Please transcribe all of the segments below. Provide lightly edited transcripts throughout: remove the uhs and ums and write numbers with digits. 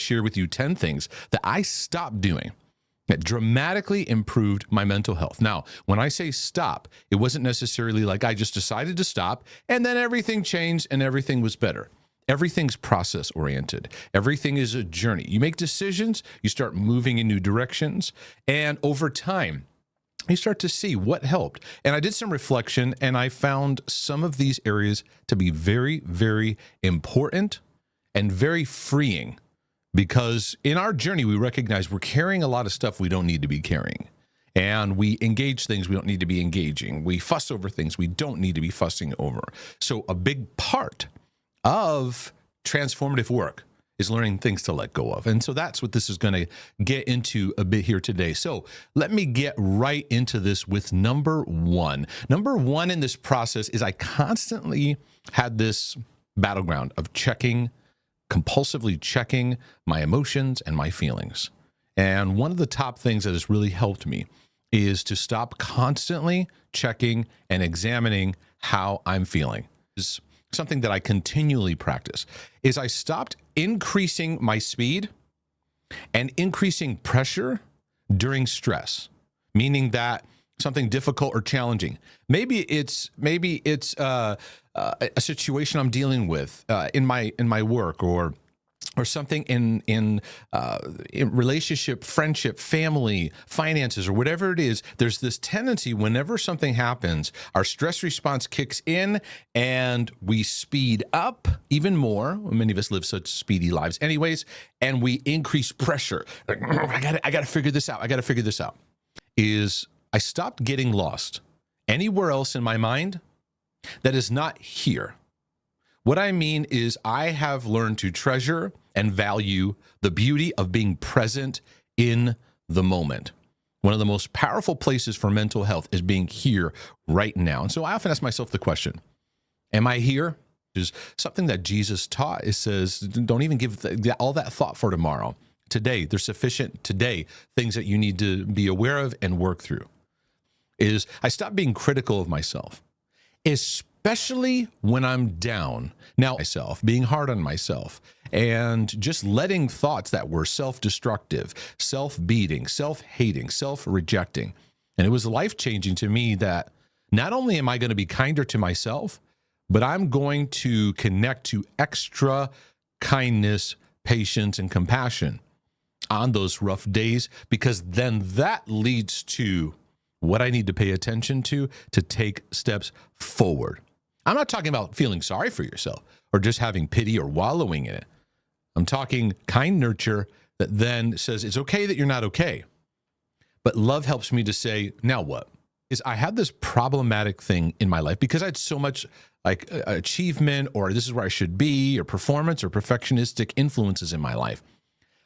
share with you 10 things that I stopped doing that dramatically improved my mental health. Now, when I say stop, it wasn't necessarily like I just decided to stop and then everything changed and everything was better. Everything's process oriented. Everything is a journey. You make decisions, you start moving in new directions, and over time, you start to see what helped. And I did some reflection and I found some of these areas to be very, very important and very freeing, because in our journey, we recognize we're carrying a lot of stuff we don't need to be carrying. And we engage things we don't need to be engaging. We fuss over things we don't need to be fussing over. So a big part of transformative work is learning things to let go of. And so that's what this is going to get into a bit here today. So let me get right into this with number one. Number one in this process is I constantly had this battleground of compulsively checking my emotions and my feelings. And one of the top things that has really helped me is to stop constantly checking and examining how I'm feeling. It's something that I continually practice. Is I stopped increasing my speed and increasing pressure during stress, meaning that something difficult or challenging. Maybe it's a situation I'm dealing with in my work, or something in relationship, friendship, family, finances, or whatever it is. There's this tendency whenever something happens, our stress response kicks in and we speed up even more. Many of us live such speedy lives anyways, and we increase pressure. I gotta figure this out. I gotta figure this out. I stopped getting lost anywhere else in my mind that is not here. What I mean is I have learned to treasure and value the beauty of being present in the moment. One of the most powerful places for mental health is being here right now. And so I often ask myself the question, am I here? Is something that Jesus taught. It says, don't even give all that thought for tomorrow. Today, there's sufficient today things that you need to be aware of and work through. Is I stopped being critical of myself, especially when I'm down. Now, myself, being hard on myself, and just letting thoughts that were self-destructive, self-beating, self-hating, self-rejecting. And it was life-changing to me that not only am I going to be kinder to myself, but I'm going to connect to extra kindness, patience, and compassion on those rough days, because then that leads to what I need to pay attention to take steps forward. I'm not talking about feeling sorry for yourself or just having pity or wallowing in it. I'm talking kind nurture that then says it's okay that you're not okay. But love helps me to say, now what? Is I had this problematic thing in my life because I had so much like achievement, or this is where I should be, or performance or perfectionistic influences in my life.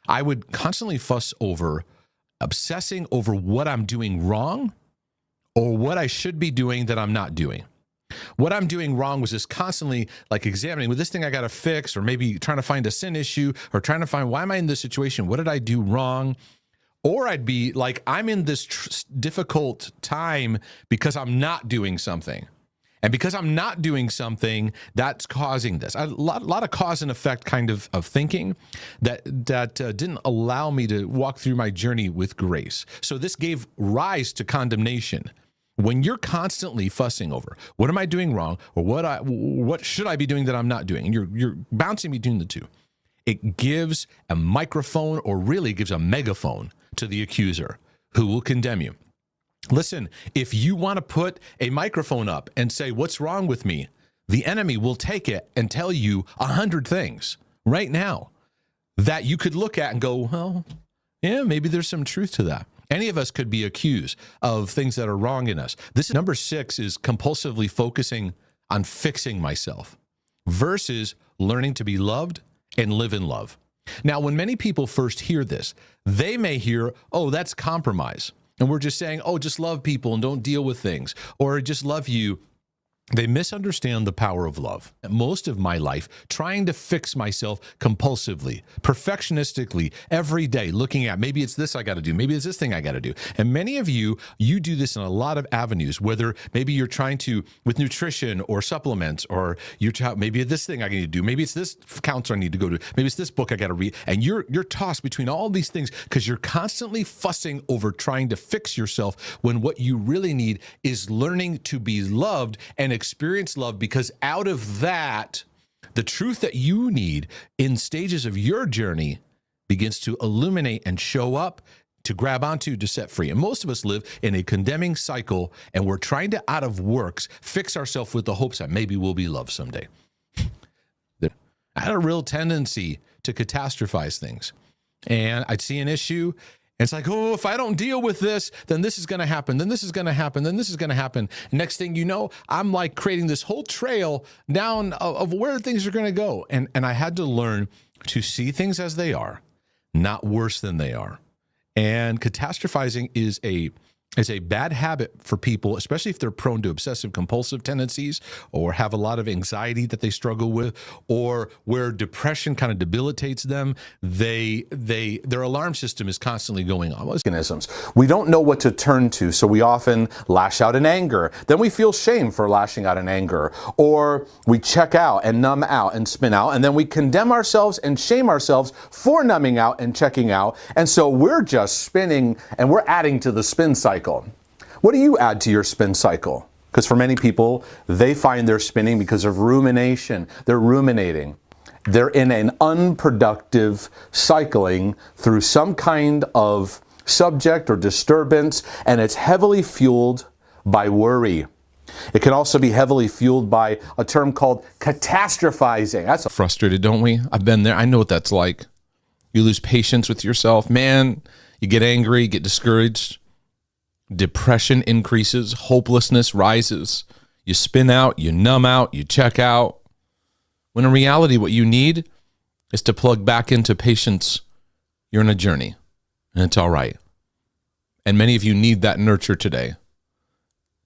I would constantly fuss over, obsessing over what I'm doing wrong or what I should be doing that I'm not doing. What I'm doing wrong was just constantly like examining, well, this thing I got to fix, or maybe trying to find a sin issue, or trying to find, why am I in this situation? What did I do wrong? Or I'd be like, I'm in this difficult time because I'm not doing something. And because I'm not doing something, that's causing this. A lot of cause and effect kind of thinking that didn't allow me to walk through my journey with grace. So this gave rise to condemnation. When you're constantly fussing over, what am I doing wrong? Or what should I be doing that I'm not doing? And you're bouncing between the two. It gives a microphone, or really gives a megaphone, to the accuser who will condemn you. Listen, if you want to put a microphone up and say, what's wrong with me? The enemy will take it and tell you 100 things right now that you could look at and go, well, yeah, maybe there's some truth to that. Any of us could be accused of things that are wrong in us. This number 6 is compulsively focusing on fixing myself versus learning to be loved and live in love. Now, when many people first hear this, they may hear, oh, that's compromise. And we're just saying, oh, just love people and don't deal with things, or just love you They misunderstand the power of love. Most of my life, trying to fix myself compulsively, perfectionistically, every day, looking at maybe it's this I got to do, maybe it's this thing I got to do. And many of you do this in a lot of avenues, whether maybe you're trying to, with nutrition or supplements, or maybe this thing I need to do, maybe it's this counselor I need to go to, maybe it's this book I got to read. And you're tossed between all these things because you're constantly fussing over trying to fix yourself when what you really need is learning to be loved and experience love, because out of that, the truth that you need in stages of your journey begins to illuminate and show up, to grab onto, to set free. And most of us live in a condemning cycle, and we're trying to, out of works, fix ourselves with the hopes that maybe we'll be loved someday. I had a real tendency to catastrophize things. And I'd see an issue, and it's like, oh, if I don't deal with this, then this is going to happen. Then this is going to happen. Then this is going to happen. Next thing you know, I'm like creating this whole trail down of where things are going to go. And I had to learn to see things as they are, not worse than they are. And catastrophizing is a bad habit for people, especially if they're prone to obsessive compulsive tendencies or have a lot of anxiety that they struggle with, or where depression kind of debilitates them. Their alarm system is constantly going on. Mechanisms. We don't know what to turn to, so we often lash out in anger. Then we feel shame for lashing out in anger, or we check out and numb out and spin out, and then we condemn ourselves and shame ourselves for numbing out and checking out. And so we're just spinning, and we're adding to the spin cycle. What do you add to your spin cycle? Because for many people, they find they're spinning because of rumination. They're ruminating. They're in an unproductive cycling through some kind of subject or disturbance, and it's heavily fueled by worry. It can also be heavily fueled by a term called catastrophizing. That's frustrated, don't we? I've been there. I know what that's like. You lose patience with yourself. Man, you get angry, you get discouraged. Depression increases, hopelessness rises. You spin out, you numb out, you check out. When in reality, what you need is to plug back into patience. You're in a journey, and it's all right. And many of you need that nurture today.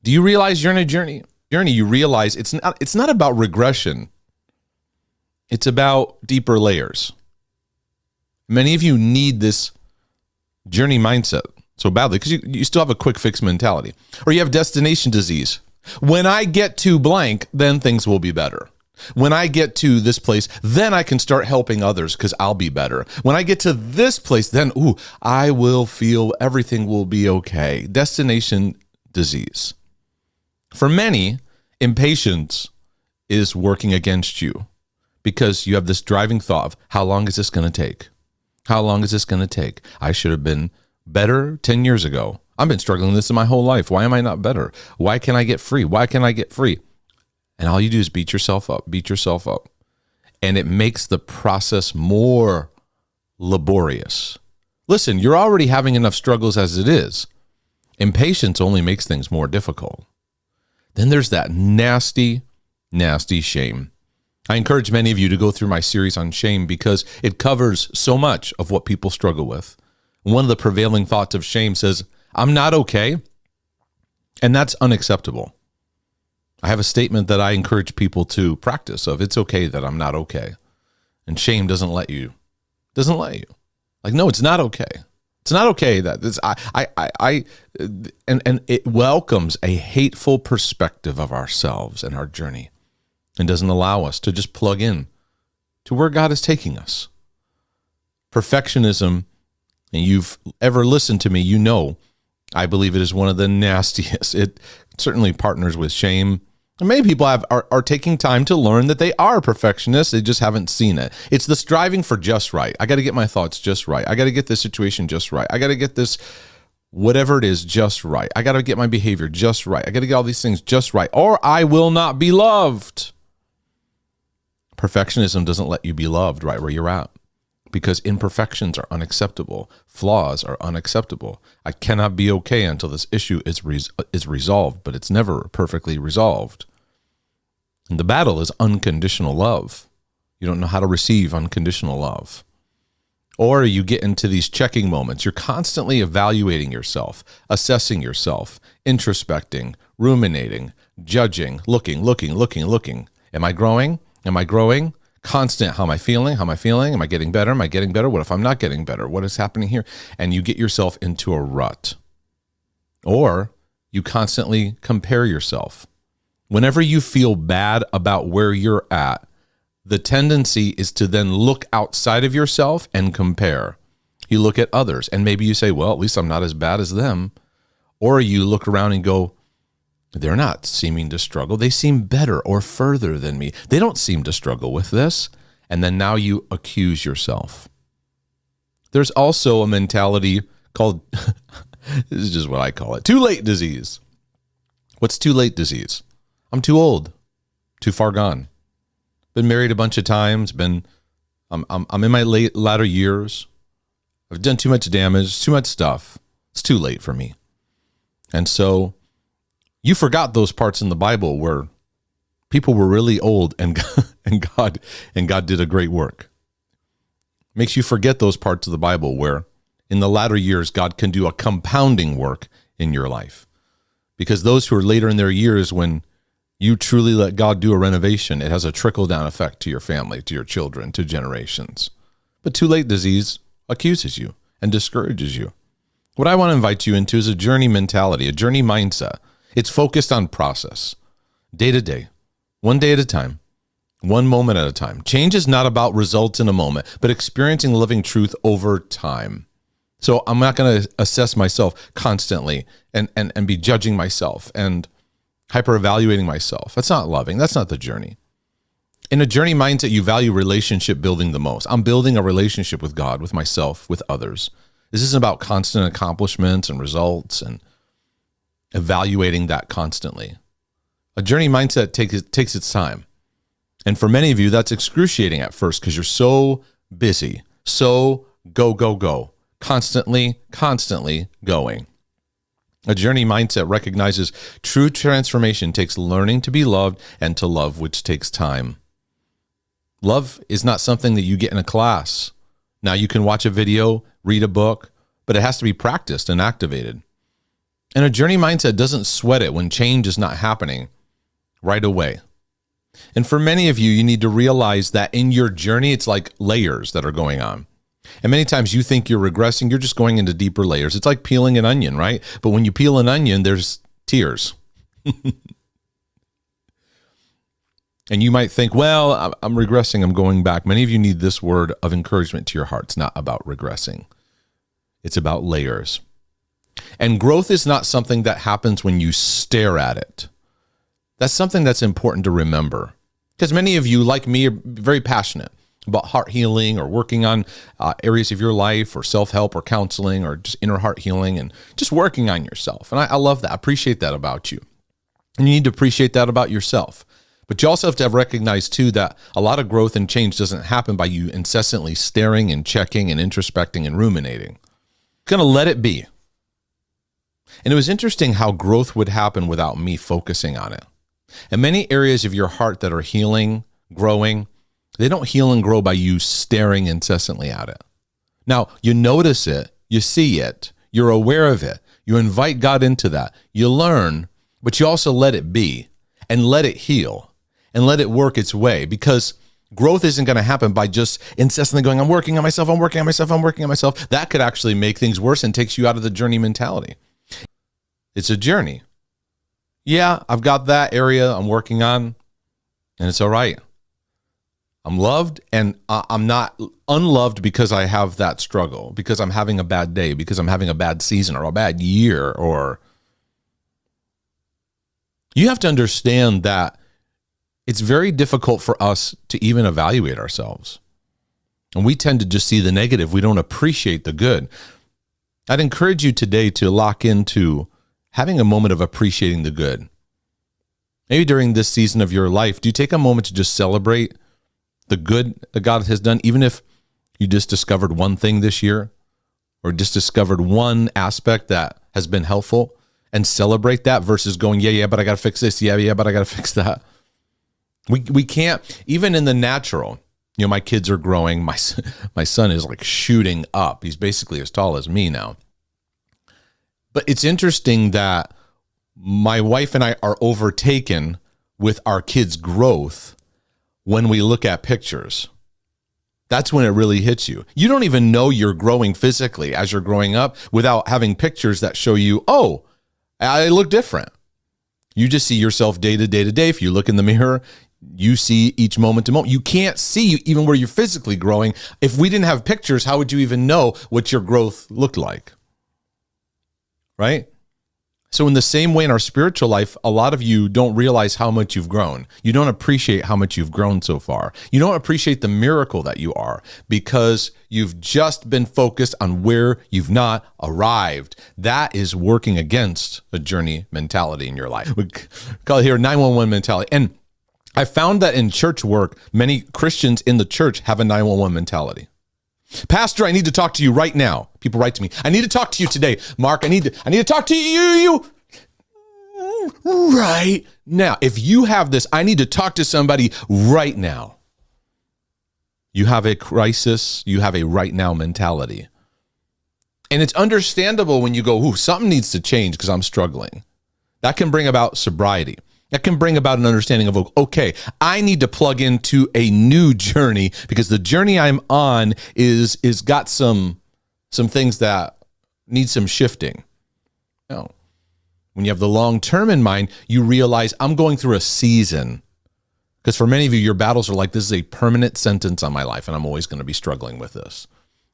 Do you realize you're in a journey? You realize it's not about regression. It's about deeper layers. Many of you need this journey mindset so badly because you still have a quick fix mentality, or you have destination disease. When I get to blank, then things will be better. When I get to this place, then I can start helping others because I'll be better. When I get to this place, then, I will feel everything will be okay. Destination disease. For many, impatience is working against you because you have this driving thought of, how long is this going to take? How long is this going to take? I should have been better 10 years ago. I've been struggling with this in my whole life. Why am I not better? Why can't I get free? Why can't I get free? And all you do is beat yourself up. And it makes the process more laborious. Listen, you're already having enough struggles as it is. Impatience only makes things more difficult. Then there's that nasty, nasty shame. I encourage many of you to go through my series on shame because it covers so much of what people struggle with. One of the prevailing thoughts of shame says, I'm not okay, and that's unacceptable. I have a statement that I encourage people to practice of, it's okay that I'm not okay. And shame doesn't let you. Like, no, it's not okay. It's not okay that this, and it welcomes a hateful perspective of ourselves and our journey and doesn't allow us to just plug in to where God is taking us. Perfectionism, and you've ever listened to me, you know, I believe it is one of the nastiest. It certainly partners with shame. And many people are taking time to learn that they are perfectionists. They just haven't seen it. It's the striving for just right. I got to get my thoughts just right. I got to get this situation just right. I got to get this, whatever it is, just right. I got to get my behavior just right. I got to get all these things just right, or I will not be loved. Perfectionism doesn't let you be loved right where you're at, because imperfections are unacceptable. Flaws are unacceptable. I cannot be okay until this issue is resolved, but it's never perfectly resolved. And the battle is unconditional love. You don't know how to receive unconditional love. Or you get into these checking moments. You're constantly evaluating yourself, assessing yourself, introspecting, ruminating, judging, looking. Am I growing? Am I growing? Constant. How am I feeling? How am I feeling? Am I getting better? Am I getting better? What if I'm not getting better? What is happening here? And you get yourself into a rut. Or you constantly compare yourself. Whenever you feel bad about where you're at, the tendency is to then look outside of yourself and compare. You look at others and maybe you say, well, at least I'm not as bad as them. Or you look around and go, they're not seeming to struggle. They seem better or further than me. They don't seem to struggle with this. And then now you accuse yourself. There's also a mentality called, this is just what I call it, too late disease. What's too late disease? I'm too old, too far gone. Been married a bunch of times. I'm in my latter years. I've done too much damage, too much stuff. It's too late for me. And so you forgot those parts in the Bible where people were really old and God did a great work. Makes you forget those parts of the Bible where in the latter years God can do a compounding work in your life. Because those who are later in their years, when you truly let God do a renovation, it has a trickle-down effect to your family, to your children, to generations. But too late disease accuses you and discourages you. What I want to invite you into is a journey mentality, a journey mindset. It's focused on process, day to day, one day at a time, one moment at a time. Change is not about results in a moment, but experiencing living truth over time. So I'm not going to assess myself constantly and be judging myself and hyper-evaluating myself. That's not loving. That's not the journey. In a journey mindset, you value relationship building the most. I'm building a relationship with God, with myself, with others. This isn't about constant accomplishments and results and evaluating that constantly. A journey mindset takes its time. And for many of you, that's excruciating at first because you're so busy, so go, constantly going. A journey mindset recognizes true transformation takes learning to be loved and to love, which takes time. Love is not something that you get in a class. Now you can watch a video, read a book, but it has to be practiced and activated. And a journey mindset doesn't sweat it when change is not happening right away. And for many of you, you need to realize that in your journey, it's like layers that are going on. And many times you think you're regressing, you're just going into deeper layers. It's like peeling an onion, right? But when you peel an onion, there's tears. And you might think, well, I'm regressing, I'm going back. Many of you need this word of encouragement to your heart. It's not about regressing. It's about layers. And growth is not something that happens when you stare at it. That's something that's important to remember. Because many of you, like me, are very passionate about heart healing or working on areas of your life or self-help or counseling or just inner heart healing and just working on yourself. And I love that. I appreciate that about you. And you need to appreciate that about yourself. But you also have to recognize, too, that a lot of growth and change doesn't happen by you incessantly staring and checking and introspecting and ruminating. You're going to let it be. And it was interesting how growth would happen without me focusing on it. And many areas of your heart that are healing, growing, they don't heal and grow by you staring incessantly at it. Now, you notice it, you see it, you're aware of it, you invite God into that, you learn, but you also let it be and let it heal and let it work its way, because growth isn't going to happen by just incessantly going, I'm working on myself. That could actually make things worse and takes you out of the journey mentality. It's a journey. Yeah, I've got that area I'm working on, and it's all right. I'm loved, and I'm not unloved because I have that struggle, because I'm having a bad day, because I'm having a bad season or a bad year. Or you have to understand that it's very difficult for us to even evaluate ourselves. And we tend to just see the negative. We don't appreciate the good. I'd encourage you today to lock into having a moment of appreciating the good. Maybe during this season of your life, do you take a moment to just celebrate the good that God has done, even if you just discovered one thing this year or just discovered one aspect that has been helpful, and celebrate that versus going, yeah, but I got to fix this. Yeah, but I got to fix that. We can't, even in the natural, My kids are growing. My son is like shooting up. He's basically as tall as me now. But it's interesting that my wife and I are overtaken with our kids' growth when we look at pictures. That's when it really hits you. You don't even know you're growing physically as you're growing up without having pictures that show you, oh, I look different. You just see yourself day to day to day. If you look in the mirror, you see each moment to moment. You can't see even where you're physically growing. If we didn't have pictures, how would you even know what your growth looked like? Right? So in the same way in our spiritual life, a lot of you don't realize how much you've grown. You don't appreciate how much you've grown so far. You don't appreciate the miracle that you are because you've just been focused on where you've not arrived. That is working against a journey mentality in your life. We call it here 911 mentality. And I found that in church work, many Christians in the church have a 911 mentality. Pastor, I need to talk to you right now. People write to me. I need to talk to you today. Mark, I need to talk to you right now. If you have this, I need to talk to somebody right now. You have a crisis. You have a right now mentality. And it's understandable when you go, ooh, something needs to change because I'm struggling. That can bring about sobriety. That can bring about an understanding of, okay, I need to plug into a new journey because the journey I'm on is got some things that need some shifting. No. When you have the long term in mind, you realize I'm going through a season. Because for many of you, your battles are like, this is a permanent sentence on my life, and I'm always going to be struggling with this.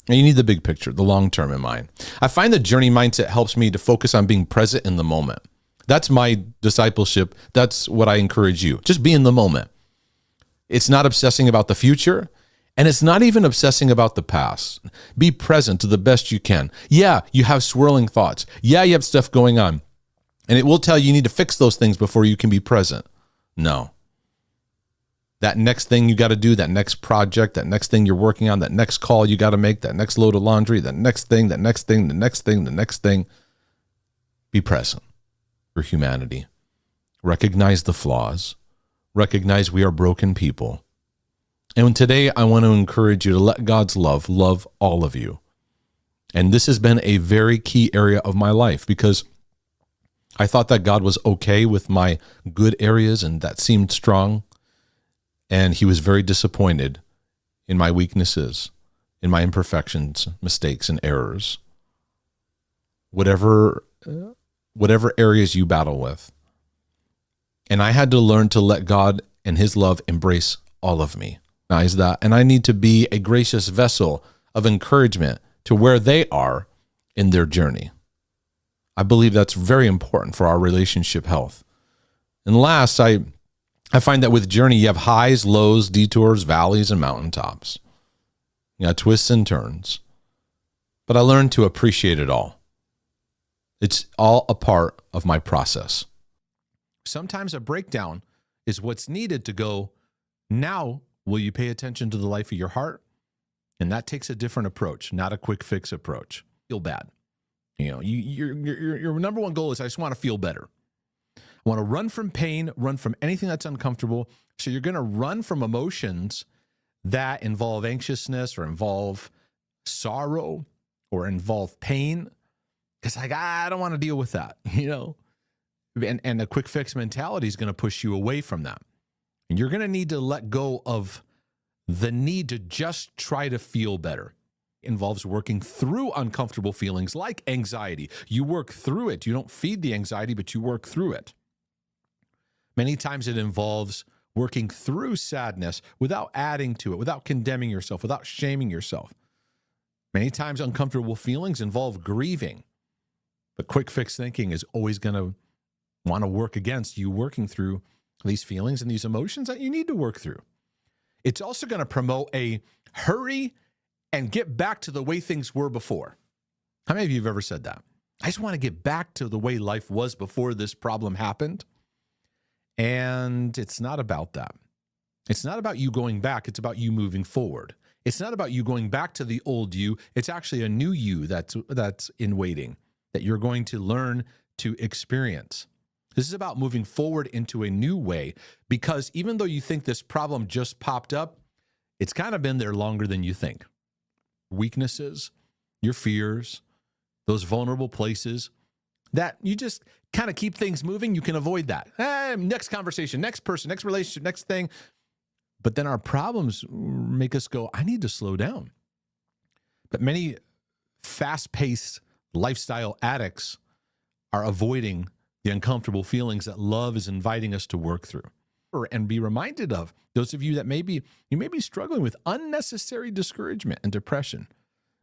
And you need the big picture, the long term in mind. I find the journey mindset helps me to focus on being present in the moment. That's my discipleship. That's what I encourage you. Just be in the moment. It's not obsessing about the future, and it's not even obsessing about the past. Be present to the best you can. Yeah, you have swirling thoughts. Yeah, you have stuff going on, and it will tell you need to fix those things before you can be present. No. That next thing you got to do, that next project, that next thing you're working on, that next call you got to make, that next load of laundry, that next thing, the next thing, the next thing, the next thing. Be present. For humanity. Recognize the flaws. Recognize we are broken people. And today I want to encourage you to let God's love all of you. And this has been a very key area of my life because I thought that God was okay with my good areas and that seemed strong. And he was very disappointed in my weaknesses, in my imperfections, mistakes, and errors. Whatever areas you battle with. And I had to learn to let God and his love embrace all of me. Recognize that. And I need to be a gracious vessel of encouragement to where they are in their journey. I believe that's very important for our relationship health. And last, I find that with journey, you have highs, lows, detours, valleys, and mountaintops. You got twists and turns. But I learned to appreciate it all. It's all a part of my process. Sometimes a breakdown is what's needed to go, now will you pay attention to the life of your heart? And that takes a different approach, not a quick fix approach. Feel bad. Your number one goal is I just want to feel better. I want to run from pain, run from anything that's uncomfortable. So you're going to run from emotions that involve anxiousness or involve sorrow or involve pain. Because I don't want to deal with that, And a quick fix mentality is going to push you away from that. And you're going to need to let go of the need to just try to feel better. It involves working through uncomfortable feelings like anxiety. You work through it. You don't feed the anxiety, but you work through it. Many times it involves working through sadness without adding to it, without condemning yourself, without shaming yourself. Many times uncomfortable feelings involve grieving. But quick fix thinking is always going to want to work against you working through these feelings and these emotions that you need to work through. It's also going to promote a hurry and get back to the way things were before. How many of you have ever said that? I just want to get back to the way life was before this problem happened. And it's not about that. It's not about you going back. It's about you moving forward. It's not about you going back to the old you. It's actually a new you that's in waiting, that you're going to learn to experience. This is about moving forward into a new way, because even though you think this problem just popped up, It's kind of been there longer than you think. Weaknesses, your fears, those vulnerable places that you just kind of keep things moving. You can avoid that. Next conversation, next person, next relationship, next thing. But then our problems make us go, I need to slow down. But many fast-paced lifestyle addicts are avoiding the uncomfortable feelings that love is inviting us to work through. And be reminded of those of you that you may be struggling with unnecessary discouragement and depression,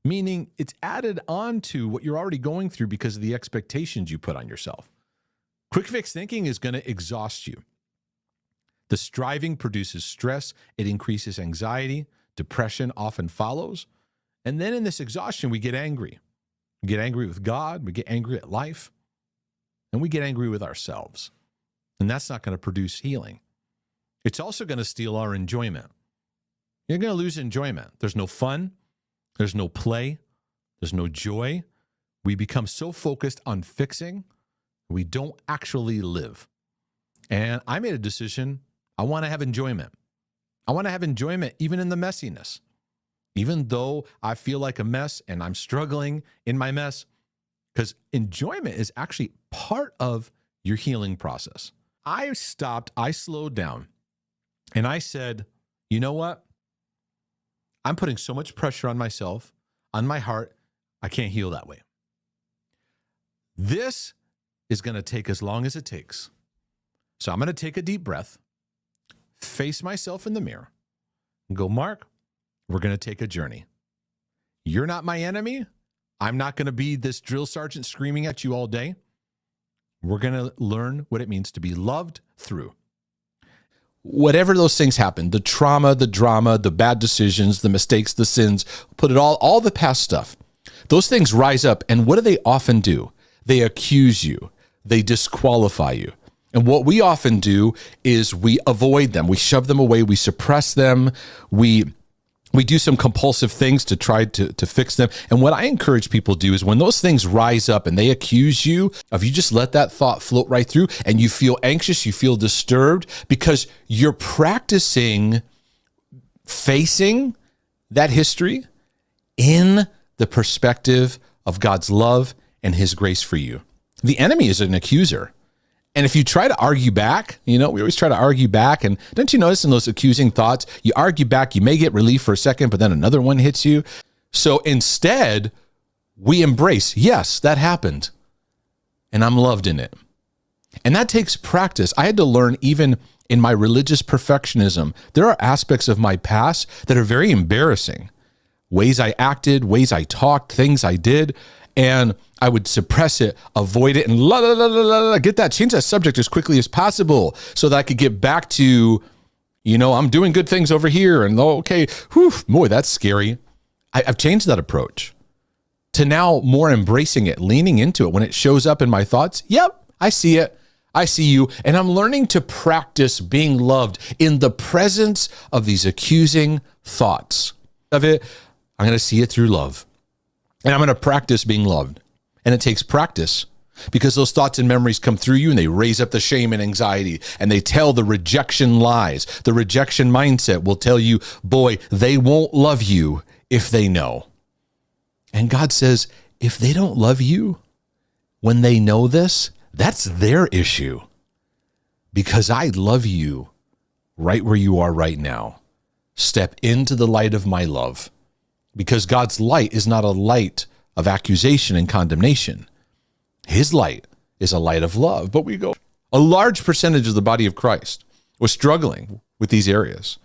meaning it's added on to what you're already going through because of the expectations you put on yourself. Quick fix thinking is going to exhaust you. The striving produces stress. It increases anxiety. Depression often follows. And then in this exhaustion, we get angry. We get angry with God. We get angry at life. And we get angry with ourselves. And that's not going to produce healing. It's also going to steal our enjoyment. You're going to lose enjoyment. There's no fun. There's no play. There's no joy. We become so focused on fixing, we don't actually live. And I made a decision. I want to have enjoyment. I want to have enjoyment even in the messiness. Even though I feel like a mess and I'm struggling in my mess, because enjoyment is actually part of your healing process. I stopped, I slowed down, and I said, you know what? I'm putting so much pressure on myself, on my heart, I can't heal that way. This is going to take as long as it takes. So I'm going to take a deep breath, face myself in the mirror, and go, Mark, we're going to take a journey. You're not my enemy. I'm not going to be this drill sergeant screaming at you all day. We're going to learn what it means to be loved through. Whatever those things happen, the trauma, the drama, the bad decisions, the mistakes, the sins, put it all the past stuff. Those things rise up, and what do they often do? They accuse you. They disqualify you. And what we often do is we avoid them. We shove them away. We suppress them. We do some compulsive things to try to fix them. And what I encourage people to do is when those things rise up and they accuse you, if you just let that thought float right through and you feel anxious, you feel disturbed because you're practicing facing that history in the perspective of God's love and his grace for you. The enemy is an accuser. And if you try to argue back, we always try to argue back. And don't you notice in those accusing thoughts, you argue back, you may get relief for a second, but then another one hits you. So instead, we embrace, yes, that happened. And I'm loved in it. And that takes practice. I had to learn even in my religious perfectionism, there are aspects of my past that are very embarrassing. Ways I acted, ways I talked, things I did. And I would suppress it, avoid it, and change that subject as quickly as possible so that I could get back to, I'm doing good things over here. And okay, boy, that's scary. I've changed that approach to now more embracing it, leaning into it. When it shows up in my thoughts, yep, I see it. I see you. And I'm learning to practice being loved in the presence of these accusing thoughts of it. I'm going to see it through love. And I'm going to practice being loved. And it takes practice because those thoughts and memories come through you and they raise up the shame and anxiety and they tell the rejection lies. The rejection mindset will tell you, boy, they won't love you if they know. And God says, if they don't love you when they know this, that's their issue because I love you right where you are right now. Step into the light of my love. Because God's light is not a light of accusation and condemnation. His light is a light of love. But a large percentage of the body of Christ was struggling with these areas,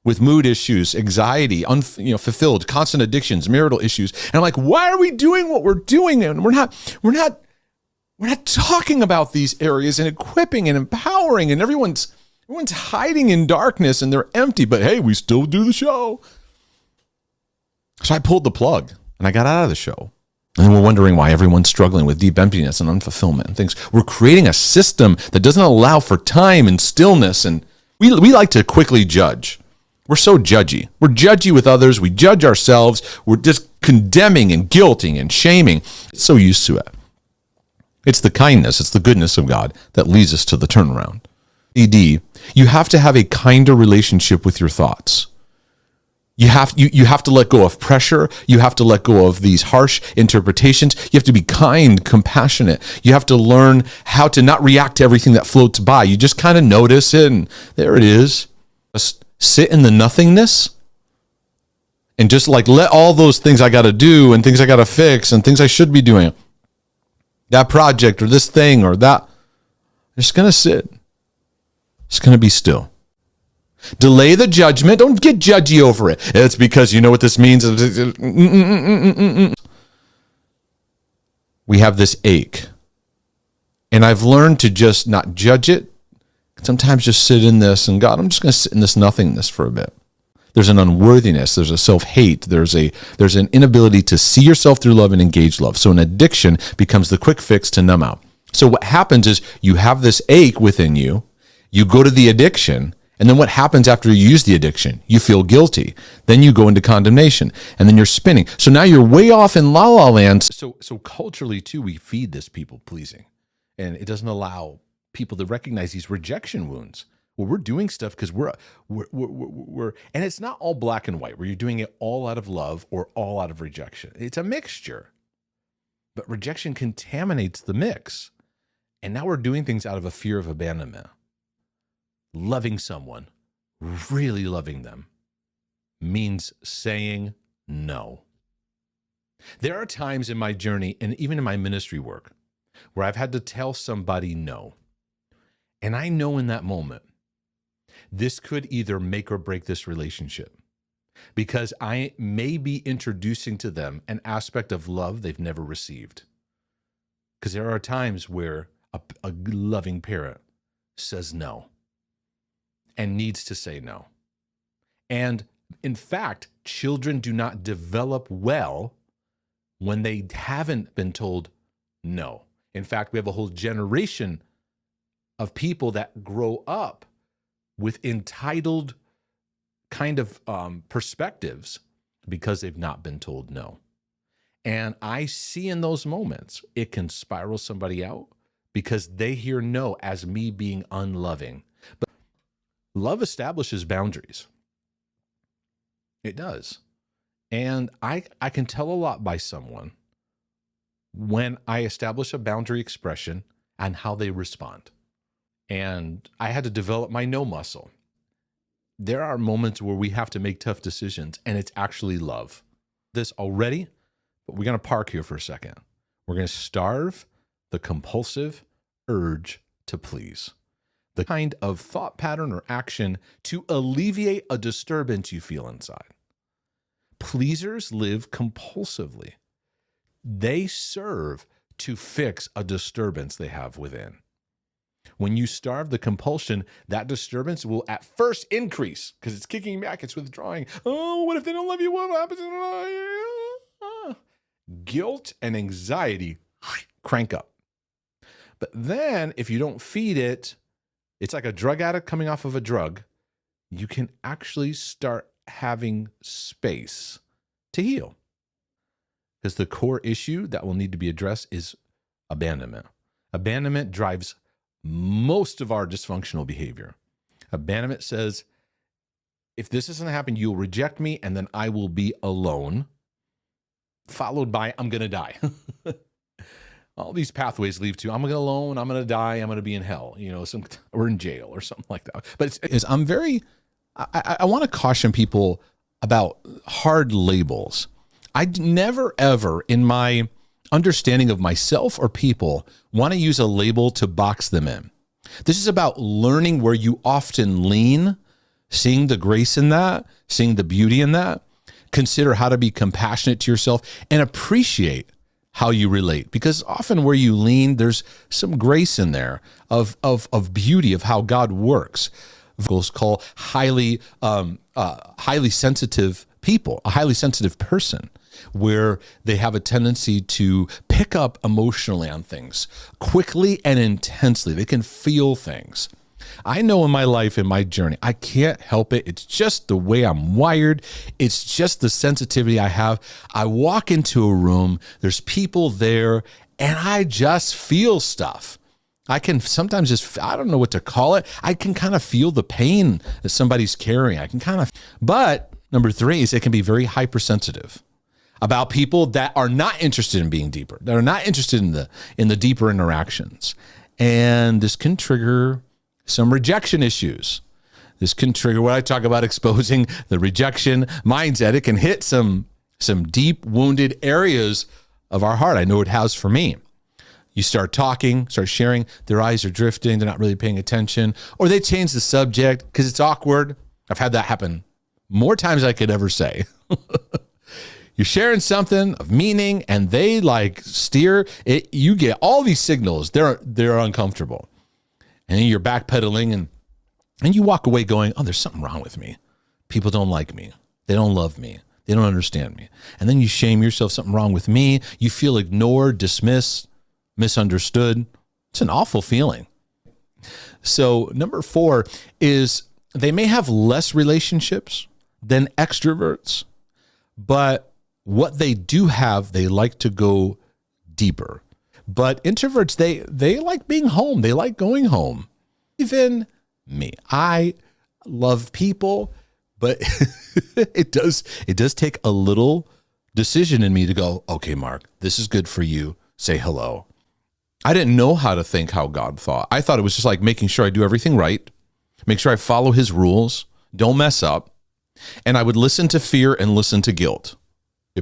with mood issues, anxiety, fulfilled, constant addictions, marital issues. And I'm like, why are we doing what we're doing? And we're not talking about these areas and equipping and empowering, and everyone's hiding in darkness and they're empty, but hey, we still do the show. So I pulled the plug and I got out of the show. And we're wondering why everyone's struggling with deep emptiness and unfulfillment and things. We're creating a system that doesn't allow for time and stillness. And we like to quickly judge. We're so judgy. We're judgy with others. We judge ourselves. We're just condemning and guilting and shaming. So used to it. It's the kindness, it's the goodness of God that leads us to the turnaround. ED, you have to have a kinder relationship with your thoughts. You have to let go of pressure. You have to let go of these harsh interpretations. You have to be kind, compassionate. You have to learn how to not react to everything that floats by. You just kind of notice it, and there it is. Just sit in the nothingness and just like let all those things I got to do and things I got to fix and things I should be doing, that project or this thing or that, I'm just going to sit. It's going to be still. Delay the judgment. Don't get judgy over it. It's because you know what this means. We have this ache. And I've learned to just not judge it. Sometimes just sit in this and God, I'm just going to sit in this nothingness for a bit. There's an unworthiness. There's a self-hate. There's an inability to see yourself through love and engage love. So an addiction becomes the quick fix to numb out. So what happens is you have this ache within you. You go to the addiction. And then what happens after you use the addiction? You feel guilty. Then you go into condemnation. And then you're spinning. So now you're way off in la la land. So culturally, too, we feed this people pleasing. And it doesn't allow people to recognize these rejection wounds. Well, we're doing stuff because we're and it's not all black and white, where you're doing it all out of love or all out of rejection. It's a mixture. But rejection contaminates the mix. And now we're doing things out of a fear of abandonment. Loving someone, really loving them, means saying no. There are times in my journey and even in my ministry work where I've had to tell somebody no. And I know in that moment, this could either make or break this relationship because I may be introducing to them an aspect of love they've never received. Because there are times where a loving parent says no. And needs to say no. And in fact, children do not develop well when they haven't been told no. In fact, we have a whole generation of people that grow up with entitled kind of perspectives because they've not been told no. And I see in those moments, it can spiral somebody out because they hear no as me being unloving. But love establishes boundaries. It does. And I can tell a lot by someone when I establish a boundary expression and how they respond. And I had to develop my no muscle. There are moments where we have to make tough decisions, and it's actually love. This already, but we're going to park here for a second. We're going to starve the compulsive urge to please. The kind of thought pattern or action to alleviate a disturbance you feel inside. Pleasers live compulsively. They serve to fix a disturbance they have within. When you starve the compulsion, that disturbance will at first increase because it's kicking back, it's withdrawing. Oh, what if they don't love you? What happens? Guilt and anxiety crank up. But then if you don't feed it, it's like a drug addict coming off of a drug. You can actually start having space to heal. Because the core issue that will need to be addressed is abandonment. Abandonment drives most of our dysfunctional behavior. Abandonment says, if this doesn't happen, you'll reject me and then I will be alone, followed by, I'm going to die. All these pathways lead to, I'm going to alone, I'm going to die, I'm going to be in hell, or in jail or something like that. But I want to caution people about hard labels. I never, ever in my understanding of myself or people want to use a label to box them in. This is about learning where you often lean, seeing the grace in that, seeing the beauty in that. Consider how to be compassionate to yourself and appreciate how you relate, because often where you lean, there's some grace in there of beauty of how God works. Vocals call highly sensitive people, a highly sensitive person, where they have a tendency to pick up emotionally on things quickly and intensely. They can feel things. I know in my life, in my journey, I can't help it. It's just the way I'm wired. It's just the sensitivity I have. I walk into a room, there's people there, and I just feel stuff. I can sometimes just, I don't know what to call it. I can kind of feel the pain that somebody's carrying. But Number 3 is it can be very hypersensitive about people that are not interested in being deeper, that are not interested in the deeper interactions. And this can trigger some rejection issues. This can trigger what I talk about, exposing the rejection mindset. It can hit some deep wounded areas of our heart. I know it has for me. You start talking, start sharing, their eyes are drifting, they're not really paying attention, or they change the subject because it's awkward. I've had that happen more times than I could ever say. You're sharing something of meaning and they like steer it. You get all these signals. They're uncomfortable. And then you're backpedaling and you walk away going, oh, there's something wrong with me. People don't like me. They don't love me. They don't understand me. And then you shame yourself, something wrong with me. You feel ignored, dismissed, misunderstood. It's an awful feeling. So number 4 is they may have less relationships than extroverts, but what they do have, they like to go deeper. But introverts, they like being home. They like going home. Even me. I love people, but it does take a little decision in me to go, okay, Mark, this is good for you. Say hello. I didn't know how to think how God thought. I thought it was just like making sure I do everything right, make sure I follow his rules, don't mess up. And I would listen to fear and listen to guilt.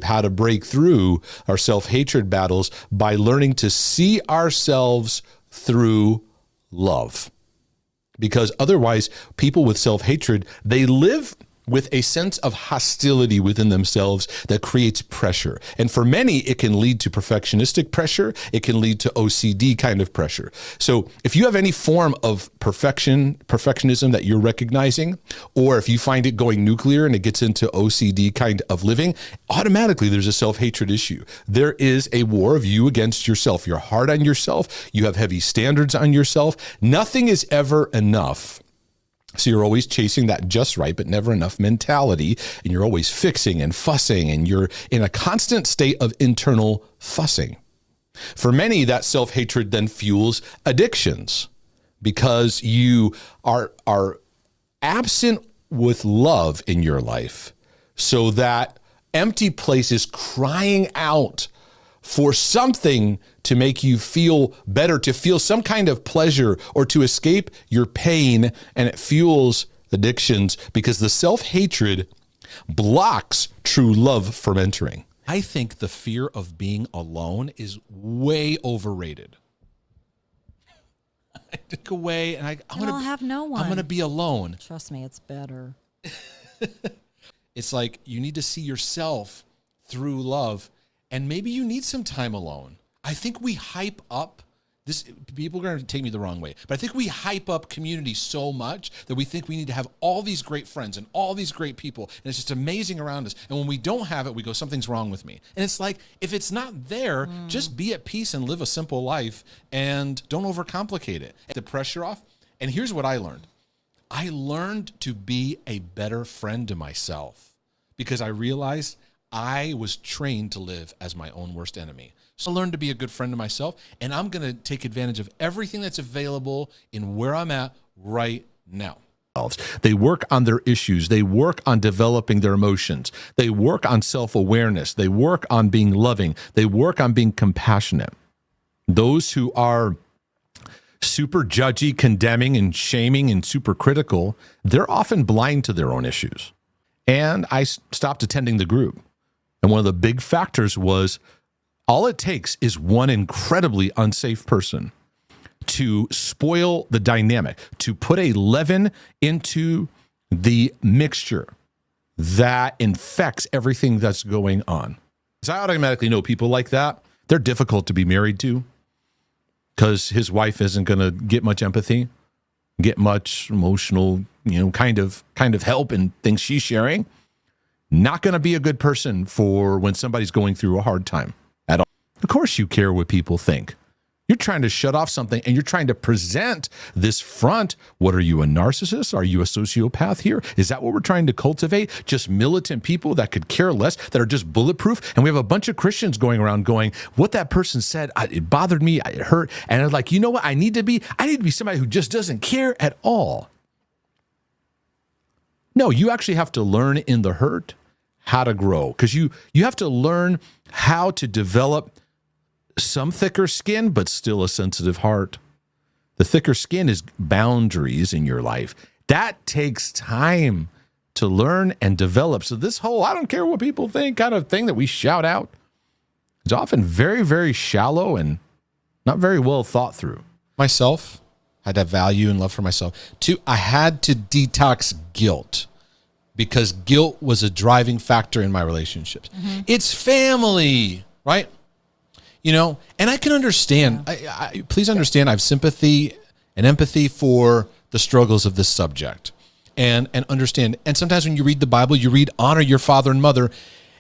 How to break through our self-hatred battles by learning to see ourselves through love. Because otherwise, people with self-hatred, they live with a sense of hostility within themselves that creates pressure. And for many, it can lead to perfectionistic pressure. It can lead to OCD kind of pressure. So if you have any form of perfectionism that you're recognizing, or if you find it going nuclear and it gets into OCD kind of living, automatically there's a self-hatred issue. There is a war of you against yourself. You're hard on yourself. You have heavy standards on yourself. Nothing is ever enough. So you're always chasing that just right, but never enough mentality. And you're always fixing and fussing, and you're in a constant state of internal fussing. For many, that self-hatred then fuels addictions because you are absent with love in your life. So that empty place is crying out for something to make you feel better, to feel some kind of pleasure or to escape your pain, and it fuels addictions because the self-hatred blocks true love from entering. I think the fear of being alone is way overrated. I took away and I'll have no one. I'm going to be alone. Trust me, it's better. It's like you need to see yourself through love. And maybe you need some time alone. I think we hype up this. People are going to take me the wrong way, but I think we hype up community so much that we think we need to have all these great friends and all these great people. And it's just amazing around us. And when we don't have it, we go, something's wrong with me. And it's like, if it's not there, just be at peace and live a simple life and don't overcomplicate it. The pressure off. And here's what I learned. I learned to be a better friend to myself because I realized I was trained to live as my own worst enemy. So I learned to be a good friend to myself, and I'm going to take advantage of everything that's available in where I'm at right now. They work on their issues. They work on developing their emotions. They work on self-awareness. They work on being loving. They work on being compassionate. Those who are super judgy, condemning, and shaming and super critical, they're often blind to their own issues. And I stopped attending the group. And one of the big factors was all it takes is one incredibly unsafe person to spoil the dynamic, to put a leaven into the mixture that infects everything that's going on. So I automatically know people like that. They're difficult to be married to because his wife isn't going to get much empathy, get much emotional, kind of help in things she's sharing. Not going to be a good person for when somebody's going through a hard time at all. Of course you care what people think. You're trying to shut off something and you're trying to present this front. What are you, a narcissist? Are you a sociopath here? Is that what we're trying to cultivate? Just militant people that could care less, that are just bulletproof? And we have a bunch of Christians going around going, what that person said, it bothered me, it hurt. And I'm like, you know what I need to be? I need to be somebody who just doesn't care at all. No, you actually have to learn in the hurt how to grow, because you have to learn how to develop some thicker skin, but still a sensitive heart. The thicker skin is boundaries in your life. That takes time to learn and develop. So this whole, I don't care what people think kind of thing that we shout out, is often very, very shallow and not very well thought through. Myself, I had to have value and love for myself. Two, I had to detox guilt, because guilt was a driving factor in my relationships. It's family, right? You know, and I can understand. I please understand, I have sympathy and empathy for the struggles of this subject, and understand. And sometimes when you read the Bible, you read honor your father and mother,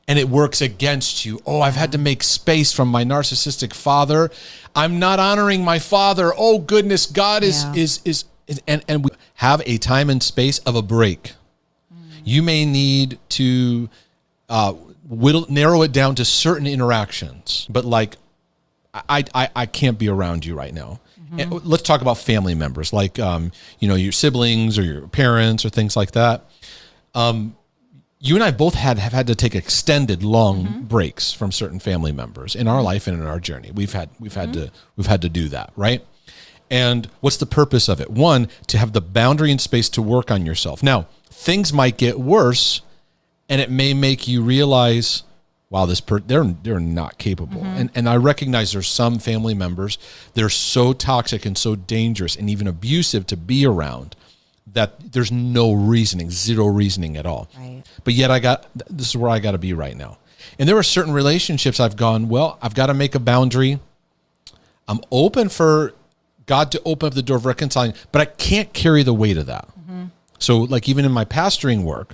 and it works against you. Oh, I've had to make space from my narcissistic father. I'm not honoring my father. Oh goodness, God is and we have a time and space of a break. You may need to narrow it down to certain interactions, but like, I can't be around you right now. And let's talk about family members, like your siblings or your parents or things like that. You and I both have had to take extended long breaks from certain family members in our life and in our journey. We've had to do that, right? And what's the purpose of it? One, to have the boundary and space to work on yourself. Now, things might get worse, and it may make you realize, wow, they're not capable. And I recognize there's some family members that are so toxic and so dangerous and even abusive to be around that there's no reasoning, zero reasoning at all. Right. But yet this is where I got to be right now. And there are certain relationships I've gone, well, I've got to make a boundary. I'm open for God to open up the door of reconciling, but I can't carry the weight of that. So like even in my pastoring work,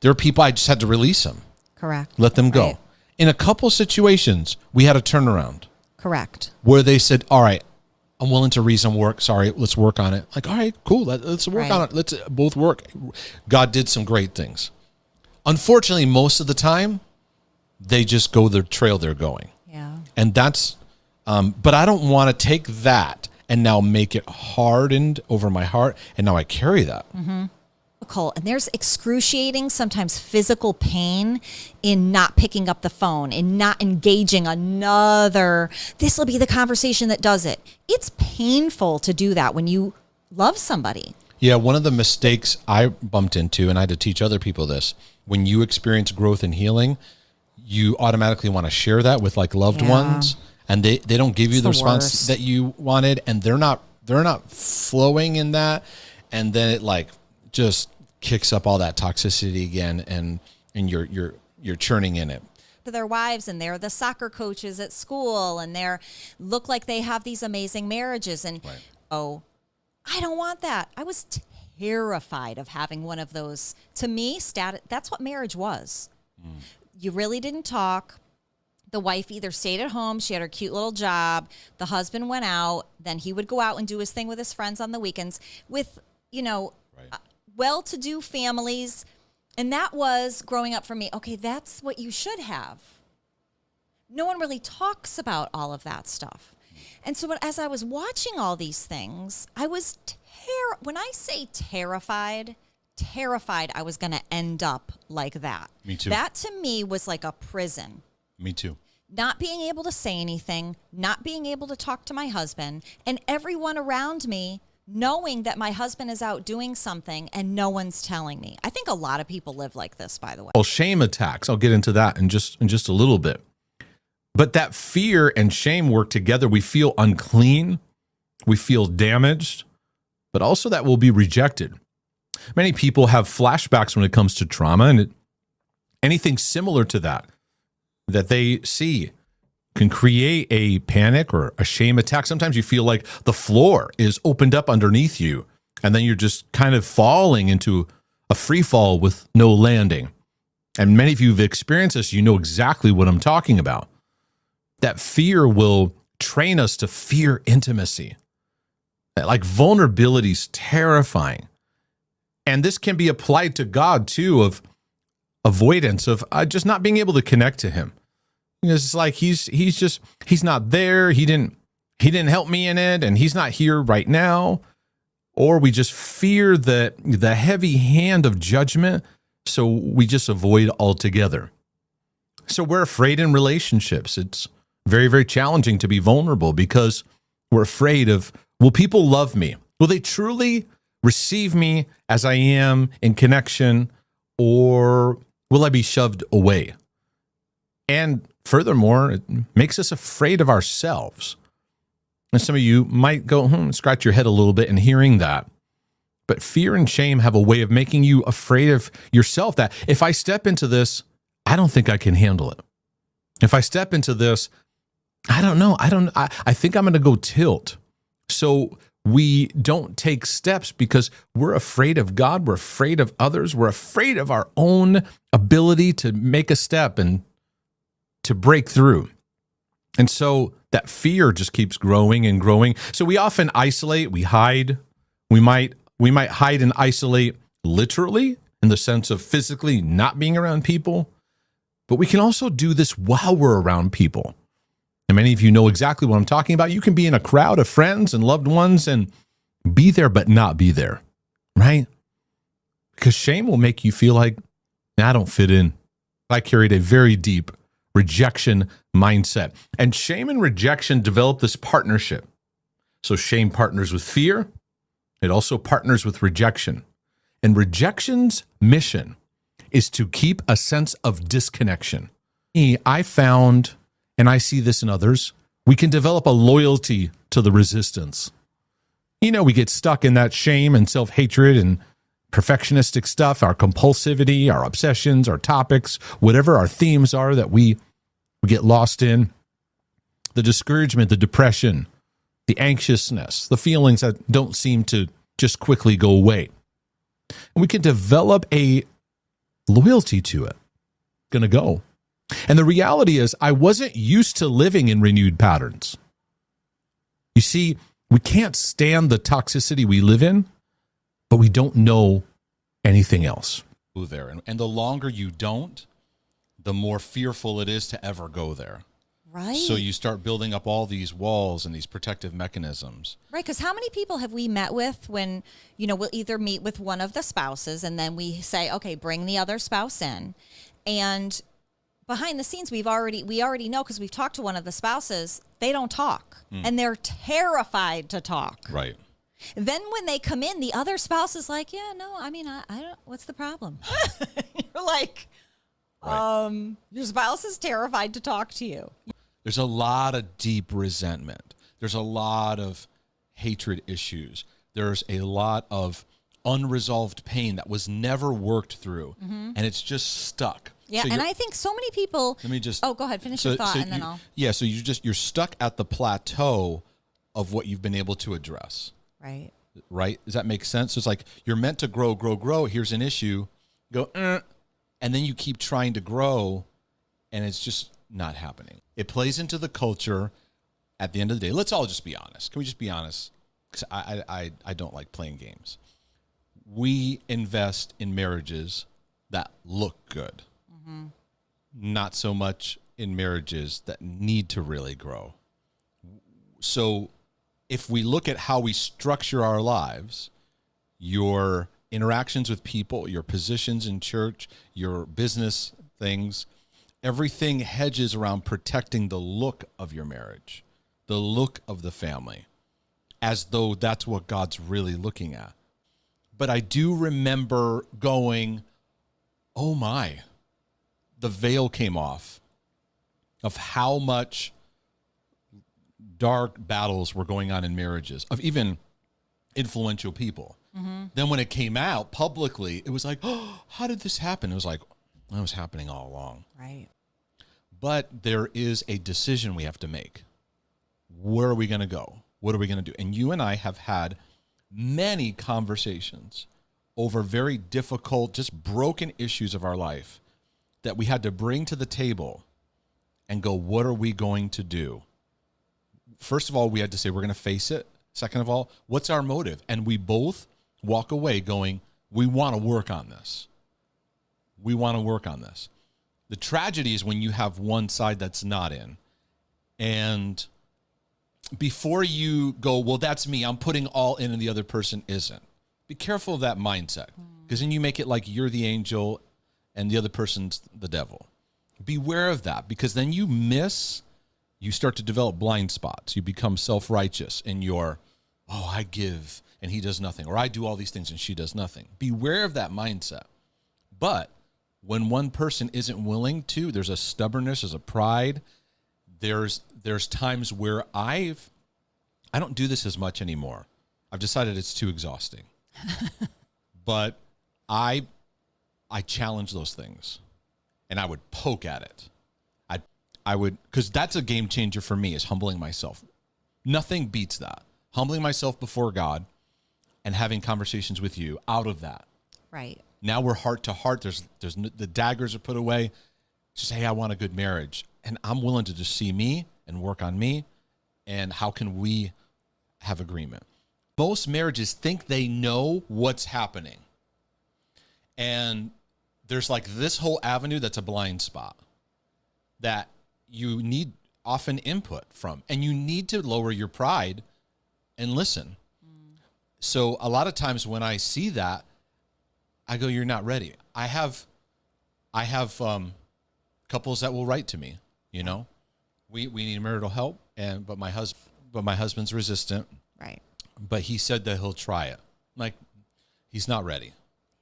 there are people I just had to release them. Correct. Let them go. Right. In a couple situations, we had a turnaround Correct. where they said, all right, I'm willing to reason work. Sorry, let's work on it. Like, all right, cool. Let's work on it. Let's both work. God did some great things. Unfortunately, most of the time, they just go the trail they're going. Yeah. And that's, but I don't want to take that and now make it hardened over my heart. And now I carry that. And there's excruciating, sometimes physical pain in not picking up the phone, in not engaging another. This will be the conversation that does it. It's painful to do that when you love somebody. Yeah, one of the mistakes I bumped into, and I had to teach other people this, when you experience growth and healing, you automatically want to share that with like loved ones, and they don't give you the response worst. that you wanted, and they're not flowing in that, and then it like just kicks up all that toxicity again, and you're churning in it. To their wives, and they're the soccer coaches at school, and they look like they have these amazing marriages, and I don't want that. I was terrified of having one of those. To me, that's what marriage was. You really didn't talk. The wife either stayed at home, she had her cute little job, the husband went out, then he would go out and do his thing with his friends on the weekends with, well-to-do families. And that was growing up for me. Okay, that's what you should have. No one really talks about all of that stuff. And so as I was watching all these things, I was when I say terrified I was going to end up like that. Me too. That to me was like a prison. Me too. Not being able to say anything, not being able to talk to my husband, and everyone around me knowing that my husband is out doing something and no one's telling me. I think a lot of people live like this, by the way. Well, shame attacks. I'll get into that in just a little bit. But that fear and shame work together. We feel unclean. We feel damaged, but also that we'll be rejected. Many people have flashbacks when it comes to trauma, and anything similar to that they see can create a panic or a shame attack. Sometimes you feel like the floor is opened up underneath you, and then you're just kind of falling into a free fall with no landing. And many of you have experienced this. You know exactly what I'm talking about. That fear will train us to fear intimacy. Like vulnerability is terrifying. And this can be applied to God too, of avoidance, of just not being able to connect to him. It's like he's not there. He didn't help me in it, and he's not here right now. or we just fear the heavy hand of judgment, so we just avoid altogether. So we're afraid in relationships. It's very, very challenging to be vulnerable because we're afraid of, will people love me? Will they truly receive me as I am in connection, or will I be shoved away? And furthermore, it makes us afraid of ourselves. And some of you might go, scratch your head a little bit in hearing that. But fear and shame have a way of making you afraid of yourself, that if I step into this, I don't think I can handle it. If I step into this, I don't know. I think I'm going to go tilt. So we don't take steps because we're afraid of God. We're afraid of others. We're afraid of our own ability to make a step and to break through. And so that fear just keeps growing and growing. So we often isolate, we hide. We might hide and isolate literally in the sense of physically not being around people, but we can also do this while we're around people. And many of you know exactly what I'm talking about. You can be in a crowd of friends and loved ones and be there but not be there, right? Because shame will make you feel like, I don't fit in. I carried a very deep rejection mindset. And shame and rejection develop this partnership. So shame partners with fear. It also partners with rejection. And rejection's mission is to keep a sense of disconnection. I found, and I see this in others, we can develop a loyalty to the resistance. We get stuck in that shame and self-hatred and perfectionistic stuff, our compulsivity, our obsessions, our topics, whatever our themes are that we get lost in, the discouragement, the depression, the anxiousness, the feelings that don't seem to just quickly go away. And we can develop a loyalty to it. It's going to go. And the reality is, I wasn't used to living in renewed patterns. You see, we can't stand the toxicity we live in, but we don't know anything else. There. And the longer you don't, the more fearful it is to ever go there. Right. So you start building up all these walls and these protective mechanisms. Right, because how many people have we met with when, we'll either meet with one of the spouses and then we say, okay, bring the other spouse in. And behind the scenes, we already know, because we've talked to one of the spouses, they don't talk. And they're terrified to talk. Right. Then when they come in, the other spouse is like, I don't, what's the problem? You're like, Right. Your spouse is terrified to talk to you. There's a lot of deep resentment. There's a lot of hatred issues. There's a lot of unresolved pain that was never worked through, and it's just stuck. Yeah, So and I think so many people. Let me just. Oh, go ahead. Finish your thought, and then I'll. Yeah, so you're stuck at the plateau of what you've been able to address. Right. Right? Does that make sense? So it's like you're meant to grow. Here's an issue. Go, and then you keep trying to grow, and it's just not happening. It plays into the culture. At the end of the day, let's all just be honest. Can we just be honest? Because I don't like playing games. We invest in marriages that look good, not so much in marriages that need to really grow. So if we look at how we structure our lives, your interactions with people, your positions in church, your business things, everything hedges around protecting the look of your marriage, the look of the family, as though that's what God's really looking at. But I do remember going, oh my, the veil came off of how much dark battles were going on in marriages of even influential people. Then when it came out publicly, it was like, oh, how did this happen? It was like, well, it was happening all along. Right. But there is a decision we have to make. Where are we going to go? What are we going to do? And you and I have had many conversations over very difficult, just broken issues of our life that we had to bring to the table and go, what are we going to do? First of all, we had to say, we're going to face it. Second of all, what's our motive? And we both walk away going, we want to work on this. We want to work on this. The tragedy is when you have one side that's not in. And before you go, well, that's me, I'm putting all in and the other person isn't. Be careful of that mindset, because then you make it like you're the angel and the other person's the devil. Beware of that, because then you start to develop blind spots. You become self-righteous in your, oh, I give and he does nothing, or I do all these things and she does nothing. Beware of that mindset. But when one person isn't willing to, there's a stubbornness, there's a pride. There's times where I don't do this as much anymore. I've decided it's too exhausting. But I challenge those things, and I would poke at it. I would, because that's a game changer for me, is humbling myself. Nothing beats that. Humbling myself before God and having conversations with you out of that. Right. Now we're heart to heart. There's the daggers are put away. Just, hey, I want a good marriage. And I'm willing to just see me and work on me. And how can we have agreement? Most marriages think they know what's happening. And there's like this whole avenue that's a blind spot that you need often input from. And you need to lower your pride and listen. So a lot of times when I see that, I go, you're not ready. I have couples that will write to me, you know, we need marital help, but my husband's resistant. Right. But he said that he'll try it. Like, he's not ready.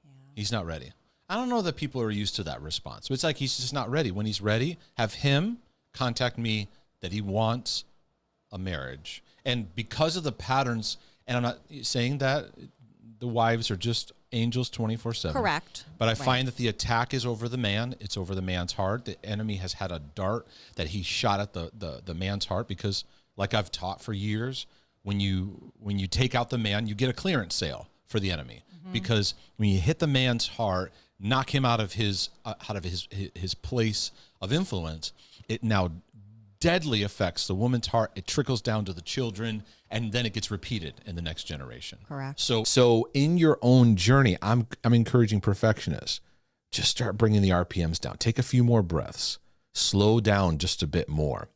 Yeah. He's not ready. I don't know that people are used to that response. But it's like, he's just not ready. When he's ready, have him contact me that he wants a marriage. And because of the patterns, and I'm not saying that the wives are just angels 24/7. Correct. But I Right. find that the attack is over the man. It's over the man's heart. The enemy has had a dart that he shot at the man's heart, because, like I've taught for years, when you take out the man, you get a clearance sale for the enemy. Because when you hit the man's heart, knock him out of his place of influence, it now deadly affects the woman's heart. It trickles down to the children, and then it gets repeated in the next generation. Correct. So in your own journey, I'm encouraging perfectionists, just start bringing the RPMs down. Take a few more breaths. Slow down just a bit more.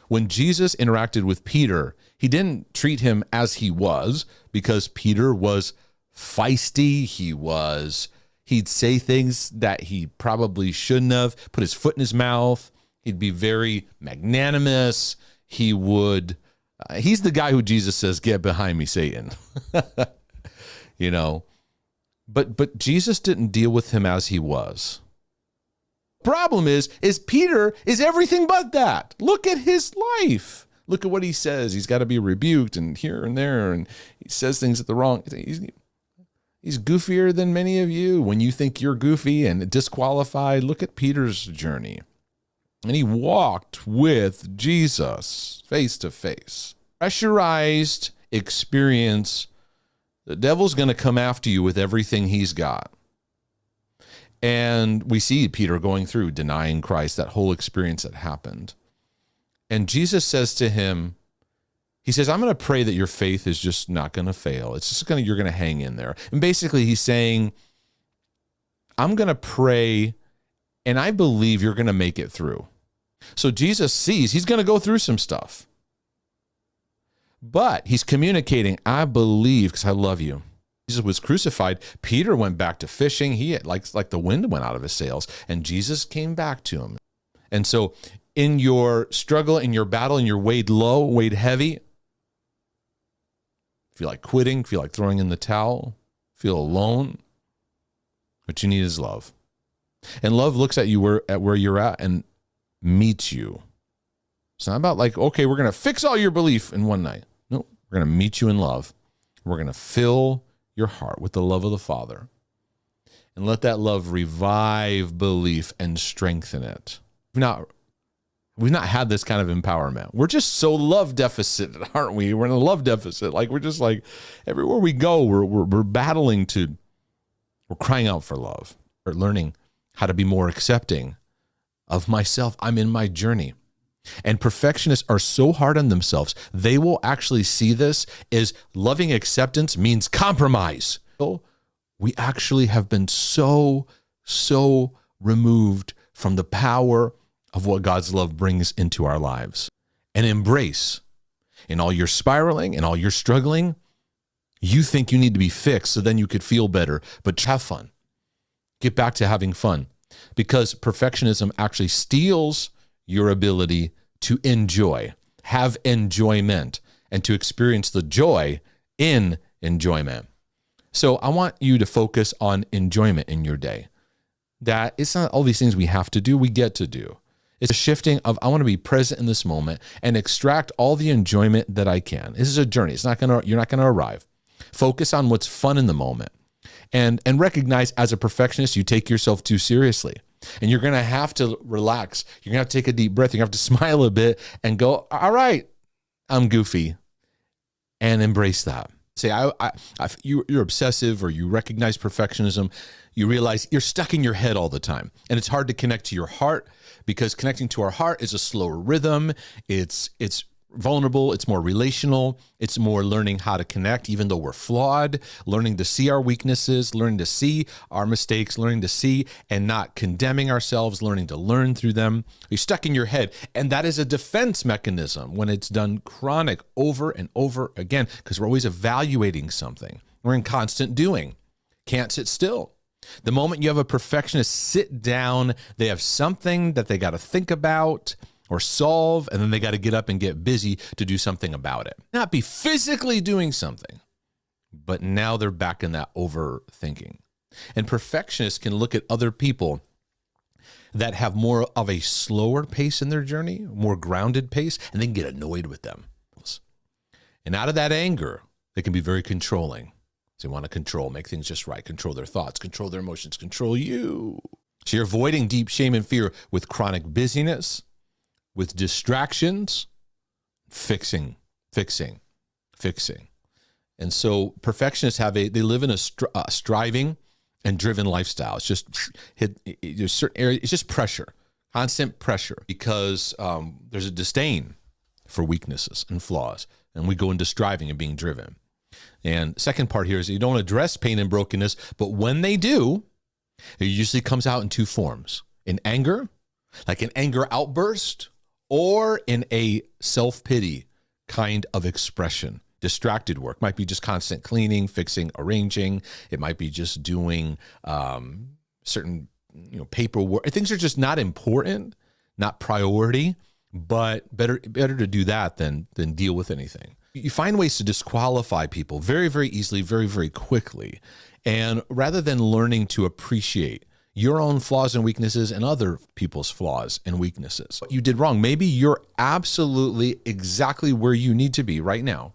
When Jesus interacted with Peter, he didn't treat him as he was, because Peter was feisty. He'd say things that he probably shouldn't have, put his foot in his mouth. He'd be very magnanimous. He's the guy who Jesus says, "Get behind me, Satan." You know, but Jesus didn't deal with him as he was. Problem is Peter is everything but that. Look at his life. Look at what he says. He's got to be rebuked and here and there, and he says things at the wrong. He's goofier than many of you. When you think you're goofy and disqualified, look at Peter's journey. And he walked with Jesus face to face. Pressurized experience. The devil's going to come after you with everything he's got. And we see Peter going through denying Christ, that whole experience that happened. And Jesus says to him, he says, I'm going to pray that your faith is just not going to fail. It's just you're going to hang in there. And basically he's saying, I'm going to pray, and I believe you're going to make it through. So Jesus sees he's going to go through some stuff. But he's communicating, I believe because I love you. Jesus was crucified. Peter went back to fishing. He had, like the wind went out of his sails, and Jesus came back to him. And so in your struggle, in your battle, in your weighed low, weighed heavy, feel like quitting, feel like throwing in the towel, feel alone, what you need is love. And love looks at you where you're at and meets you. It's not about like, okay, we're going to fix all your belief in one night. No, we're going to meet you in love. We're going to fill your heart with the love of the Father, and let that love revive belief and strengthen it. We've not had this kind of empowerment. We're just so love deficit, aren't we? We're in a love deficit. Like, we're just like, everywhere we go, we're battling we're crying out for love. We're learning how to be more accepting of myself. I'm in my journey. And perfectionists are so hard on themselves, they will actually see this as loving acceptance means compromise. We actually have been so removed from the power of what God's love brings into our lives. And embrace and all your spiraling and all your struggling, you think you need to be fixed so then you could feel better. But have fun. Get back to having fun, because perfectionism actually steals your ability to enjoy, have enjoyment, and to experience the joy in enjoyment. So I want you to focus on enjoyment in your day. That it's not all these things we have to do, we get to do. It's a shifting of, I want to be present in this moment and extract all the enjoyment that I can. This is a journey. You're not gonna arrive. Focus on what's fun in the moment. And recognize, as a perfectionist, you take yourself too seriously. And you're gonna have to relax. You're gonna have to take a deep breath. You're gonna have to smile a bit and go, all right, I'm goofy. And embrace that. Say, you're obsessive, or you recognize perfectionism, you realize you're stuck in your head all the time. And it's hard to connect to your heart, because connecting to our heart is a slower rhythm. It's vulnerable. It's more relational. It's more learning how to connect, even though we're flawed, learning to see our weaknesses, learning to see our mistakes, learning to see and not condemning ourselves, learning to learn through them. You're stuck in your head. And that is a defense mechanism when it's done chronic over and over again, because we're always evaluating something. We're in constant doing. Can't sit still. The moment you have a perfectionist sit down, they have something that they got to think about or solve, and then they got to get up and get busy to do something about it. Not be physically doing something, but now they're back in that overthinking. And perfectionists can look at other people that have more of a slower pace in their journey, more grounded pace, and they can get annoyed with them. And out of that anger, they can be very controlling. So they want to control, make things just right, control their thoughts, control their emotions, control you. So you're avoiding deep shame and fear with chronic busyness, with distractions, fixing. And so perfectionists they live in a striving and driven lifestyle. It's just there's certain areas, it's just pressure, constant pressure, because there's a disdain for weaknesses and flaws, and we go into striving and being driven. And second part here is you don't address pain and brokenness, but when they do, it usually comes out in two forms: in anger, like an anger outburst, or in a self-pity kind of expression. Distracted work might be just constant cleaning, fixing, arranging. It might be just doing certain paperwork. Things are just not important, not priority, but better to do that than deal with anything. You find ways to disqualify people very, very easily, very, very quickly. And rather than learning to appreciate your own flaws and weaknesses and other people's flaws and weaknesses, what you did wrong, maybe you're absolutely exactly where you need to be right now.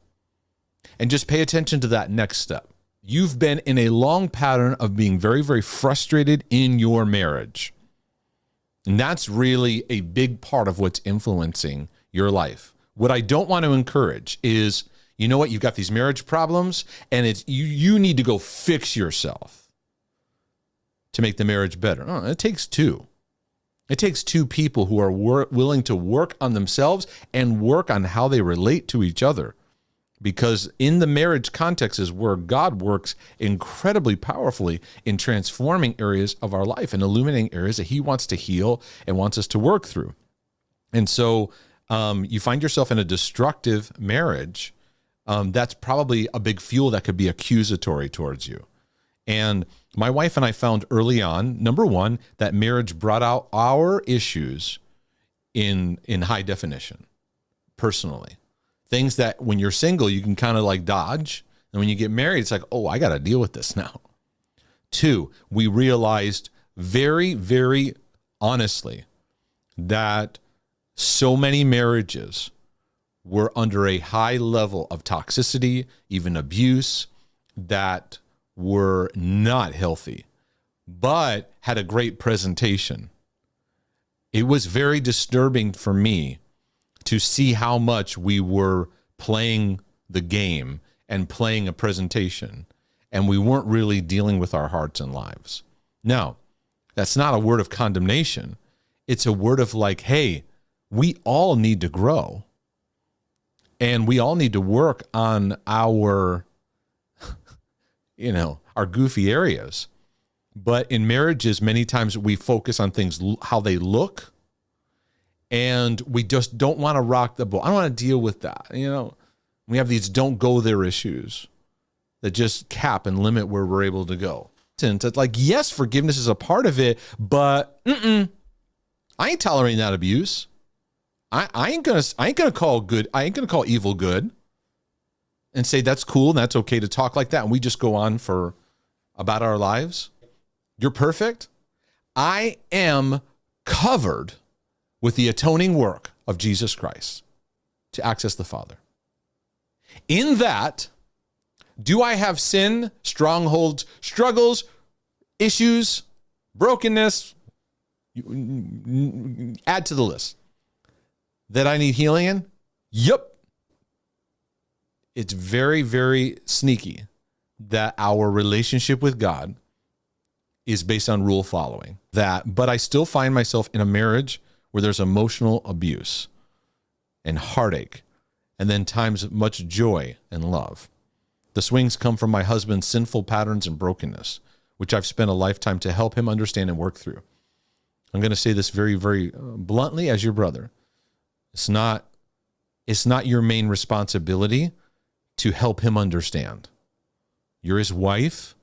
And just pay attention to that next step. You've been in a long pattern of being very, very frustrated in your marriage. And that's really a big part of what's influencing your life. What I don't want to encourage is, you know what, you've got these marriage problems, and it's you need to go fix yourself to make the marriage better. No, it takes two. It takes two people who are willing to work on themselves and work on how they relate to each other. Because in the marriage context is where God works incredibly powerfully in transforming areas of our life and illuminating areas that he wants to heal and wants us to work through. And so you find yourself in a destructive marriage, that's probably a big fuel that could be accusatory towards you. And my wife and I found early on, number one, that marriage brought out our issues in high definition, personally. Things that when you're single, you can kind of like dodge. And when you get married, it's like, oh, I got to deal with this now. Two, we realized very, very honestly that so many marriages were under a high level of toxicity, even abuse, that were not healthy, but had a great presentation. It was very disturbing for me to see how much we were playing the game and playing a presentation, and we weren't really dealing with our hearts and lives. Now, that's not a word of condemnation. It's a word of like, hey, we all need to grow, and we all need to work on our, our goofy areas. But in marriages, many times we focus on things, how they look, and we just don't want to rock the boat. I don't want to deal with that. We have these don't go there issues that just cap and limit where we're able to go. And it's like, yes, forgiveness is a part of it, but I ain't tolerating that abuse. I ain't gonna call evil good and say that's cool and that's okay to talk like that, and we just go on for about our lives. You're perfect. I am covered with the atoning work of Jesus Christ to access the Father. In that, do I have sin, strongholds, struggles, issues, brokenness? Add to the list. That I need healing in? Yep. It's very, very sneaky that our relationship with God is based on rule following. But I still find myself in a marriage where there's emotional abuse and heartache, and then times of much joy and love. The swings come from my husband's sinful patterns and brokenness, which I've spent a lifetime to help him understand and work through. I'm going to say this very, very bluntly as your brother. It's not your main responsibility to help him understand. You're his wife.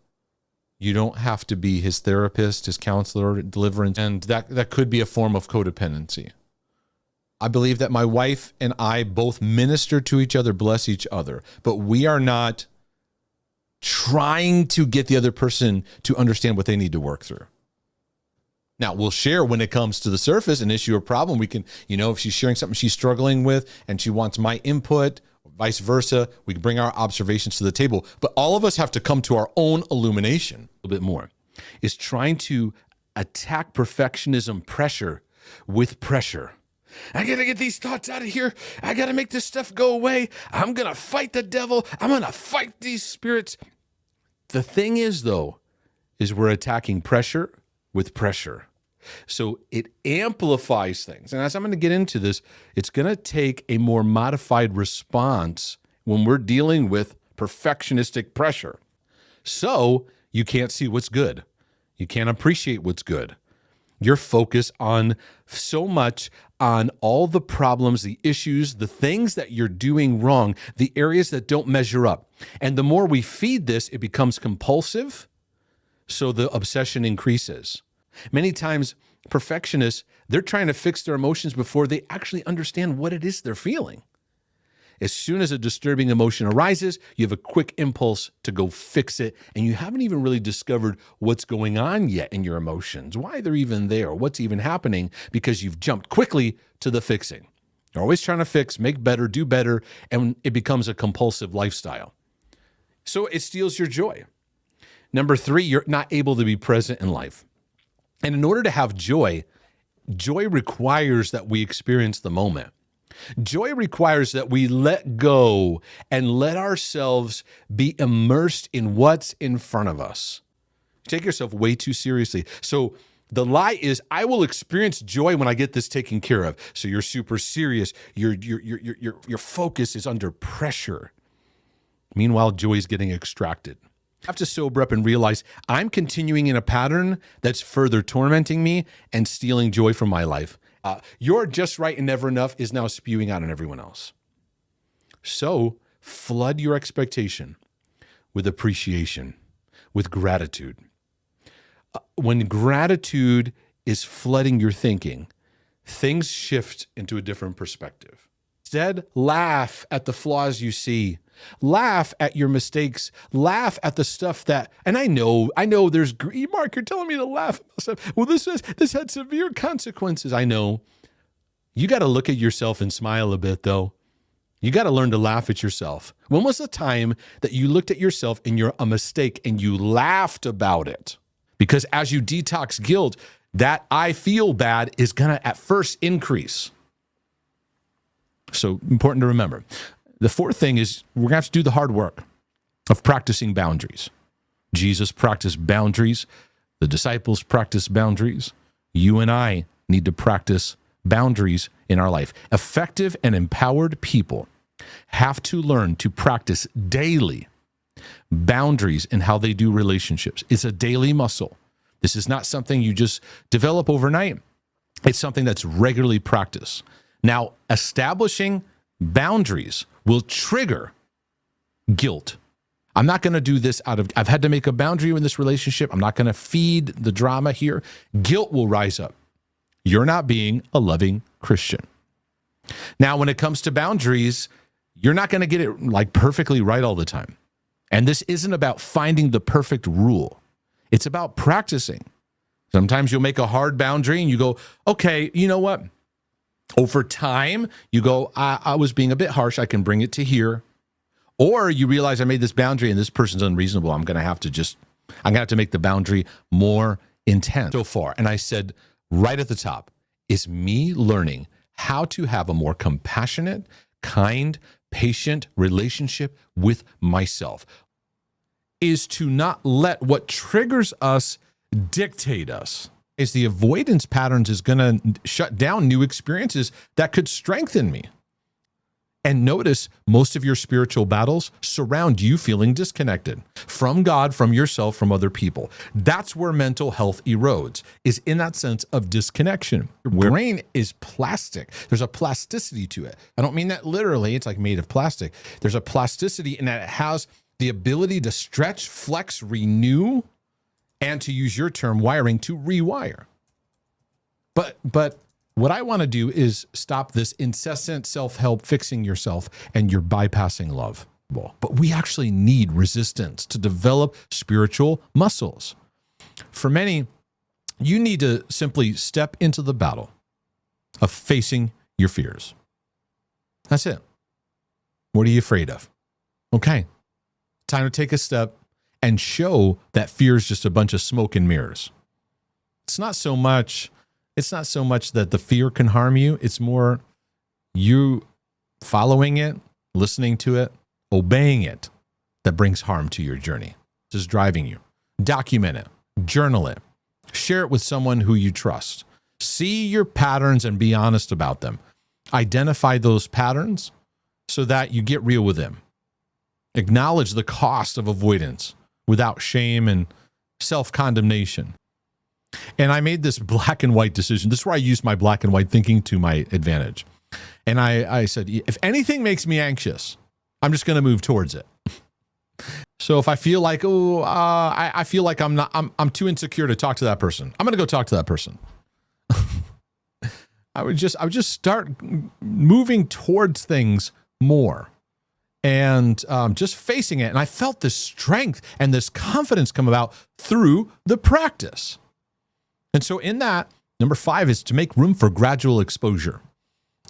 You don't have to be his therapist, his counselor, deliverance, and that could be a form of codependency. I believe that my wife and I both minister to each other, bless each other, but we are not trying to get the other person to understand what they need to work through. Now, we'll share when it comes to the surface, an issue or problem. We can, if she's sharing something she's struggling with and she wants my input, vice versa, we can bring our observations to the table. But all of us have to come to our own illumination a little bit more. Is trying to attack perfectionism pressure with pressure. I got to get these thoughts out of here. I got to make this stuff go away. I'm going to fight the devil. I'm going to fight these spirits. The thing is, though, is we're attacking pressure with pressure. So it amplifies things. And as I'm going to get into this, it's going to take a more modified response when we're dealing with perfectionistic pressure. So you can't see what's good. You can't appreciate what's good. You're focused on so much on all the problems, the issues, the things that you're doing wrong, the areas that don't measure up. And the more we feed this, it becomes compulsive. So the obsession increases. Many times, perfectionists, they're trying to fix their emotions before they actually understand what it is they're feeling. As soon as a disturbing emotion arises, you have a quick impulse to go fix it, and you haven't even really discovered what's going on yet in your emotions, why they're even there, what's even happening, because you've jumped quickly to the fixing. You're always trying to fix, make better, do better, and it becomes a compulsive lifestyle. So it steals your joy. Number 3, you're not able to be present in life. And in order to have joy, joy requires that we experience the moment. Joy requires that we let go and let ourselves be immersed in what's in front of us. You take yourself way too seriously. So the lie is, I will experience joy when I get this taken care of. So you're super serious. Your focus is under pressure. Meanwhile, joy is getting extracted. I have to sober up and realize I'm continuing in a pattern that's further tormenting me and stealing joy from my life. You're just right and never enough is now spewing out on everyone else. So flood your expectation with appreciation, with gratitude. When gratitude is flooding your thinking, things shift into a different perspective. Instead, laugh at the flaws you see. Laugh at your mistakes. Laugh at the stuff that, and I know there's, Mark, you're telling me to laugh at stuff. Well, this had severe consequences. I know. You got to look at yourself and smile a bit, though. You got to learn to laugh at yourself. When was the time that you looked at yourself and you're a mistake and you laughed about it? Because as you detox guilt, that I feel bad is going to at first increase. So important to remember. The fourth thing is we're going to have to do the hard work of practicing boundaries. Jesus practiced boundaries. The disciples practiced boundaries. You and I need to practice boundaries in our life. Effective and empowered people have to learn to practice daily boundaries in how they do relationships. It's a daily muscle. This is not something you just develop overnight. It's something that's regularly practiced. Now, establishing boundaries will trigger guilt. I'm not going to do this I've had to make a boundary in this relationship. I'm not going to feed the drama here. Guilt will rise up. You're not being a loving Christian. Now, when it comes to boundaries, you're not going to get it like perfectly right all the time. And this isn't about finding the perfect rule. It's about practicing. Sometimes you'll make a hard boundary and you go, okay, you know what? Over time, you go, I was being a bit harsh. I can bring it to here. Or you realize I made this boundary and this person's unreasonable. I'm going to have to make the boundary more intense so far. And I said right at the top is me learning how to have a more compassionate, kind, patient relationship with myself, is to not let what triggers us dictate us. Is the avoidance patterns is going to shut down new experiences that could strengthen me. And notice most of your spiritual battles surround you feeling disconnected from God, from yourself, from other people. That's where mental health erodes, is in that sense of disconnection. Your brain is plastic. There's a plasticity to it. I don't mean that literally. It's like made of plastic. There's a plasticity in that it has the ability to stretch, flex, renew, and to use your term, wiring, to rewire. But what I want to do is stop this incessant self-help, fixing yourself, and you're bypassing love. But we actually need resistance to develop spiritual muscles. For many, you need to simply step into the battle of facing your fears. That's it. What are you afraid of? Okay, time to take a step and show that fear is just a bunch of smoke and mirrors. It's not so much that the fear can harm you. It's more you following it, listening to it, obeying it that brings harm to your journey. This is driving you. Document it, journal it, share it with someone who you trust. See your patterns and be honest about them. Identify those patterns so that you get real with them. Acknowledge the cost of avoidance without shame and self-condemnation. And I made this black and white decision. This is where I used my black and white thinking to my advantage. And I said, if anything makes me anxious, I'm just going to move towards it. So if I feel like, I feel like I'm too insecure to talk to that person, I'm going to go talk to that person. I would just start moving towards things more and just facing it. And I felt this strength and this confidence come about through the practice. And so in that, number 5 is to make room for gradual exposure.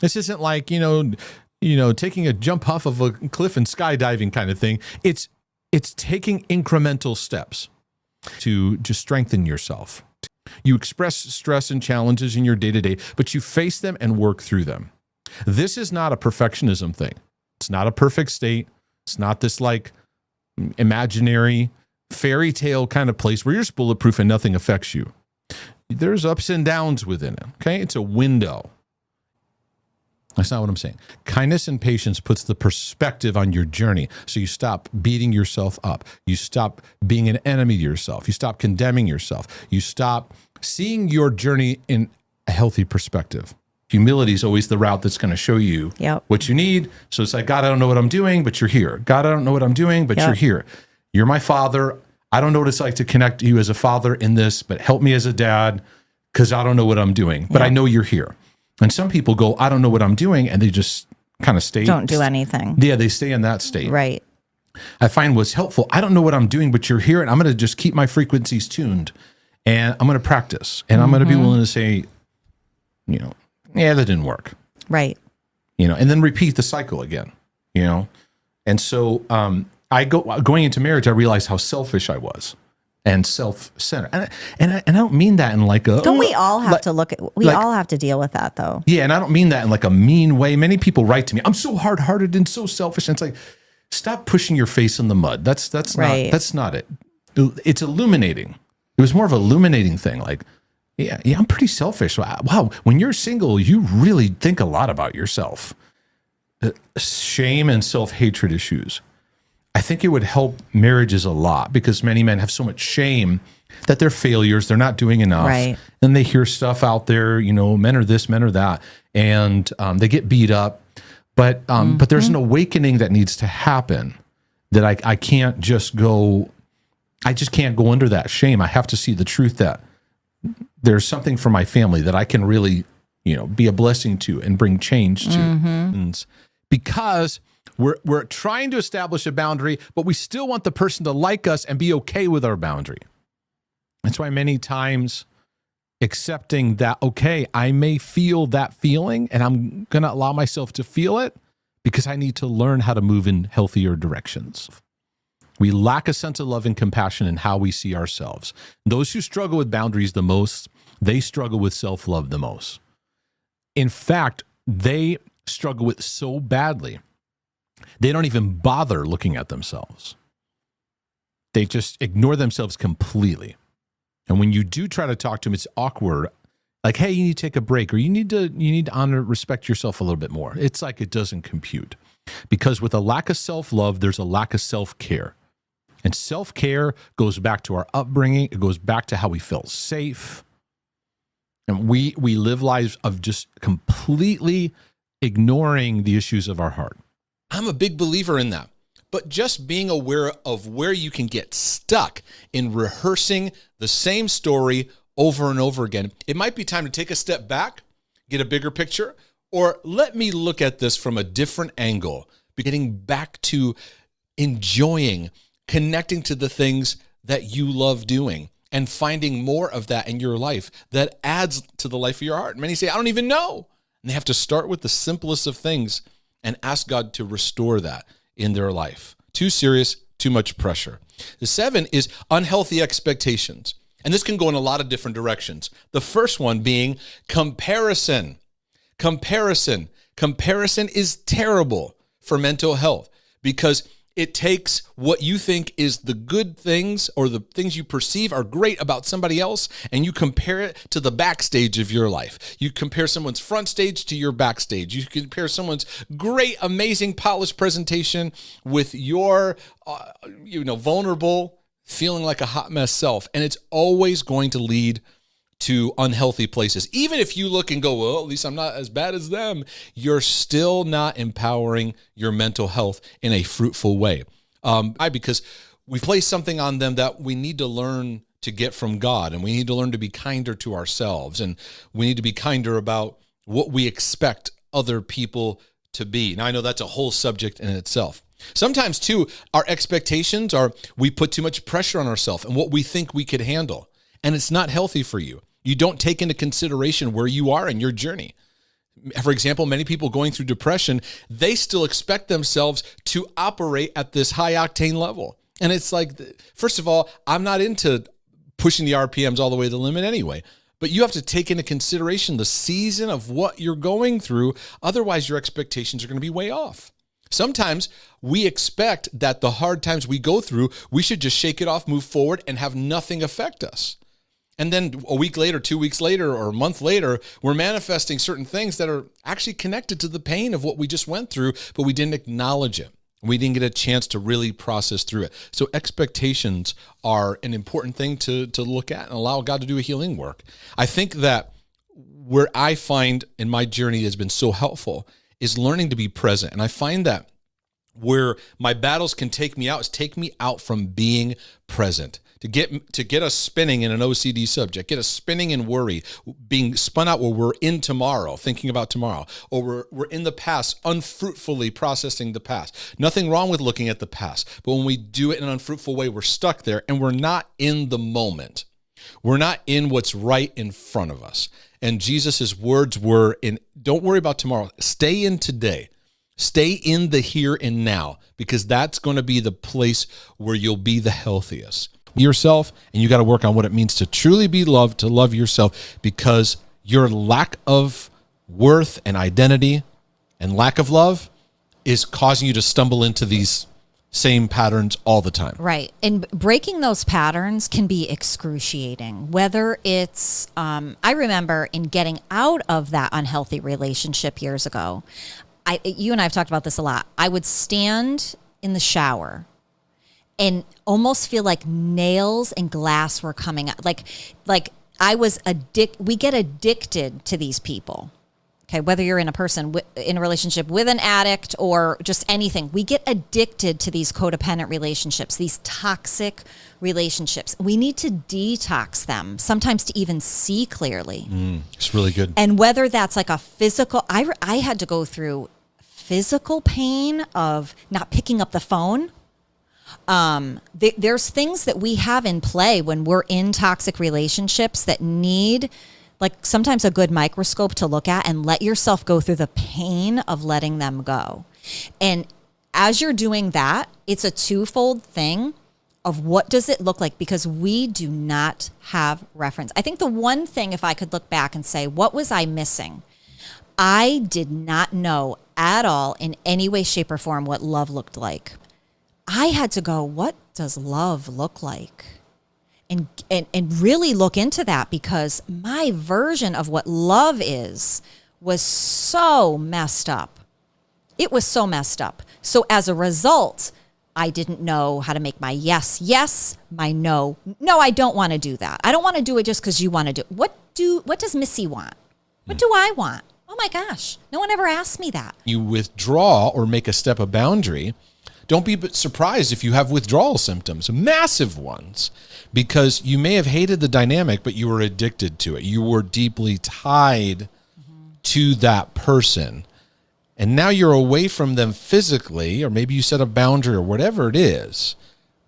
This isn't like, taking a jump off of a cliff and skydiving kind of thing. It's taking incremental steps to just strengthen yourself. You express stress and challenges in your day-to-day, but you face them and work through them. This is not a perfectionism thing. It's not a perfect state. It's not this like imaginary fairy tale kind of place where you're just bulletproof and nothing affects you. There's ups and downs within it, okay? It's a window. That's not what I'm saying. Kindness and patience puts the perspective on your journey. So you stop beating yourself up. You stop being an enemy to yourself. You stop condemning yourself. You stop seeing your journey in a healthy perspective. Humility is always the route that's going to show you what you need. So it's like, God, I don't know what I'm doing, but you're here. God, I don't know what I'm doing, but you're here. You're my father. I don't know what it's like to connect to you as a father in this, but help me as a dad because I don't know what I'm doing, but I know you're here. And some people go, I don't know what I'm doing, and they just kind of stay. Don't do anything. Yeah, they stay in that state. Right. I find what's helpful, I don't know what I'm doing, but you're here, and I'm going to just keep my frequencies tuned, and I'm going to practice, and I'm going to be willing to say, that didn't work. Right. And then repeat the cycle again, And so going into marriage, I realized how selfish I was. And self-centered, and I don't mean that in like a. Don't we all have to look at? We all have to deal with that, though. Yeah, and I don't mean that in like a mean way. Many people write to me, "I'm so hard-hearted and so selfish," and it's like, stop pushing your face in the mud. That's right. That's not it. It's illuminating. It was more of an illuminating thing. Like, yeah, I'm pretty selfish. Wow, when you're single, you really think a lot about yourself. Shame and self-hatred issues. I think it would help marriages a lot, because many men have so much shame that they're failures, they're not doing enough. Right. And they hear stuff out there, men are this, men are that, and they get beat up. But there's an awakening that needs to happen, that I can't just go, I just can't go under that shame. I have to see the truth that there's something for my family that I can really, be a blessing to and bring change to. And because we're trying to establish a boundary, but we still want the person to like us and be okay with our boundary. That's why many times accepting that, okay, I may feel that feeling and I'm going to allow myself to feel it because I need to learn how to move in healthier directions. We lack a sense of love and compassion in how we see ourselves. Those who struggle with boundaries the most, they struggle with self-love the most. In fact, they struggle with so badly, they don't even bother looking at themselves. They just ignore themselves completely. And when you do try to talk to them, it's awkward. Like, hey, you need to take a break, or you need to honor, respect yourself a little bit more. It's like it doesn't compute. Because with a lack of self-love, there's a lack of self-care. And self-care goes back to our upbringing. It goes back to how we felt safe. And we live lives of just completely ignoring the issues of our heart. I'm a big believer in that. But just being aware of where you can get stuck in rehearsing the same story over and over again. It might be time to take a step back, get a bigger picture, or let me look at this from a different angle, getting back to enjoying, connecting to the things that you love doing, and finding more of that in your life that adds to the life of your heart. Many say, I don't even know. And they have to start with the simplest of things and ask God to restore that in their life. Too serious, too much pressure. The 7 is unhealthy expectations. And this can go in a lot of different directions. The first one being comparison. Comparison is terrible for mental health, because it takes what you think is the good things, or the things you perceive are great about somebody else, and you compare it to the backstage of your life. You compare someone's front stage to your backstage. You compare someone's great, amazing, polished presentation with your, vulnerable, feeling like a hot mess self. And it's always going to lead to unhealthy places. Even if you look and go, well, at least I'm not as bad as them, you're still not empowering your mental health in a fruitful way. Because we place something on them that we need to learn to get from God, and we need to learn to be kinder to ourselves, and we need to be kinder about what we expect other people to be. Now, I know that's a whole subject in itself. Sometimes, too, our expectations are we put too much pressure on ourselves and what we think we could handle, and it's not healthy for you. You don't take into consideration where you are in your journey. For example, many people going through depression, they still expect themselves to operate at this high octane level. And it's like, first of all, I'm not into pushing the RPMs all the way to the limit anyway. But you have to take into consideration the season of what you're going through. Otherwise, your expectations are going to be way off. Sometimes we expect that the hard times we go through, we should just shake it off, move forward, and have nothing affect us. And then a week later, 2 weeks later, or a month later, we're manifesting certain things that are actually connected to the pain of what we just went through, but we didn't acknowledge it. We didn't get a chance to really process through it. So expectations are an important thing to look at and allow God to do a healing work. I think that where I find in my journey has been so helpful is learning to be present. And I find that where my battles can take me out is take me out from being present. To get us spinning in an OCD subject, get us spinning in worry, being spun out where we're in tomorrow, thinking about tomorrow, or we're in the past, unfruitfully processing the past. Nothing wrong with looking at the past, but when we do it in an unfruitful way, we're stuck there and we're not in the moment. We're not in what's right in front of us. And Jesus's words were, don't worry about tomorrow. Stay in today. Stay in the here and now, because that's going to be the place where you'll be the healthiest. Yourself, and you got to work on what it means to truly be loved, to love yourself, because your lack of worth and identity and lack of love is causing you to stumble into these same patterns all the time. Right. And breaking those patterns can be excruciating, whether it's, I remember in getting out of that unhealthy relationship years ago, you and I have talked about this a lot. I would stand in the shower and almost feel like nails and glass were coming out. Like I was we get addicted to these people. Okay, whether you're in a relationship with an addict or just anything, we get addicted to these codependent relationships, these toxic relationships. We need to detox them, sometimes to even see clearly. It's really good. And whether that's like a physical, I had to go through physical pain of not picking up the phone. There's things that we have in play when we're in toxic relationships that need, like, sometimes a good microscope to look at and let yourself go through the pain of letting them go. And as you're doing that, it's a twofold thing of what does it look like, because we do not have reference. I think the one thing, if I could look back and say, what was I missing? I did not know at all in any way, shape, or form what love looked like. I had to go, what does love look like? And really look into that, because my version of what love is was so messed up. It was so messed up. So as a result, I didn't know how to make my yes, yes, my no. No, I don't want to do that. I don't want to do it just because you want to do it. What does Missy want? What do I want? Oh my gosh, no one ever asked me that. You withdraw or make a step of boundary. Don't be surprised if you have withdrawal symptoms, massive ones, because you may have hated the dynamic, but you were addicted to it. You were deeply tied to that person. And now you're away from them physically, or maybe you set a boundary or whatever it is,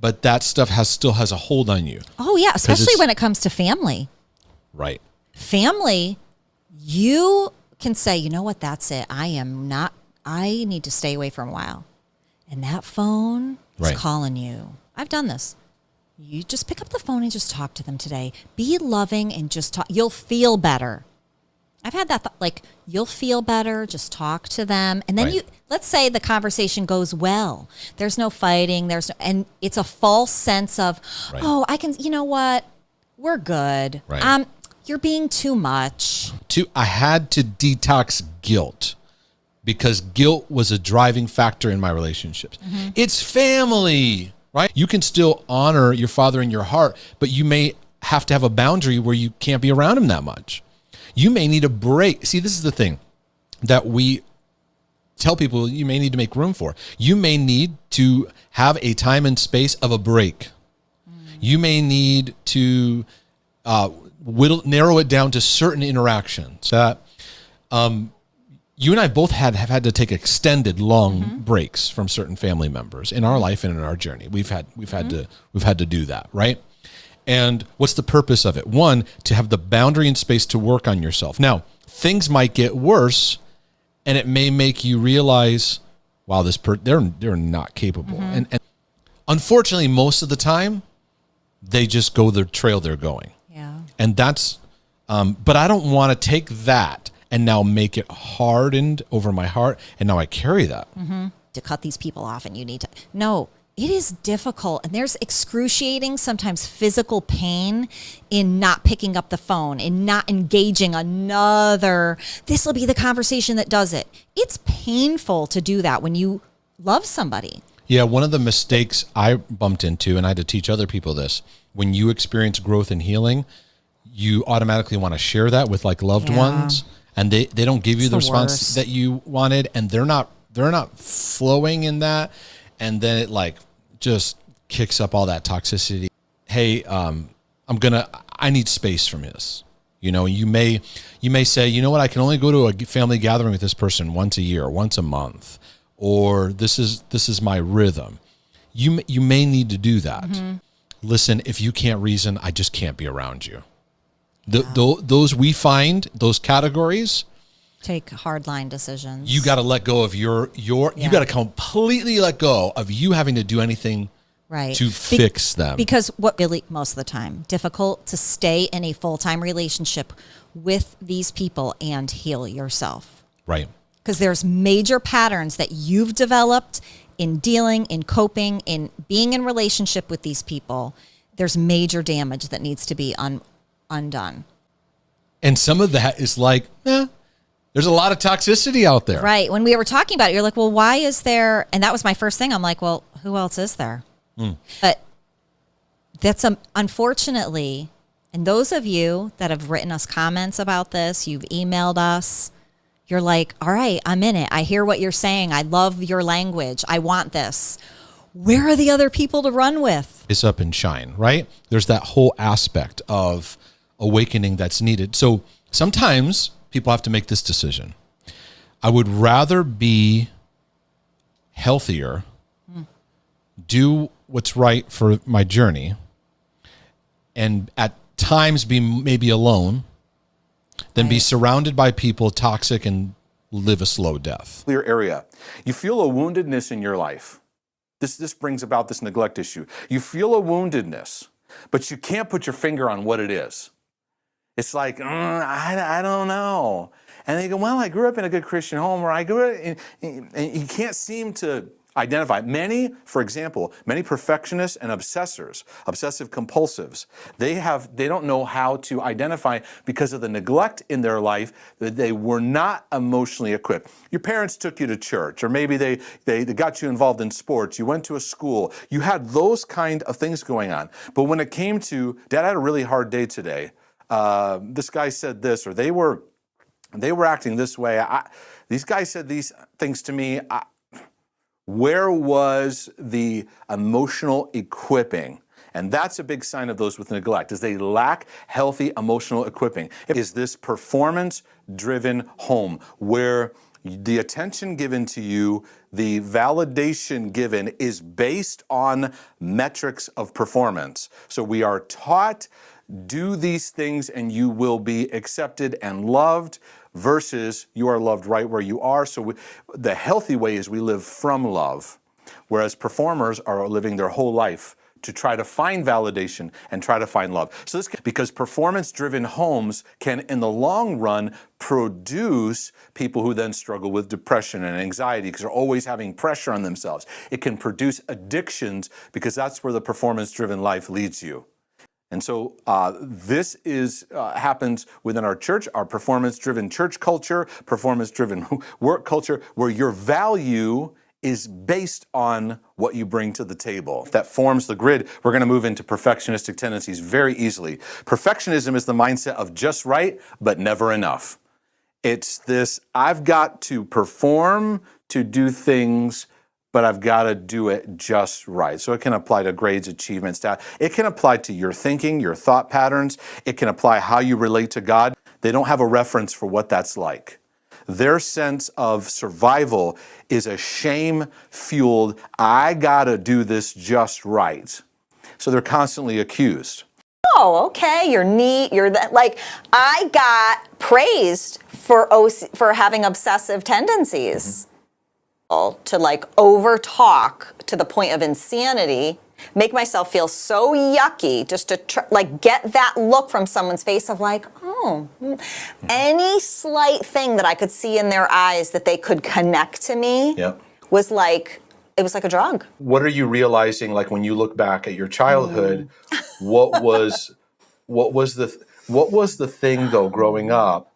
but that stuff still has a hold on you. Oh, yeah, especially when it comes to family. Right. Family, you can say, you know what, that's it. I need to stay away for a while. And that phone is calling you. I've done this. You just pick up the phone and just talk to them today. Be loving and just talk. You'll feel better. I've had that thought, you'll feel better, just talk to them. And then let's say the conversation goes well. There's no fighting. And it's a false sense of, I can, you know what? We're good. Right. You're being too much. I had to detox guilt, because guilt was a driving factor in my relationships. It's family, right? You can still honor your father in your heart, but you may have to have a boundary where you can't be around him that much. You may need a break. See, this is the thing that we tell people you may need to make room for. You may need to have a time and space of a break. You may need to narrow it down to certain interactions that you and I both have had to take extended long breaks from certain family members in our life and in our journey. We've had to do that, right? And what's the purpose of it? One, to have the boundary and space to work on yourself. Now, things might get worse, and it may make you realize, wow, they're not capable. And unfortunately, most of the time, they just go the trail they're going. Yeah. And that's, but I don't want to take that and now make it hardened over my heart, and now I carry that. To cut these people off, and you need to. No, it is difficult, and there's excruciating, sometimes physical pain in not picking up the phone, in not engaging another. This will be the conversation that does it. It's painful to do that when you love somebody. Yeah, one of the mistakes I bumped into, and I had to teach other people this, when you experience growth and healing, you automatically want to share that with loved ones. And they don't give you the response that you wanted, and they're not flowing in that, and then it just kicks up all that toxicity. Hey, I need space from this. You may say, you know what, I can only go to a family gathering with this person once a year, once a month, or this is my rhythm. You may need to do that. Listen, if you can't reason, I just can't be around you. Those we find, those categories, take hardline decisions. You got to let go of you got to completely let go of you having to do anything to fix them. Because what really, most of the time, difficult to stay in a full-time relationship with these people and heal yourself. Right. Because there's major patterns that you've developed in dealing, in coping, in being in relationship with these people. There's major damage that needs to be undone. And some of that is there's a lot of toxicity out there. Right. When we were talking about it, you're like, well, why is there, and that was my first thing. I'm like, well, who else is there? But that's unfortunately, and those of you that have written us comments about this, you've emailed us, you're like, all right, I'm in it. I hear what you're saying. I love your language. I want this. Where are the other people to run with? It's up and shine, right? There's that whole aspect of awakening that's needed. So sometimes people have to make this decision. I would rather be healthier, do what's right for my journey, and at times be maybe alone, than be surrounded by people toxic and live a slow death. Clear area. You feel a woundedness in your life. This brings about this neglect issue. You feel a woundedness, but you can't put your finger on what it is. It's like, I don't know. And they go, well, I grew up in a good Christian home, or I grew up, and you can't seem to identify. Many, for example, many perfectionists and obsessors, obsessive compulsives, they don't know how to identify because of the neglect in their life that they were not emotionally equipped. Your parents took you to church, or maybe they got you involved in sports, you went to a school, you had those kind of things going on. But when it came to, Dad had a really hard day today, this guy said this, or they were acting this way, these guys said these things to me, where was the emotional equipping? And that's a big sign of those with neglect, is they lack healthy emotional equipping. Is this performance-driven home where the attention given to you, the validation given is based on metrics of performance? So we are taught, do these things and you will be accepted and loved, versus you are loved right where you are. So the healthy way is we live from love, whereas performers are living their whole life to try to find validation and try to find love. So because performance-driven homes can, in the long run, produce people who then struggle with depression and anxiety because they're always having pressure on themselves. It can produce addictions because that's where the performance-driven life leads you. And so this happens within our church, our performance-driven church culture, performance-driven work culture, where your value is based on what you bring to the table. That forms the grid. We're going to move into perfectionistic tendencies very easily. Perfectionism is the mindset of just right, but never enough. It's this, I've got to perform to do things, but I've got to do it just right. So it can apply to grades, achievements, it can apply to your thinking, your thought patterns. It can apply how you relate to God. They don't have a reference for what that's like. Their sense of survival is a shame-fueled, I got to do this just right. So they're constantly accused. Oh, okay, you're neat, you're that. Like, I got praised for having obsessive tendencies. To like over talk to the point of insanity, make myself feel so yucky just to get that look from someone's face of like, any slight thing that I could see in their eyes that they could connect to me was like, it was like a drug. What are you realizing, like when you look back at your childhood, what was the thing though growing up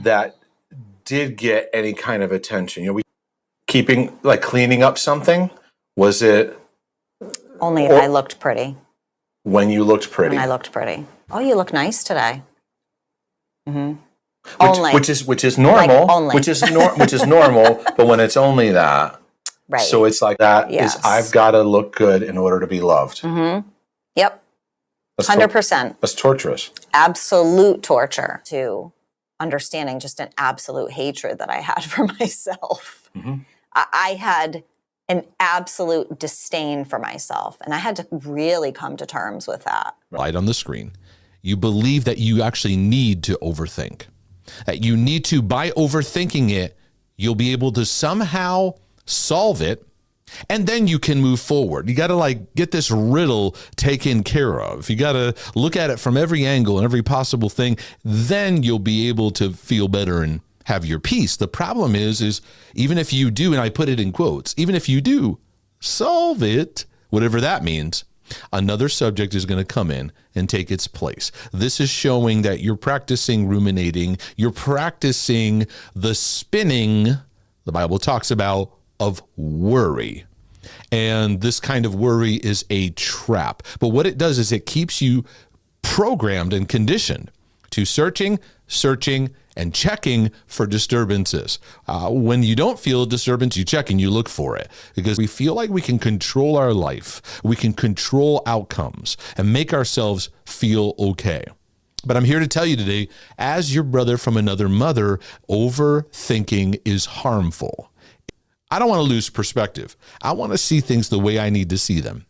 that did get any kind of attention? You know, cleaning up something? Was it? Only if I looked pretty. When you looked pretty. When I looked pretty. Oh, you look nice today. Mm-hmm. Which is normal. Like, only. Which is normal, but when it's only that. Right. So it's like that Yes. is I've got to look good in order to be loved. Mm-hmm. Yep. That's 100%. That's torturous. Absolute torture to understanding just an absolute hatred that I had for myself. Mm-hmm. I had an absolute disdain for myself, and I had to really come to terms with that. Light on the screen. You believe that you actually need to overthink. That you need to, by overthinking it, you'll be able to somehow solve it, and then you can move forward. You got to get this riddle taken care of. You got to look at it from every angle and every possible thing. Then you'll be able to feel better and have your peace. The problem is even if you do, and I put it in quotes, even if you do solve it, whatever that means, another subject is going to come in and take its place. This is showing that you're practicing ruminating. You're practicing the spinning, the Bible talks about, of worry. And this kind of worry is a trap. But what it does is it keeps you programmed and conditioned to searching, and checking for disturbances. When you don't feel a disturbance, you check and you look for it, because we feel like we can control our life. We can control outcomes and make ourselves feel okay. But I'm here to tell you today, as your brother from another mother, overthinking is harmful. I don't want to lose perspective. I want to see things the way I need to see them.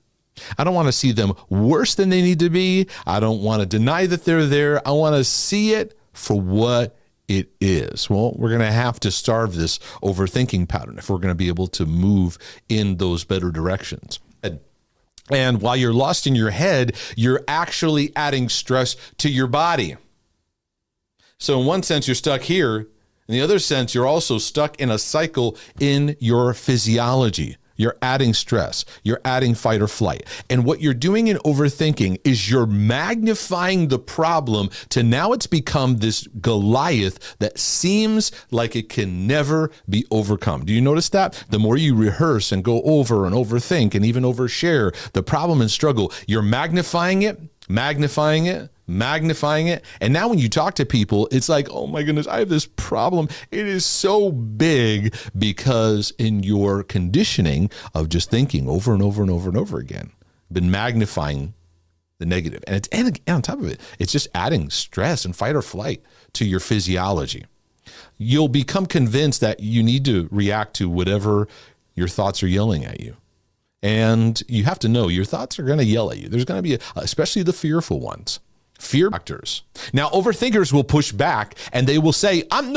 I don't want to see them worse than they need to be. I don't want to deny that they're there. I want to see it for what it is. Well, we're going to have to starve this overthinking pattern if we're going to be able to move in those better directions. And while you're lost in your head, you're actually adding stress to your body. So in one sense, you're stuck here. In the other sense, you're also stuck in a cycle in your physiology. You're adding stress. You're adding fight or flight. And what you're doing in overthinking is you're magnifying the problem to now it's become this Goliath that seems like it can never be overcome. Do you notice that? The more you rehearse and go over and overthink and even overshare the problem and struggle, you're magnifying it. And now when you talk to people, it's like, oh my goodness, I have this problem. It is so big because in your conditioning of just thinking over and over and over and over again, been magnifying the negative. And on top of it, it's just adding stress and fight or flight to your physiology. You'll become convinced that you need to react to whatever your thoughts are yelling at you. And you have to know your thoughts are going to yell at you. There's going to be, especially the fearful ones, fear factors. Now, overthinkers will push back and they will say, I'm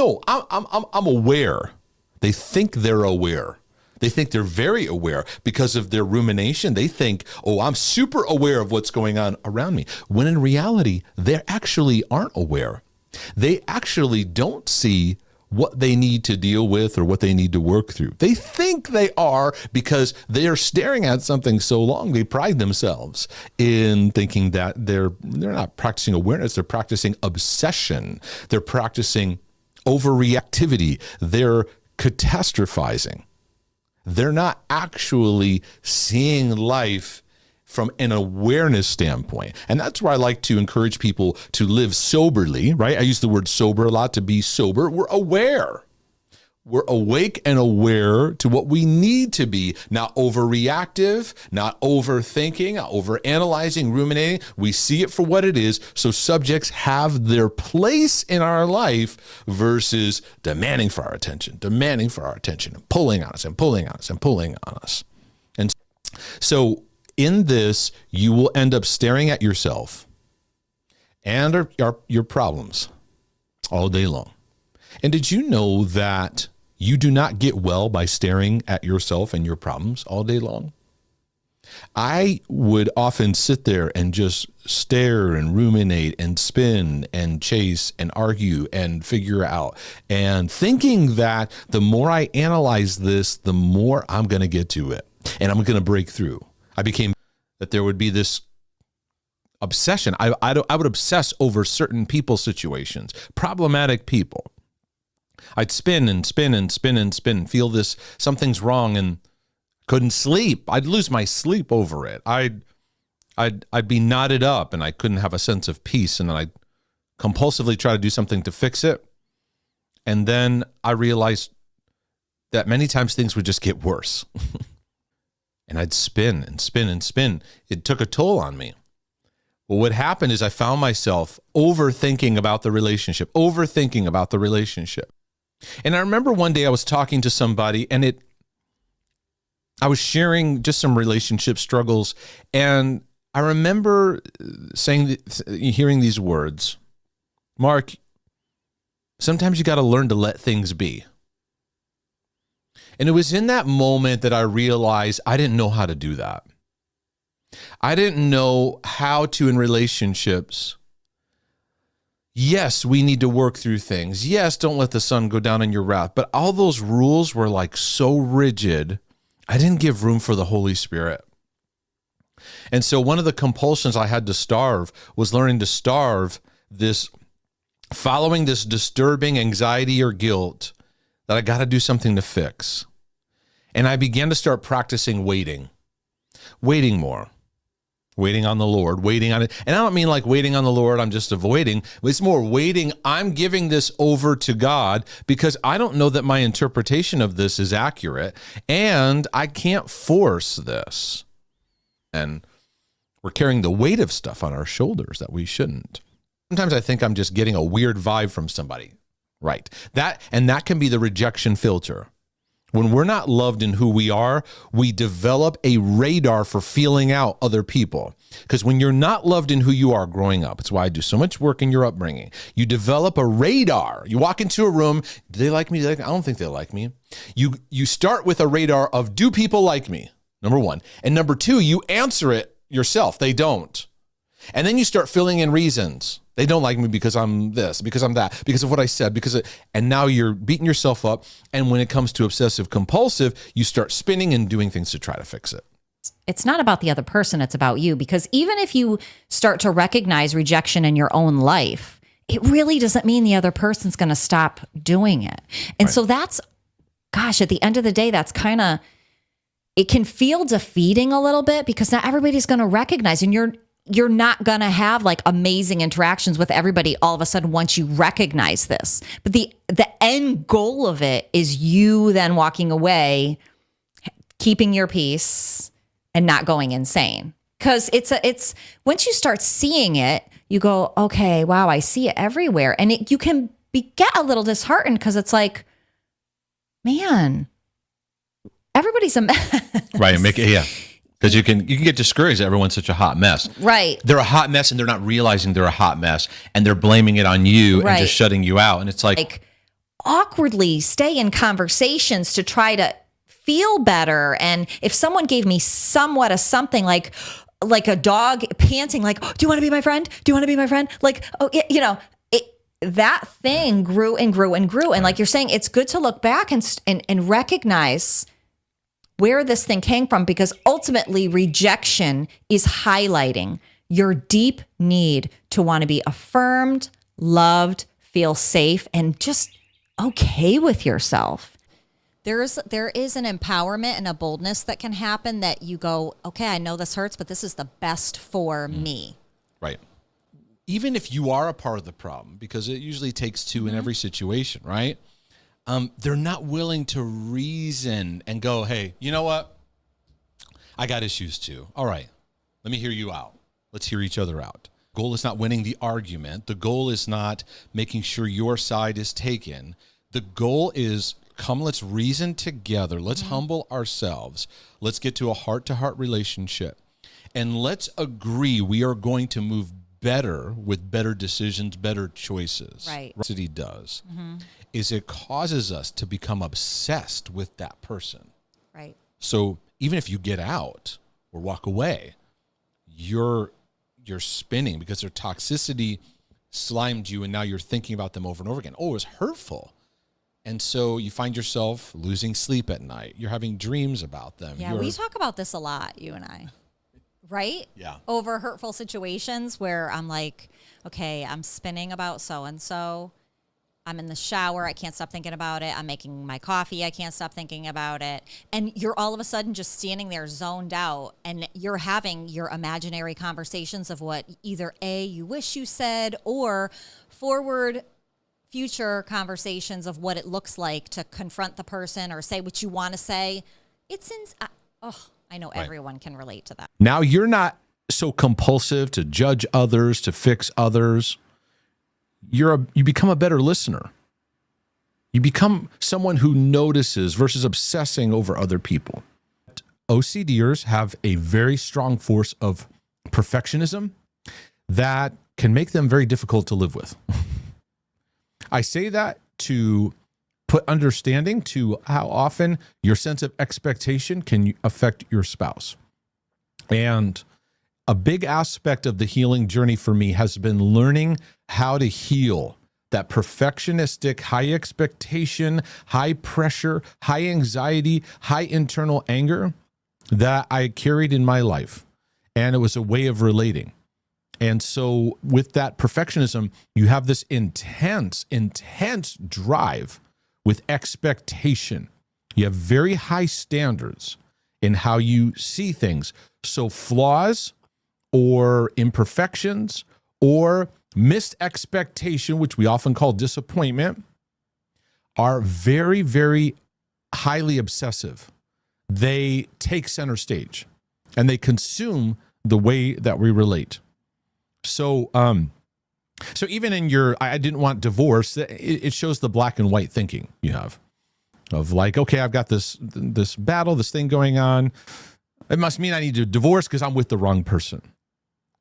aware. They think they're aware. They think they're very aware because of their rumination. They think, oh, I'm super aware of what's going on around me. When in reality, they actually aren't aware. They actually don't see what they need to deal with or what they need to work through. They think they are because they are staring at something so long. They pride themselves in thinking that they're not practicing awareness. They're practicing obsession. They're practicing overreactivity. They're catastrophizing. They're not actually seeing life from an awareness standpoint. And that's where I like to encourage people to live soberly, right? I use the word sober a lot, to be sober. We're aware. We're awake and aware to what we need to be, not overreactive, not overthinking, not overanalyzing, ruminating. We see it for what it is. So subjects have their place in our life versus demanding for our attention, and pulling on us and pulling on us and pulling on us. And so in this, you will end up staring at yourself and your problems all day long. And did you know that you do not get well by staring at yourself and your problems all day long? I would often sit there and just stare and ruminate and spin and chase and argue and figure out, and thinking that the more I analyze this, the more I'm going to get to it and I'm going to break through. I became that there would be this obsession. I would obsess over certain people situations, problematic people. I'd spin and feel this, something's wrong and couldn't sleep. I'd lose my sleep over it. I'd be knotted up and I couldn't have a sense of peace. And then I'd compulsively try to do something to fix it. And then I realized that many times things would just get worse. And I'd spin. It took a toll on me. Well, what happened is I found myself overthinking about the relationship. And I remember one day I was talking to somebody and I was sharing just some relationship struggles. And I remember hearing these words, Mark, sometimes you got to learn to let things be. And it was in that moment that I realized I didn't know how to do that. I didn't know how to, in relationships, yes, we need to work through things. Yes, don't let the sun go down in your wrath. But all those rules were like so rigid, I didn't give room for the Holy Spirit. And so one of the compulsions I had to starve was learning to starve this, following this disturbing anxiety or guilt that I got to do something to fix. And I began to start practicing waiting more, waiting on the Lord, waiting on it. And I don't mean like waiting on the Lord, I'm just avoiding. It's more waiting. I'm giving this over to God because I don't know that my interpretation of this is accurate and I can't force this. And we're carrying the weight of stuff on our shoulders that we shouldn't. Sometimes I think I'm just getting a weird vibe from somebody. Right. That can be the rejection filter. When we're not loved in who we are, we develop a radar for feeling out other people. Because when you're not loved in who you are growing up, it's why I do so much work in your upbringing. You develop a radar. You walk into a room, do they like me? I don't think they like me. You start with a radar of, do people like me? Number one. And number two, you answer it yourself. They don't. And then you start filling in reasons. They don't like me because I'm this, because I'm that, because of what I said, and now you're beating yourself up. And when it comes to obsessive compulsive, you start spinning and doing things to try to fix it. It's not about the other person, it's about you. Because even if you start to recognize rejection in your own life, it really doesn't mean the other person's going to stop doing it. And so that's, gosh, at the end of the day, that's kind of, it can feel defeating a little bit because not everybody's going to recognize, and you're not going to have like amazing interactions with everybody all of a sudden once you recognize this. But the end goal of it is you then walking away, keeping your peace and not going insane. Because it's once you start seeing it, you go, okay, wow, I see it everywhere. And you can get a little disheartened because it's like, man, everybody's a mess. Right. Because you can get discouraged that everyone's such a hot mess. Right. They're a hot mess and they're not realizing they're a hot mess and they're blaming it on you and just shutting you out. And it's like awkwardly stay in conversations to try to feel better. And if someone gave me somewhat of something like a dog panting, like, do you want to be my friend? Do you want to be my friend? Like, oh, that thing grew and grew and grew. And like you're saying, it's good to look back and recognize where this thing came from, because ultimately rejection is highlighting your deep need to want to be affirmed, loved, feel safe, and just okay with yourself. There is an empowerment and a boldness that can happen that you go, okay, I know this hurts, but this is the best for me. Right. Even if you are a part of the problem, because it usually takes two in every situation, right? They're not willing to reason and go, hey, you know what? I got issues too. All right, let me hear you out. Let's hear each other out. Goal is not winning the argument. The goal is not making sure your side is taken. The goal is, come, let's reason together. Let's humble ourselves. Let's get to a heart-to-heart relationship. And let's agree we are going to move better with better decisions, better choices. Right. What it does is it causes us to become obsessed with that person. Right. So even if you get out or walk away, you're spinning because their toxicity slimed you, and now you're thinking about them over and over again. Oh, it's hurtful. And so you find yourself losing sleep at night. You're having dreams about them. Yeah, we talk about this a lot, you and I. Right? Yeah. Over hurtful situations where I'm like, okay, I'm spinning about so-and-so. I'm in the shower. I can't stop thinking about it. I'm making my coffee. I can't stop thinking about it. And you're all of a sudden just standing there zoned out, and you're having your imaginary conversations of what either A, you wish you said, or forward future conversations of what it looks like to confront the person or say what you want to say. I know everyone can relate to that. Now you're not so compulsive to judge others, to fix others. You become a better listener. You become someone who notices versus obsessing over other people. OCDers have a very strong force of perfectionism that can make them very difficult to live with. I say that to put understanding to how often your sense of expectation can affect your spouse. And a big aspect of the healing journey for me has been learning how to heal that perfectionistic, high expectation, high pressure, high anxiety, high internal anger that I carried in my life. And it was a way of relating. And so with that perfectionism, you have this intense drive with expectation You have very high standards in how you see things. So flaws or imperfections or missed expectation, which we often call disappointment, are very, very highly obsessive. They take center stage and they consume the way that we relate. So, so even in your, I didn't want divorce, it shows the black and white thinking you have of like, okay, I've got this battle, this thing going on. It must mean I need to divorce because I'm with the wrong person,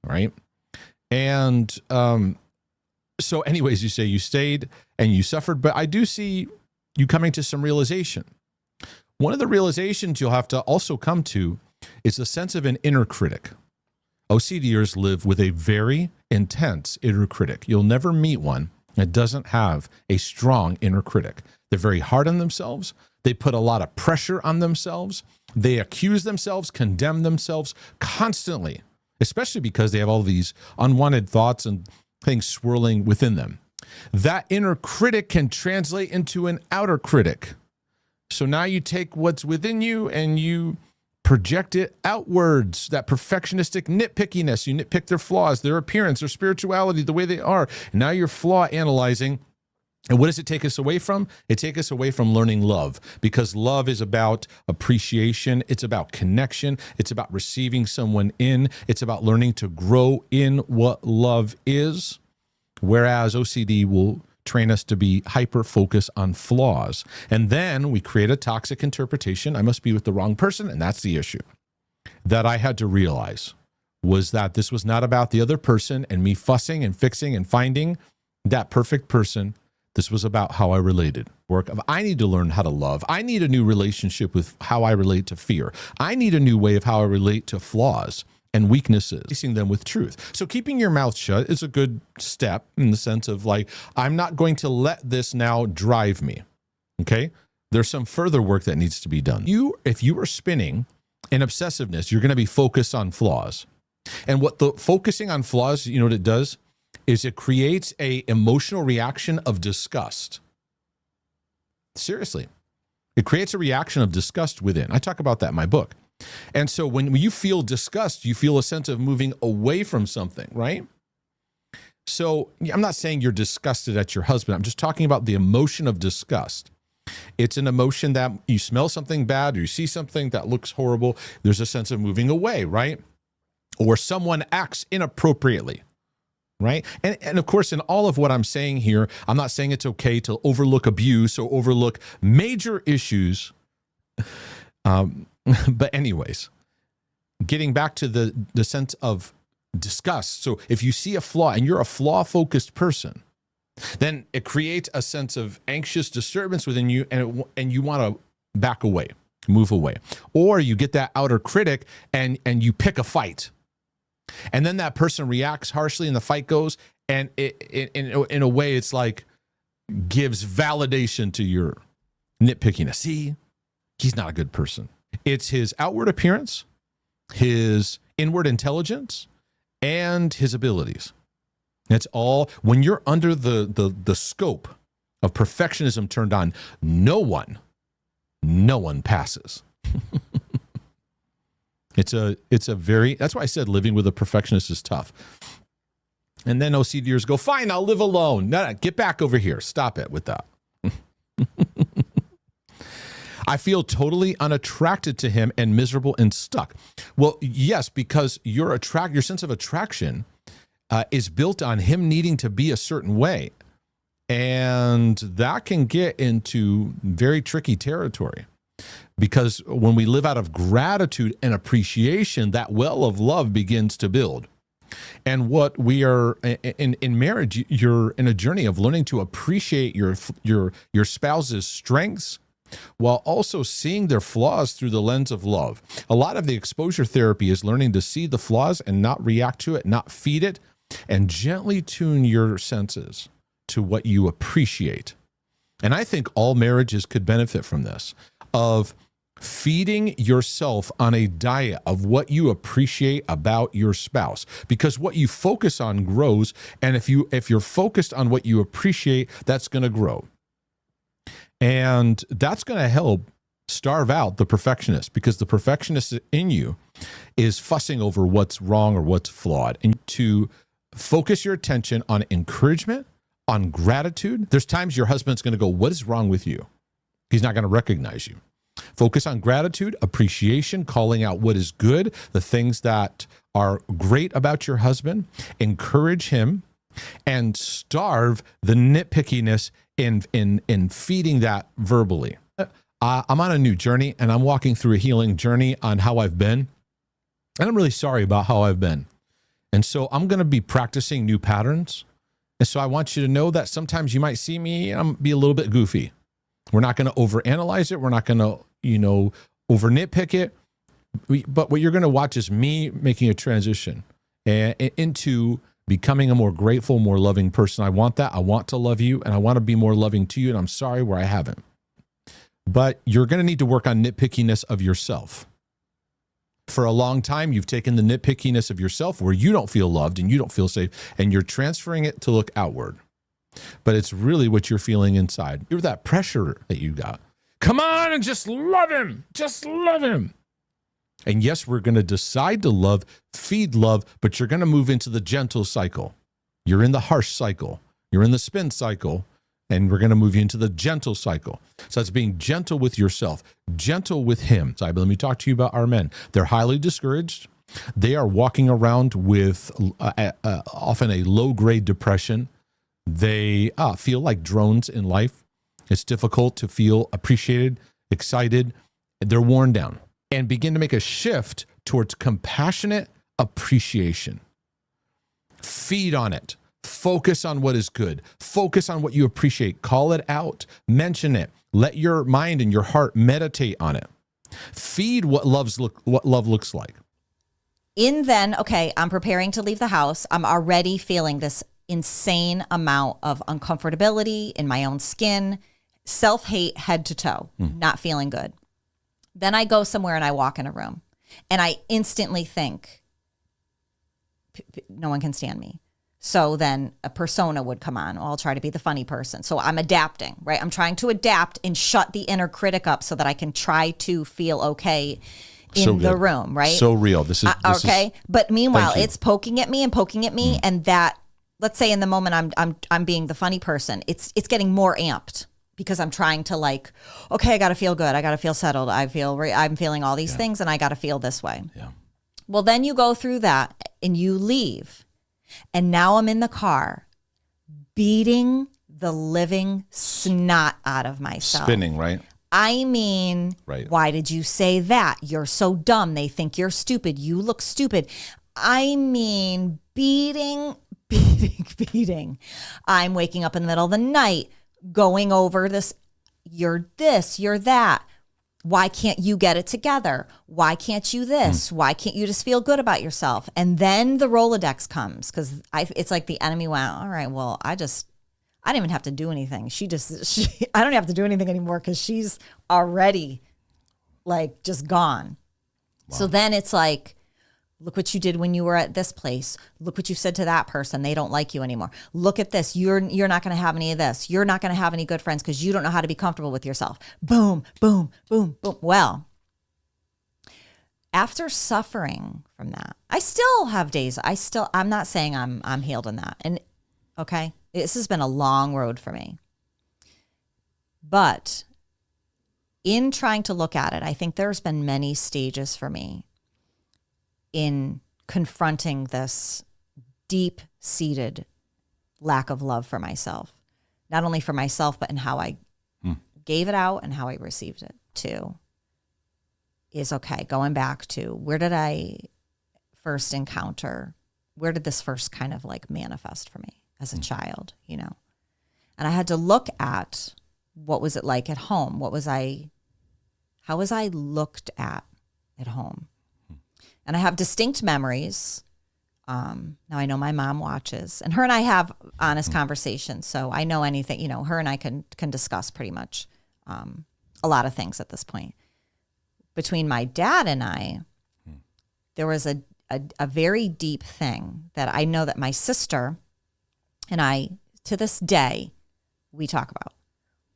right? And so anyways, you say you stayed and you suffered, but I do see you coming to some realization. One of the realizations you'll have to also come to is the sense of an inner critic. OCDers live with a very intense inner critic. You'll never meet one that doesn't have a strong inner critic. They're very hard on themselves. They put a lot of pressure on themselves. They accuse themselves, condemn themselves constantly, especially because they have all these unwanted thoughts and things swirling within them. That inner critic can translate into an outer critic. So now you take what's within you and you project it outwards, that perfectionistic nitpickiness. You nitpick their flaws, their appearance, their spirituality, the way they are. And now you're flaw analyzing. And what does it take us away from? It takes us away from learning love, because love is about appreciation. It's about connection. It's about receiving someone in. It's about learning to grow in what love is. Whereas OCD will train us to be hyper-focused on flaws. And then we create a toxic interpretation. I must be with the wrong person, and that's the issue. That I had to realize was that this was not about the other person and me fussing and fixing and finding that perfect person. This was about how I related. I need to learn how to love. I need a new relationship with how I relate to fear. I need a new way of how I relate to flaws and weaknesses, facing them with truth. So keeping your mouth shut is a good step in the sense of like, I'm not going to let this now drive me, okay? There's some further work that needs to be done. If you are spinning in obsessiveness, you're going to be focused on flaws. And what the focusing on flaws, you know what it does? Is it creates a emotional reaction of disgust. Seriously. It creates a reaction of disgust within. I talk about that in my book. And so when you feel disgust, you feel a sense of moving away from something, right? So I'm not saying you're disgusted at your husband. I'm just talking about the emotion of disgust. It's an emotion that you smell something bad or you see something that looks horrible. There's a sense of moving away, right? Or someone acts inappropriately, right? And of course, in all of what I'm saying here, I'm not saying it's okay to overlook abuse or overlook major issues. But anyways, getting back to the sense of disgust. So if you see a flaw and you're a flaw-focused person, then it creates a sense of anxious disturbance within you, and you want to back away, move away. Or you get that outer critic and you pick a fight. And then that person reacts harshly and the fight goes, and in a way it's like gives validation to your nitpickiness. See, he's not a good person. It's his outward appearance, his inward intelligence, and his abilities. That's all. When you're under the scope of perfectionism turned on, no one passes. It's a very, that's why I said living with a perfectionist is tough. And then OCDers go, fine, I'll live alone. No, get back over here. Stop it with that. I feel totally unattracted to him and miserable and stuck. Well, yes, because your sense of attraction is built on him needing to be a certain way. And that can get into very tricky territory. Because when we live out of gratitude and appreciation, that well of love begins to build. And what we are in marriage, you're in a journey of learning to appreciate your spouse's strengths while also seeing their flaws through the lens of love. A lot of the exposure therapy is learning to see the flaws and not react to it, not feed it, and gently tune your senses to what you appreciate. And I think all marriages could benefit from this, of feeding yourself on a diet of what you appreciate about your spouse, because what you focus on grows. And if you're focused on what you appreciate, that's going to grow. And that's going to help starve out the perfectionist, because the perfectionist in you is fussing over what's wrong or what's flawed. And to focus your attention on encouragement, on gratitude. There's times your husband's going to go, what is wrong with you? He's not going to recognize you. Focus on gratitude, appreciation, calling out what is good, the things that are great about your husband. Encourage him and starve the nitpickiness in feeding that verbally. I'm on a new journey, and I'm walking through a healing journey on how I've been. And I'm really sorry about how I've been. And so I'm going to be practicing new patterns. And so I want you to know that sometimes you might see me be a little bit goofy. We're not going to overanalyze it. We're not going to, over nitpick it. But what you're going to watch is me making a transition into becoming a more grateful, more loving person. I want that. I want to love you, and I want to be more loving to you. And I'm sorry where I haven't. But you're going to need to work on nitpickiness of yourself. For a long time, you've taken the nitpickiness of yourself where you don't feel loved and you don't feel safe, and you're transferring it to look outward. But it's really what you're feeling inside. You're that pressure that you got. Come on and just love him. Just love him. And yes, we're going to decide to love, feed love, but you're going to move into the gentle cycle. You're in the harsh cycle. You're in the spin cycle. And we're going to move you into the gentle cycle. So that's being gentle with yourself, gentle with him. So let me talk to you about our men. They're highly discouraged. They are walking around with often a low-grade depression. They feel like drones in life. It's difficult to feel appreciated, excited. They're worn down. And begin to make a shift towards compassionate appreciation. Feed on it. Focus on what is good. Focus on what you appreciate. Call it out. Mention it. Let your mind and your heart meditate on it. Feed what love looks like. Okay, I'm preparing to leave the house. I'm already feeling this insane amount of uncomfortability in my own skin, self-hate head to toe, not feeling good. Then I go somewhere and I walk in a room and I instantly think, no one can stand me. So then a persona would come on. I'll try to be the funny person. So I'm adapting, right? I'm trying to adapt and shut the inner critic up so that I can try to feel okay in the room, right? So real. This is okay. But meanwhile, it's poking at me, and that, let's say in the moment I'm being the funny person, it's getting more amped because I'm trying to okay, I got to feel good. I got to feel settled. I'm feeling all these things, and I got to feel this way. Yeah. Well, then you go through that and you leave. And now I'm in the car beating the living snot out of myself. Spinning, right? I mean, right. Why Why did you say that? You're so dumb. They think you're stupid. You look stupid. I mean, beating. I'm waking up in the middle of the night going over this. You're this, you're that. Why can't you get it together? Why can't you this? Why can't you just feel good about yourself? And then the Rolodex comes because it's like the enemy went, all right, well, I didn't even have to do anything. I don't have to do anything anymore because she's already just gone. Wow. So then it's like, look what you did when you were at this place. Look what you said to that person. They don't like you anymore. Look at this. You're not going to have any of this. You're not going to have any good friends because you don't know how to be comfortable with yourself. Boom, boom, boom, boom. Well, after suffering from that, I still have days. I'm not saying I'm healed in that. And okay, this has been a long road for me. But in trying to look at it, I think there's been many stages for me in confronting this deep-seated lack of love for myself, not only for myself, but in how I gave it out and how I received it too, is okay. Going back to where did I first encounter, where did this first kind of manifest for me as a child, And I had to look at what was it like at home? How was I looked at home? And I have distinct memories. Now I know my mom watches, and her and I have honest conversations. So I know anything, her and I can discuss pretty much a lot of things at this point. Between my dad and I, there was a very deep thing that I know that my sister and I, to this day, we talk about.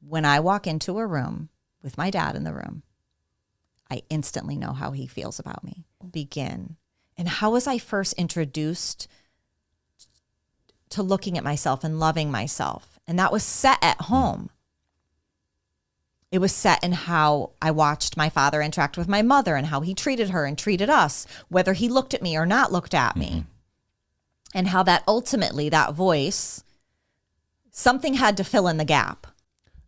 When I walk into a room with my dad in the room, I instantly know how he feels about me. Begin. And how was I first introduced to looking at myself and loving myself? And that was set at home. It was set in how I watched my father interact with my mother and how he treated her and treated us, whether he looked at me or not looked at me. And how that ultimately, that voice, something had to fill in the gap.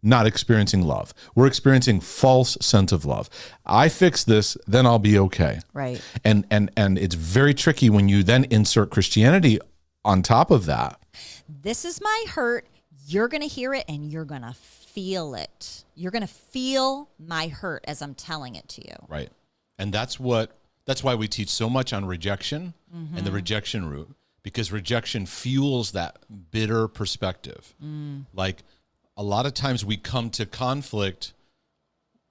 Not experiencing love. We're experiencing false sense of love. I fix this, then I'll be okay. Right. And it's very tricky when you then insert Christianity on top of that. This is my hurt. You're going to hear it and you're going to feel it. You're going to feel my hurt as I'm telling it to you. Right. And that's why we teach so much on rejection and the rejection route, because rejection fuels that bitter perspective. Like, a lot of times we come to conflict,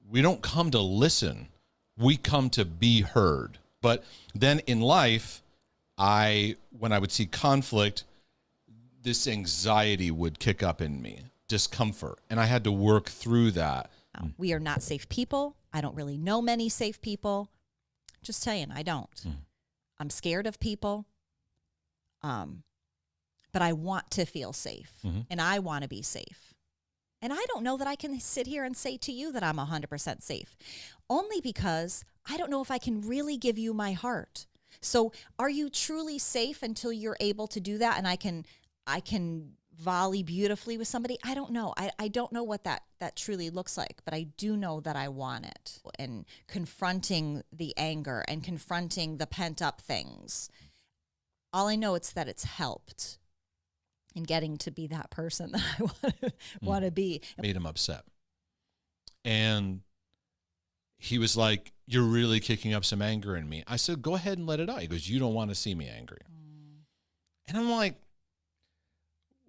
we don't come to listen, we come to be heard. But then in life, when I would see conflict, this anxiety would kick up in me, discomfort, and I had to work through that. We are not safe people. I don't really know many safe people. Just saying, I don't. I'm scared of people. But I want to feel safe, and I want to be safe. And I don't know that I can sit here and say to you that I'm 100% safe, only because I don't know if I can really give you my heart. So are you truly safe until you're able to do that? And I can volley beautifully with somebody? I don't know. I don't know what that truly looks like, but I do know that I want it. And confronting the anger and confronting the pent up things. All I know is that it's helped in getting to be that person that I want to be. Made him upset. And he was like, "You're really kicking up some anger in me." I said, "Go ahead and let it out." He goes, "You don't want to see me angry." And I'm like,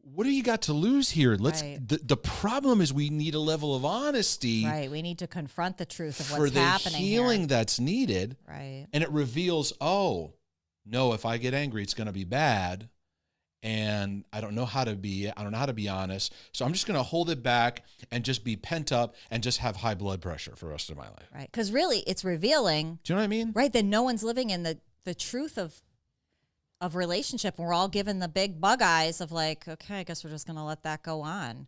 what do you got to lose here? The problem is we need a level of honesty. Right. We need to confront the truth of for what's the happening healing here. that's needed. Right. And it reveals, oh, no, if I get angry, it's going to be bad. And I don't know how to be honest. So I'm just going to hold it back and just be pent up and just have high blood pressure for the rest of my life. Right. Because really it's revealing. Do you know what I mean? Right. That no one's living in the truth of relationship. And we're all given the big bug eyes of like, okay, I guess we're just going to let that go on.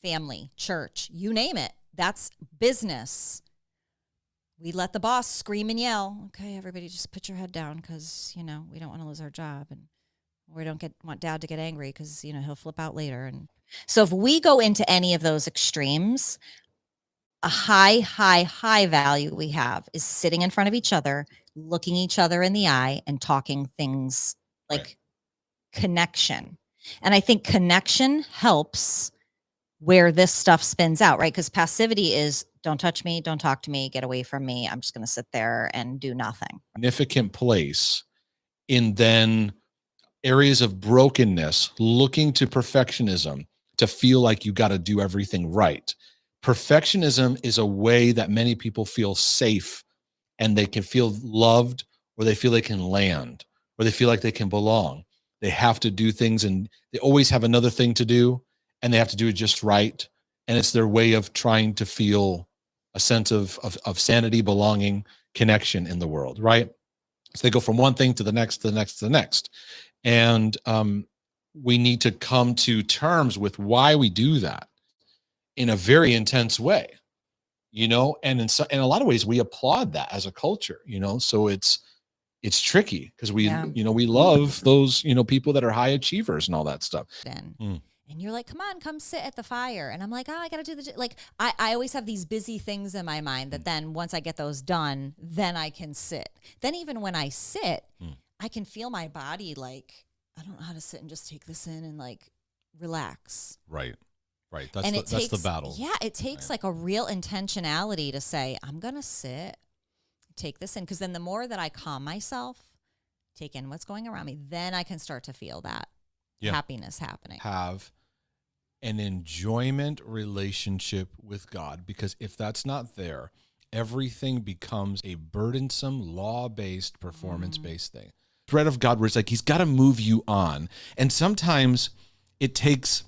Family, church, you name it. That's business. We let the boss scream and yell. Okay, everybody just put your head down because, we don't want to lose our job. And we don't want dad to get angry because, he'll flip out later. And so if we go into any of those extremes, a high value we have is sitting in front of each other, looking each other in the eye and talking things like connection. And I think connection helps where this stuff spins out, right? Because passivity is don't touch me, don't talk to me, get away from me. I'm just going to sit there and do nothing. Significant place in then areas of brokenness, looking to perfectionism to feel like you got to do everything right. Perfectionism is a way that many people feel safe and they can feel loved, or they feel they can land, or they feel like they can belong. They have to do things and they always have another thing to do and they have to do it just right. And it's their way of trying to feel a sense of sanity, belonging, connection in the world, right? So they go from one thing to the next, to the next, to the next. And we need to come to terms with why we do that in a very intense way, and in a lot of ways we applaud that as a culture, so it's tricky because we love those, people that are high achievers and all that stuff. And you're like, come sit at the fire. And I'm like, I got to do I always have these busy things in my mind that then once I get those done, then I can sit. Then even when I sit, I can feel my body like, I don't know how to sit and just take this in and relax. Right. That's the battle. Yeah, it takes a real intentionality to say, I'm going to sit, take this in. Because then the more that I calm myself, take in what's going around me, then I can start to feel that happiness happening. Have an enjoyment relationship with God, because if that's not there, everything becomes a burdensome, law-based, performance-based thing. Thread of God where it's like he's got to move you on. And sometimes it takes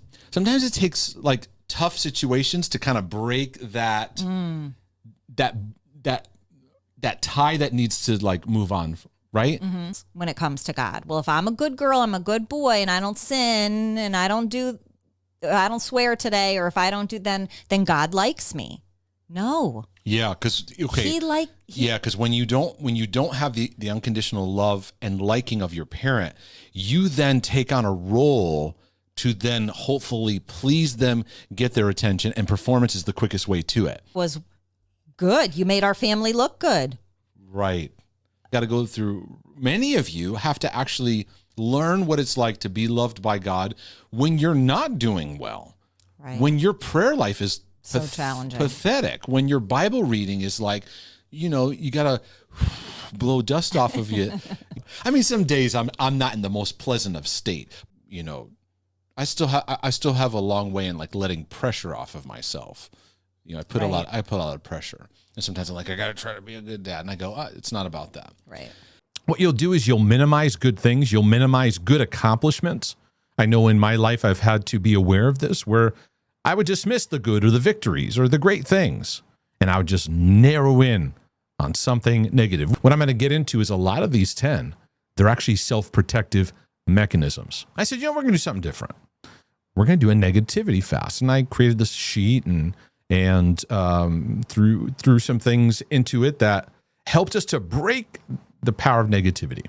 tough situations to kind of break that that tie that needs to like move on, right? When it comes to God. Well, if I'm a good girl, I'm a good boy, and I don't sin, and I don't swear today, or if I don't do, then God likes me. No. Yeah, because because when you don't have the unconditional love and liking of your parent, you then take on a role to then hopefully please them, get their attention, and performance is the quickest way to it. Was good. You made our family look good. Right. Got to go through. Many of you have to actually learn what it's like to be loved by God when you're not doing well. Right. When your prayer life is so challenging, pathetic. When your Bible reading is like, you got to blow dust off of you. I mean, some days I'm not in the most pleasant of state. I still have a long way in like letting pressure off of myself. I put a lot of pressure, and sometimes I'm like, I got to try to be a good dad, and I go, it's not about that. Right. What you'll do is you'll minimize good things. You'll minimize good accomplishments. I know in my life I've had to be aware of this, where I would dismiss the good or the victories or the great things, and I would just narrow in on something negative. What I'm going to get into is a lot of these 10, they're actually self-protective mechanisms. I said, we're going to do something different. We're going to do a negativity fast. And I created this sheet and threw some things into it that helped us to break the power of negativity.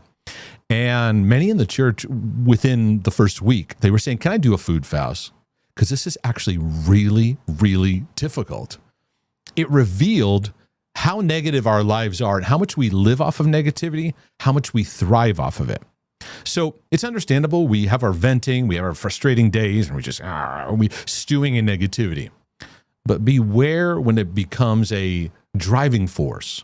And many in the church within the first week, they were saying, can I do a food fast? Because this is actually really, really difficult. It revealed how negative our lives are and how much we live off of negativity, how much we thrive off of it. So it's understandable. We have our venting, we have our frustrating days, and we stewing in negativity. But beware when it becomes a driving force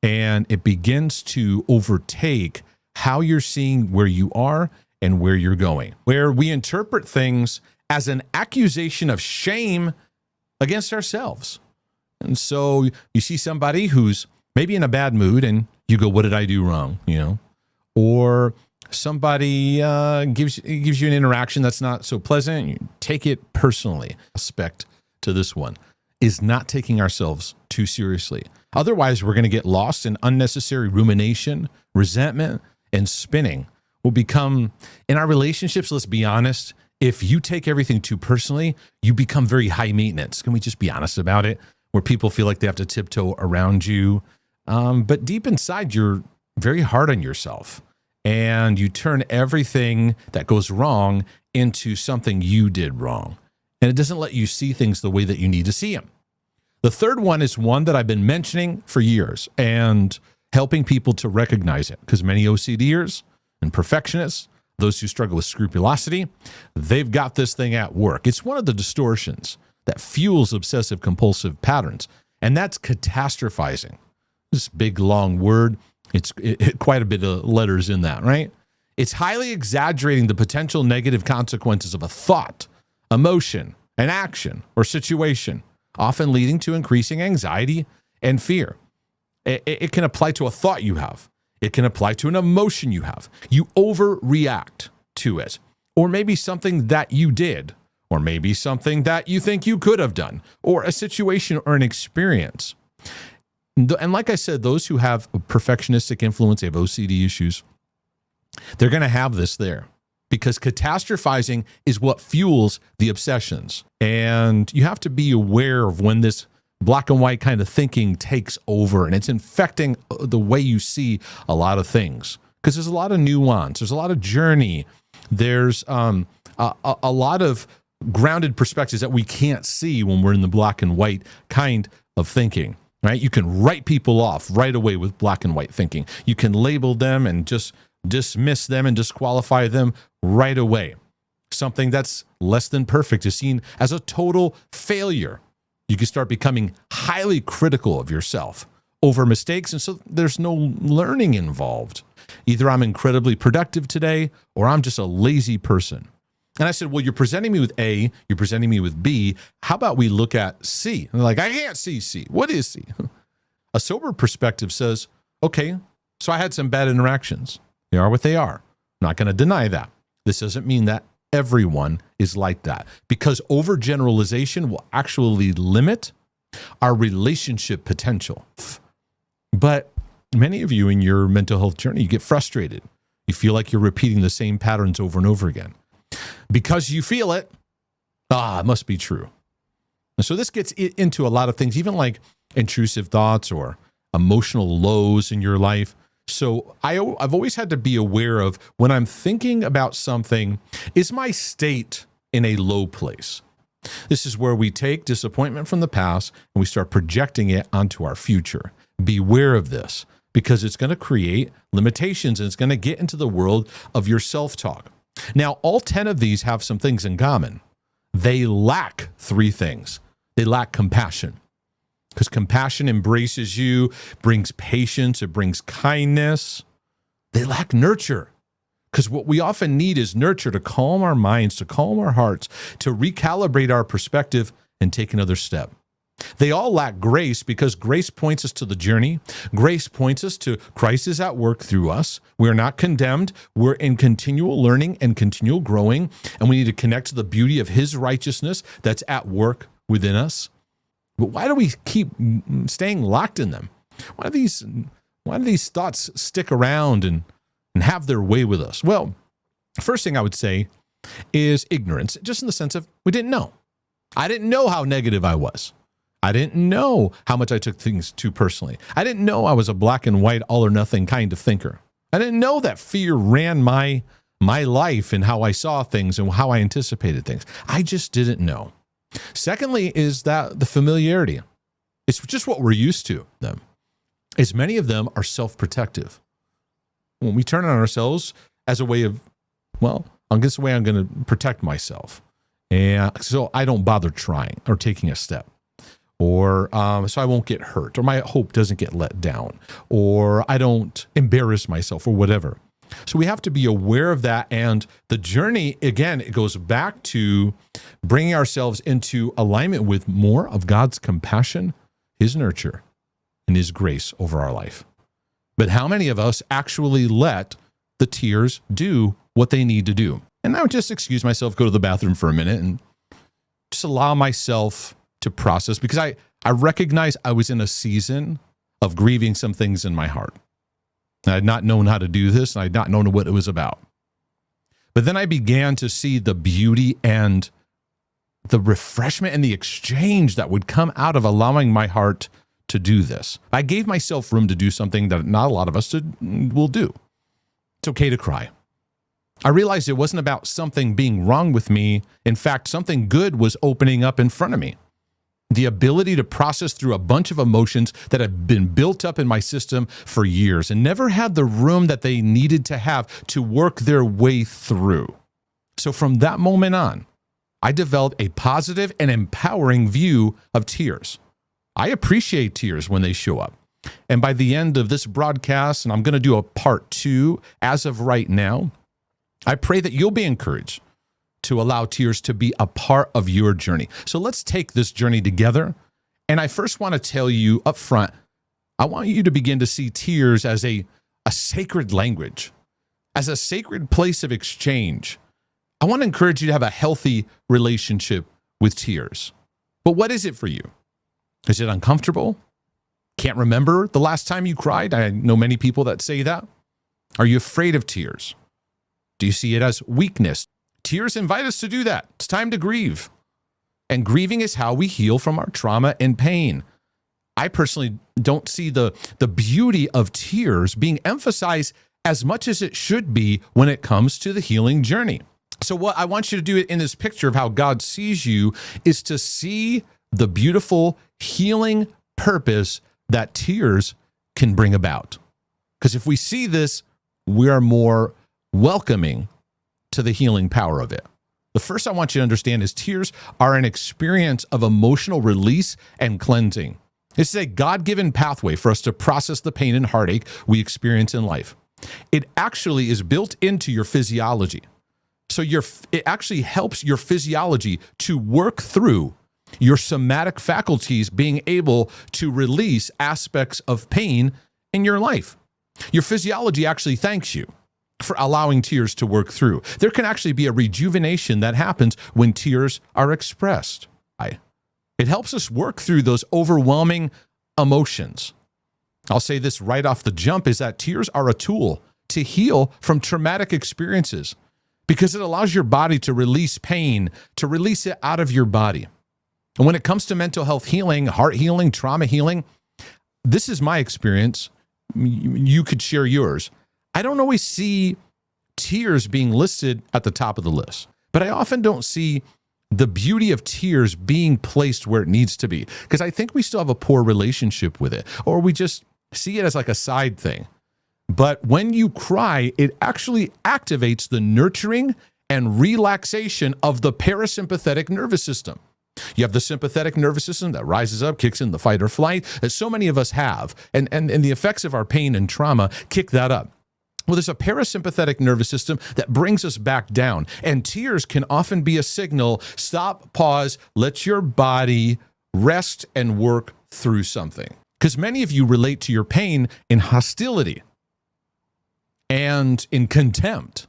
and it begins to overtake how you're seeing where you are and where you're going, where we interpret things as an accusation of shame against ourselves. And so you see somebody who's maybe in a bad mood and you go, what did I do wrong? Or somebody gives you an interaction that's not so pleasant. You take it personally. Aspect to this one is not taking ourselves too seriously. Otherwise, we're going to get lost in unnecessary rumination, resentment, and spinning. Will become, in our relationships, let's be honest, if you take everything too personally, you become very high maintenance. Can we just be honest about it? Where people feel like they have to tiptoe around you. But deep inside, you're very hard on yourself. And you turn everything that goes wrong into something you did wrong. And it doesn't let you see things the way that you need to see them. The third one is one that I've been mentioning for years and helping people to recognize it, because many OCDers and perfectionists, those who struggle with scrupulosity, they've got this thing at work. It's one of the distortions that fuels obsessive compulsive patterns, and that's catastrophizing. This big, long word. It's quite a bit of letters in that, right? It's highly exaggerating the potential negative consequences of a thought, emotion, an action, or situation, often leading to increasing anxiety and fear. It can apply to a thought you have. It can apply to an emotion you have. You overreact to it, or maybe something that you did, or maybe something that you think you could have done, or a situation or an experience. And like I said, those who have a perfectionistic influence, they have OCD issues, they're going to have this there, because catastrophizing is what fuels the obsessions. And you have to be aware of when this black and white kind of thinking takes over and it's infecting the way you see a lot of things, because there's a lot of nuance, there's a lot of journey, there's a lot of grounded perspectives that we can't see when we're in the black and white kind of thinking. Right? You can write people off right away with black and white thinking. You can label them and just dismiss them and disqualify them right away. Something that's less than perfect is seen as a total failure. You can start becoming highly critical of yourself over mistakes, and so there's no learning involved. Either I'm incredibly productive today, or I'm just a lazy person. And I said, well, you're presenting me with A, you're presenting me with B. How about we look at C? And they're like, I can't see C. What is C? A sober perspective says, okay, so I had some bad interactions. They are what they are. I'm not going to deny that. This doesn't mean that everyone is like that, because overgeneralization will actually limit our relationship potential. But Many of you in your mental health journey, you get frustrated. You feel like you're repeating the same patterns over and over again. Because you feel it, it must be true. And so this gets into a lot of things, even like intrusive thoughts or emotional lows in your life. So I've always had to be aware of when I'm thinking about something, is my state in a low place? This is where we take disappointment from the past and we start projecting it onto our future. Beware of this because it's going to create limitations and it's going to get into the world of your self-talk. Now, all 10 of these have some things in common. They lack 3 things. They lack compassion. Because compassion embraces you, brings patience, it brings kindness. They lack nurture. Because what we often need is nurture to calm our minds, to calm our hearts, to recalibrate our perspective and take another step. They all lack grace because grace points us to the journey. Grace points us to Christ is at work through us. We're not condemned. We're in continual learning and continual growing. And we need to connect to the beauty of his righteousness that's at work within us. But why do we keep staying locked in them? Why do these thoughts stick around and have their way with us? Well, first thing I would say is ignorance, just in the sense of we didn't know. I didn't know how negative I was. I didn't know how much I took things too personally. I didn't know I was a black and white, all or nothing kind of thinker. I didn't know that fear ran my life and how I saw things and how I anticipated things. I just didn't know. Secondly is that the familiarity. It's just what we're used to them. As many of them are self-protective. When we turn on ourselves as a way of, this way I'm going to protect myself. And so I don't bother trying or taking a step. Or so I won't get hurt, or my hope doesn't get let down, or I don't embarrass myself or whatever. So we have to be aware of that. And the journey, again, it goes back to bringing ourselves into alignment with more of God's compassion, his nurture, and his grace over our life. But how many of us actually let the tears do what they need to do? And I would just excuse myself, go to the bathroom for a minute, and just allow myself to process, because I recognize I was in a season of grieving some things in my heart. I had not known how to do this, and I had not known what it was about. But then I began to see the beauty and the refreshment and the exchange that would come out of allowing my heart to do this. I gave myself room to do something that not a lot of us will do. It's okay to cry. I realized it wasn't about something being wrong with me. In fact, something good was opening up in front of me. The ability to process through a bunch of emotions that had been built up in my system for years and never had the room that they needed to have to work their way through. So from that moment on, I developed a positive and empowering view of tears. I appreciate tears when they show up. And by the end of this broadcast, and I'm going to do a part 2 as of right now, I pray that you'll be encouraged to allow tears to be a part of your journey. So let's take this journey together. And I first want to tell you up front, I want you to begin to see tears as a sacred language, as a sacred place of exchange. I want to encourage you to have a healthy relationship with tears. But what is it for you? Is it uncomfortable? Can't remember the last time you cried? I know many people that say that. Are you afraid of tears? Do you see it as weakness? Tears invite us to do that. It's time to grieve. And grieving is how we heal from our trauma and pain. I personally don't see the beauty of tears being emphasized as much as it should be when it comes to the healing journey. So what I want you to do in this picture of how God sees you is to see the beautiful healing purpose that tears can bring about. Because if we see this, we are more welcoming to the healing power of it. The first I want you to understand is tears are an experience of emotional release and cleansing. It's a God-given pathway for us to process the pain and heartache we experience in life. It actually is built into your physiology. So it actually helps your physiology to work through your somatic faculties being able to release aspects of pain in your life. Your physiology actually thanks you for allowing tears to work through. There can actually be a rejuvenation that happens when tears are expressed. It helps us work through those overwhelming emotions. I'll say this right off the jump, is that tears are a tool to heal from traumatic experiences because it allows your body to release pain, to release it out of your body. And when it comes to mental health healing, heart healing, trauma healing, this is my experience. You could share yours. I don't always see tears being listed at the top of the list, but I often don't see the beauty of tears being placed where it needs to be, because I think we still have a poor relationship with it, or we just see it as like a side thing. But when you cry, it actually activates the nurturing and relaxation of the parasympathetic nervous system. You have the sympathetic nervous system that rises up, kicks in the fight or flight, as so many of us have. And the effects of our pain and trauma kick that up. Well, there's a parasympathetic nervous system that brings us back down. And tears can often be a signal. Stop, pause, let your body rest and work through something. Because many of you relate to your pain in hostility and in contempt.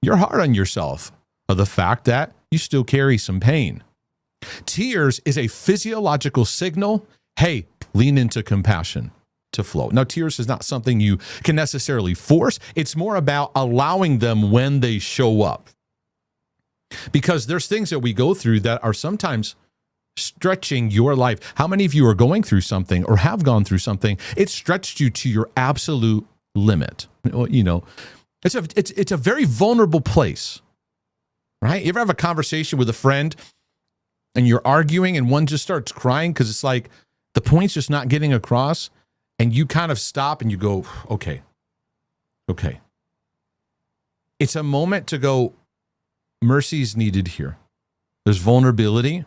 You're hard on yourself of the fact that you still carry some pain. Tears is a physiological signal. Hey, lean into compassion to flow. Now, tears is not something you can necessarily force. It's more about allowing them when they show up. Because there's things that we go through that are sometimes stretching your life. How many of you are going through something or have gone through something? It stretched you to your absolute limit. You know, it's a very vulnerable place, right? You ever have a conversation with a friend and you're arguing and one just starts crying because it's like the point's just not getting across, and you kind of stop and you go, okay. It's a moment to go, mercy's needed here. There's vulnerability.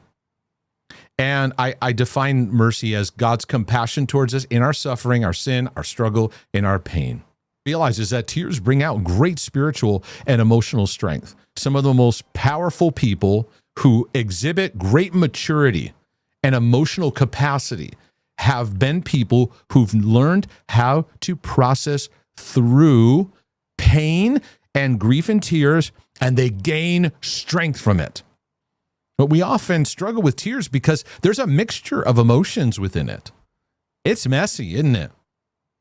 And I define mercy as God's compassion towards us in our suffering, our sin, our struggle, and our pain. Realizes that tears bring out great spiritual and emotional strength. Some of the most powerful people who exhibit great maturity and emotional capacity have been people who've learned how to process through pain and grief and tears, and they gain strength from it. But we often struggle with tears because there's a mixture of emotions within it. It's messy, isn't it?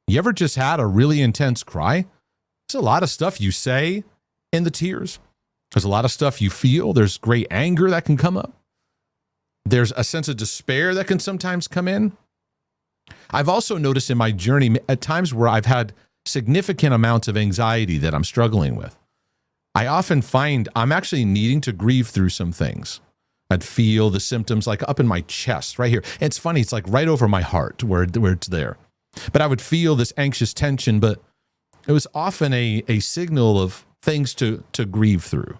You ever just had a really intense cry? There's a lot of stuff you say in the tears. There's a lot of stuff you feel. There's great anger that can come up. There's a sense of despair that can sometimes come in. I've also noticed in my journey at times where I've had significant amounts of anxiety that I'm struggling with. I often find I'm actually needing to grieve through some things. I'd feel the symptoms like up in my chest right here. And it's funny, it's like right over my heart where it's there. But I would feel this anxious tension, but it was often a signal of things to grieve through.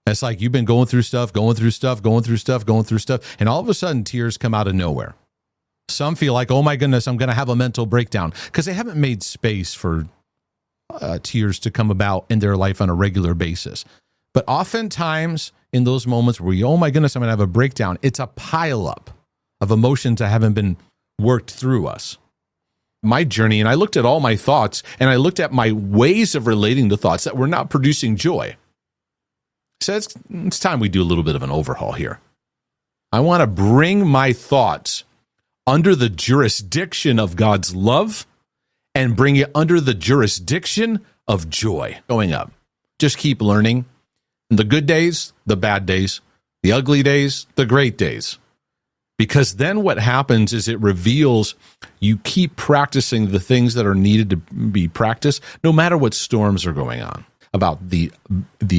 It's like you've been going through stuff, and all of a sudden tears come out of nowhere. Some feel like, oh my goodness, I'm going to have a mental breakdown because they haven't made space for tears to come about in their life on a regular basis. But oftentimes in those moments where you, oh my goodness, I'm going to have a breakdown, it's a pileup of emotions that haven't been worked through us. My journey, and I looked at all my thoughts, and I looked at my ways of relating to thoughts that were not producing joy. So it's time we do a little bit of an overhaul here. I want to bring my thoughts under the jurisdiction of God's love and bring it under the jurisdiction of joy going up. Just keep learning. The good days, the bad days, the ugly days, the great days. Because then what happens is it reveals you keep practicing the things that are needed to be practiced, no matter what storms are going on. About the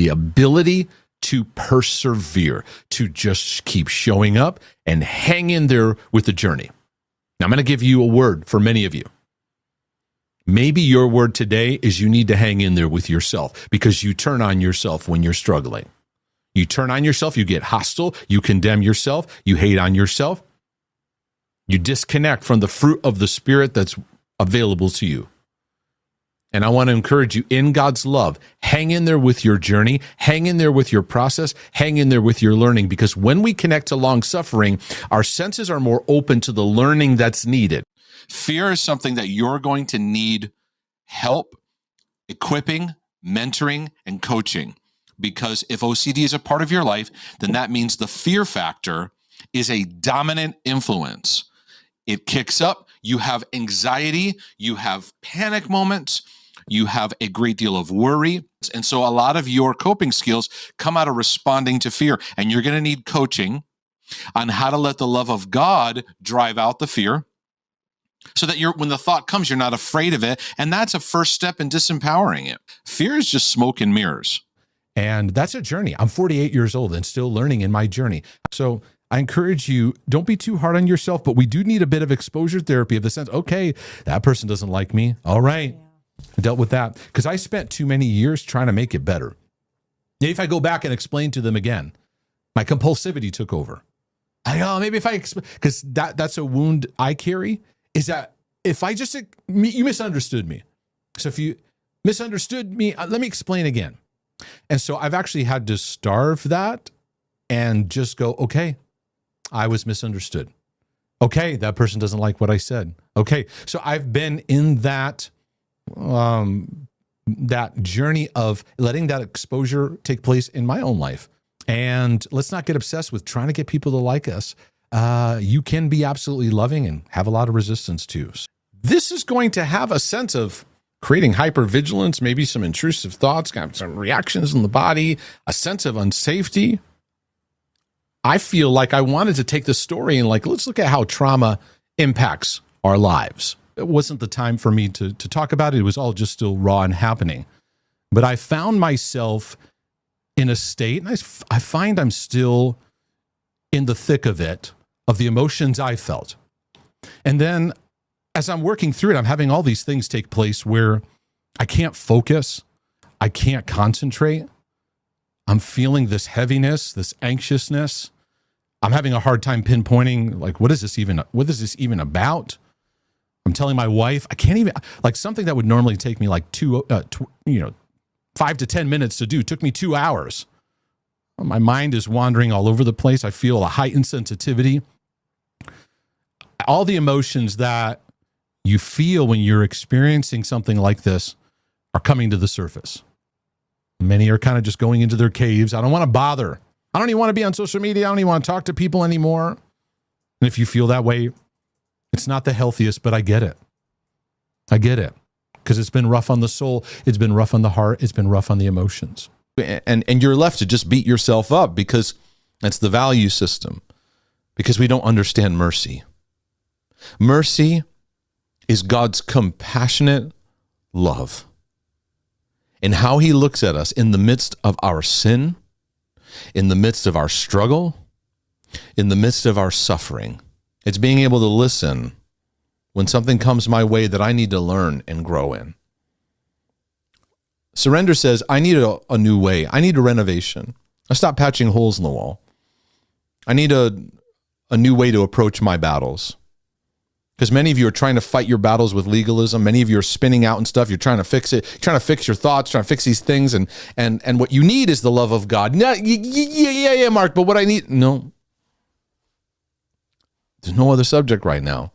ability to persevere, to just keep showing up and hang in there with the journey. Now, I'm going to give you a word for many of you. Maybe your word today is you need to hang in there with yourself because you turn on yourself when you're struggling. You turn on yourself, you get hostile, you condemn yourself, you hate on yourself. You disconnect from the fruit of the Spirit that's available to you. And I want to encourage you in God's love, hang in there with your journey, hang in there with your process, hang in there with your learning, because when we connect to long suffering, our senses are more open to the learning that's needed. Fear is something that you're going to need help equipping, mentoring, and coaching. Because if OCD is a part of your life, then that means the fear factor is a dominant influence. It kicks up. You have anxiety, you have panic moments, you have a great deal of worry. And so a lot of your coping skills come out of responding to fear. And you're going to need coaching on how to let the love of God drive out the fear so that when the thought comes, you're not afraid of it. And that's a first step in disempowering it. Fear is just smoke and mirrors. And that's a journey. I'm 48 years old and still learning in my journey. So I encourage you, don't be too hard on yourself, but we do need a bit of exposure therapy of the sense, okay, that person doesn't like me. All right. I dealt with that because I spent too many years trying to make it better. If I go back and explain to them again, my compulsivity took over. Maybe if I, because that's a wound I carry, is that if I just, you misunderstood me. So if you misunderstood me, let me explain again. And so I've actually had to starve that and just go, okay, I was misunderstood. Okay, that person doesn't like what I said. Okay, so I've been in that that journey of letting that exposure take place in my own life. And let's not get obsessed with trying to get people to like us. You can be absolutely loving and have a lot of resistance too. This is going to have a sense of creating hypervigilance, maybe some intrusive thoughts, kind of some reactions in the body, a sense of unsafety. I feel like I wanted to take the story and let's look at how trauma impacts our lives. It wasn't the time for me to talk about it. It was all just still raw and happening. But I found myself in a state, and I find I'm still in the thick of it, of the emotions I felt. And then as I'm working through it, I'm having all these things take place where I can't focus. I can't concentrate. I'm feeling this heaviness, this anxiousness. I'm having a hard time pinpointing, what is this even about? I'm telling my wife, I can't even, something that would normally take me 5 to 10 minutes to do took me 2 hours. My mind is wandering all over the place. I feel a heightened sensitivity. All the emotions that you feel when you're experiencing something like this are coming to the surface. Many are kind of just going into their caves. I don't want to bother. I don't even want to be on social media. I don't even want to talk to people anymore. And if you feel that way, it's not the healthiest, but I get it. I get it. Because it's been rough on the soul. It's been rough on the heart. It's been rough on the emotions. And you're left to just beat yourself up because that's the value system. Because we don't understand mercy. Mercy is God's compassionate love. And how he looks at us in the midst of our sin, in the midst of our struggle, in the midst of our suffering. It's being able to listen when something comes my way that I need to learn and grow in. Surrender says, I need a new way. I need a renovation. I stop patching holes in the wall. I need a new way to approach my battles. Because many of you are trying to fight your battles with legalism. Many of you are spinning out and stuff. You're trying to fix it. You're trying to fix your thoughts, trying to fix these things. And what you need is the love of God. No, yeah, Mark, but what I need, no. There's no other subject right now.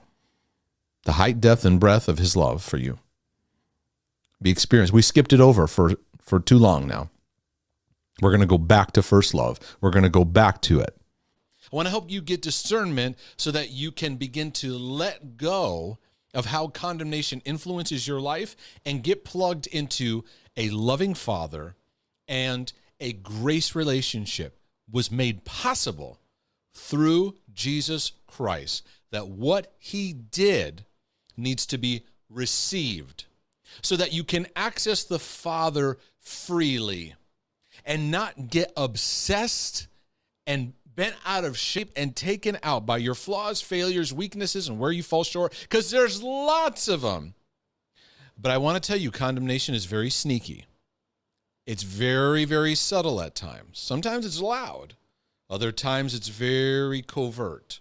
The height, depth, and breadth of his love for you. Be experienced. We skipped it over for too long now. We're going to go back to first love. We're going to go back to it. I want to help you get discernment so that you can begin to let go of how condemnation influences your life and get plugged into a loving Father, and a grace relationship was made possible through Jesus Christ. That what he did needs to be received so that you can access the Father freely and not get obsessed and bent out of shape and taken out by your flaws, failures, weaknesses, and where you fall short, because there's lots of them. But I want to tell you, condemnation is very sneaky. It's very, very subtle at times. Sometimes it's loud. Other times it's very covert.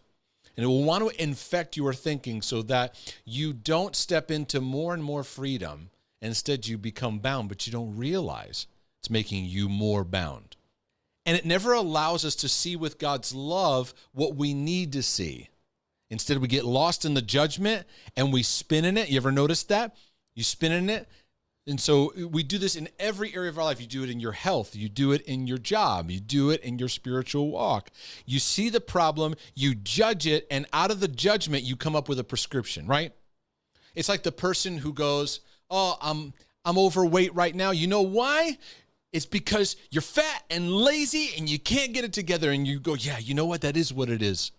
And it will want to infect your thinking so that you don't step into more and more freedom. Instead, you become bound, but you don't realize it's making you more bound. And it never allows us to see with God's love what we need to see. Instead, we get lost in the judgment and we spin in it. You ever notice that? You spin in it. And so we do this in every area of our life. You do it in your health. You do it in your job. You do it in your spiritual walk. You see the problem, you judge it, and out of the judgment, you come up with a prescription, right? It's like the person who goes, "Oh, I'm overweight right now. You know why? It's because you're fat and lazy and you can't get it together." And you go, "Yeah, you know what? That is what it is."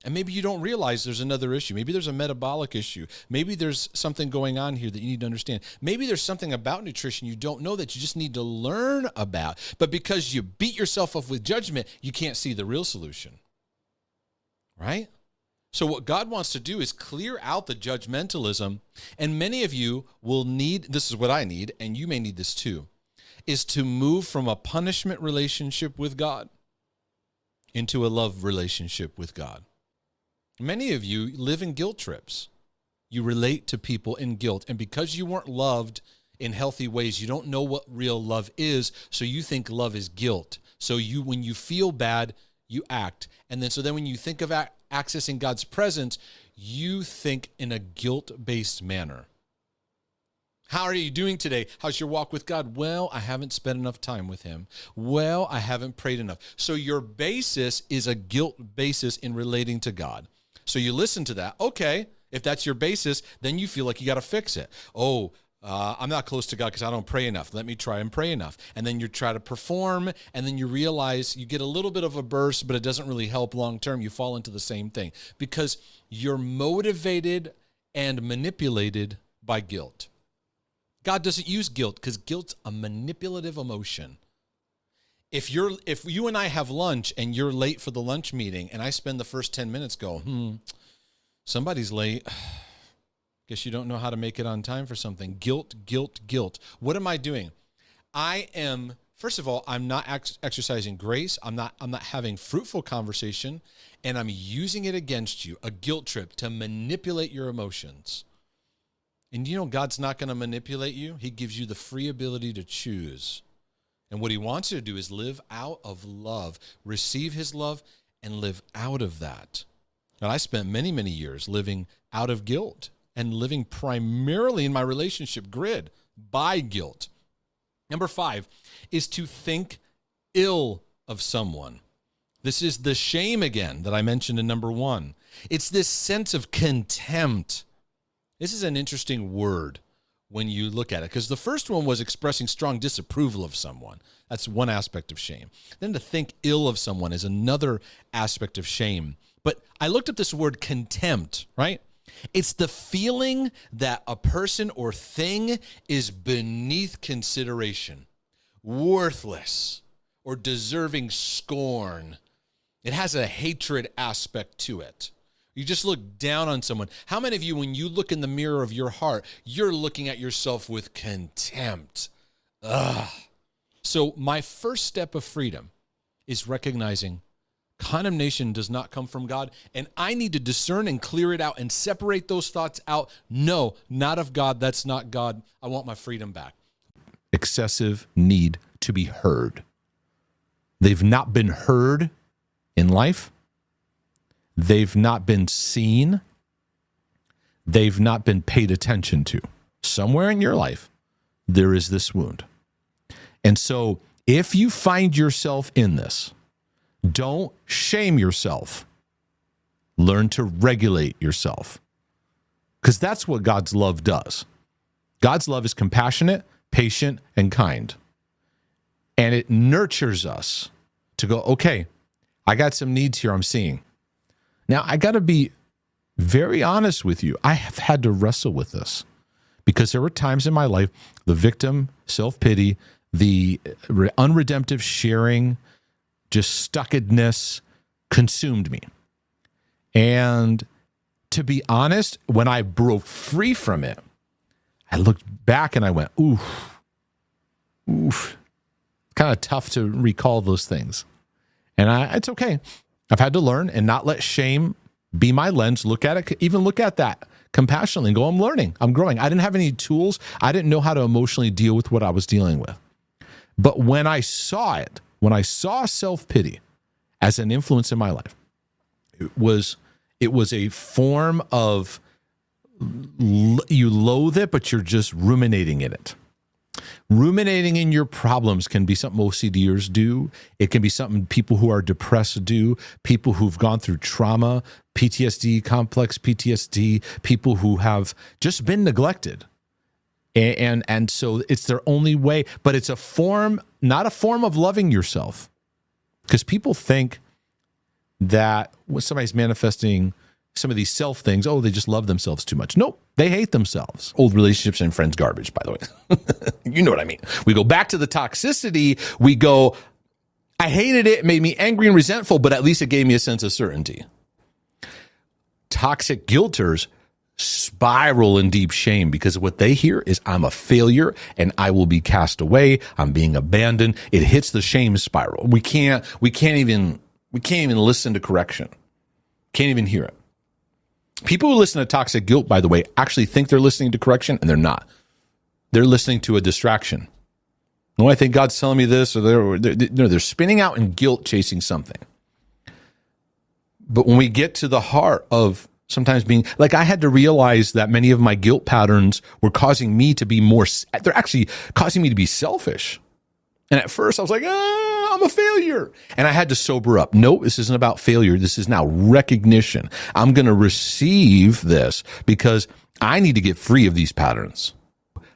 And maybe you don't realize there's another issue. Maybe there's a metabolic issue. Maybe there's something going on here that you need to understand. Maybe there's something about nutrition you don't know that you just need to learn about. But because you beat yourself up with judgment, you can't see the real solution. Right? So what God wants to do is clear out the judgmentalism. And many of you will need, this is what I need, and you may need this too, is to move from a punishment relationship with God into a love relationship with God. Many of you live in guilt trips. You relate to people in guilt. And because you weren't loved in healthy ways, you don't know what real love is. So you think love is guilt. So when you feel bad, you act. And then when you think of accessing God's presence, you think in a guilt-based manner. How are you doing today? How's your walk with God? Well, I haven't spent enough time with him. Well, I haven't prayed enough. So your basis is a guilt basis in relating to God. So you listen to that. Okay, if that's your basis, then you feel like you got to fix it. I'm not close to God because I don't pray enough. Let me try and pray enough. And then you try to perform, and then you realize you get a little bit of a burst, but it doesn't really help long term. You fall into the same thing because you're motivated and manipulated by guilt. God doesn't use guilt because guilt's a manipulative emotion. If you and I have lunch and you're late for the lunch meeting and I spend the first 10 minutes somebody's late. Guess you don't know how to make it on time for something. Guilt. What am I doing? First of all, I'm not exercising grace. I'm not having fruitful conversation, and I'm using it against you, a guilt trip to manipulate your emotions. And you know God's not going to manipulate you. He gives you the free ability to choose. And what he wants you to do is live out of love, receive his love, and live out of that. And I spent many, many years living out of guilt and living primarily in my relationship grid by guilt. Number 5 is to think ill of someone. This is the shame again that I mentioned in number 1. It's this sense of contempt. This is an interesting word when you look at it, because the first one was expressing strong disapproval of someone. That's one aspect of shame. Then to think ill of someone is another aspect of shame. But I looked up this word contempt, right? It's the feeling that a person or thing is beneath consideration, worthless, or deserving scorn. It has a hatred aspect to it. You just look down on someone. How many of you, when you look in the mirror of your heart, you're looking at yourself with contempt? Ugh. So my first step of freedom is recognizing condemnation does not come from God, and I need to discern and clear it out and separate those thoughts out. No, not of God. That's not God. I want my freedom back. Excessive need to be heard. They've not been heard in life. They've not been seen. They've not been paid attention to. Somewhere in your life, there is this wound. And so if you find yourself in this, don't shame yourself. Learn to regulate yourself. Because that's what God's love does. God's love is compassionate, patient, and kind. And it nurtures us to go, okay, I got some needs here I'm seeing. Now, I got to be very honest with you. I have had to wrestle with this because there were times in my life, the victim, self-pity, the unredemptive sharing, just stuckedness consumed me. And to be honest, when I broke free from it, I looked back and I went, oof. Kind of tough to recall those things. And it's okay. I've had to learn and not let shame be my lens. Look at it, even look at that compassionately and go, I'm learning, I'm growing. I didn't have any tools. I didn't know how to emotionally deal with what I was dealing with. But when I saw it, when I saw self-pity as an influence in my life, it was a form of, you loathe it, but you're just ruminating in it. Ruminating in your problems can be something OCDers do. It can be something people who are depressed do, people who've gone through trauma, PTSD, complex PTSD, people who have just been neglected. And so it's their only way, but it's a form, not a form of loving yourself. Because people think that when somebody's manifesting some of these self things, oh, they just love themselves too much. Nope, they hate themselves. Old relationships and friends garbage, by the way. You know what I mean. We go back to the toxicity. We go, I hated it. It made me angry and resentful, but at least it gave me a sense of certainty. Toxic guilters spiral in deep shame because what they hear is I'm a failure and I will be cast away. I'm being abandoned. It hits the shame spiral. We can't even listen to correction. Can't even hear it. People who listen to toxic guilt, by the way, actually think they're listening to correction, and they're not. They're listening to a distraction. No, I think God's telling me this, or they're spinning out in guilt, chasing something. But when we get to the heart of sometimes being, like, I had to realize that many of my guilt patterns were causing me to be they're actually causing me to be selfish. And at first I was like, I'm a failure. And I had to sober up. No, this isn't about failure. This is now recognition. I'm going to receive this because I need to get free of these patterns.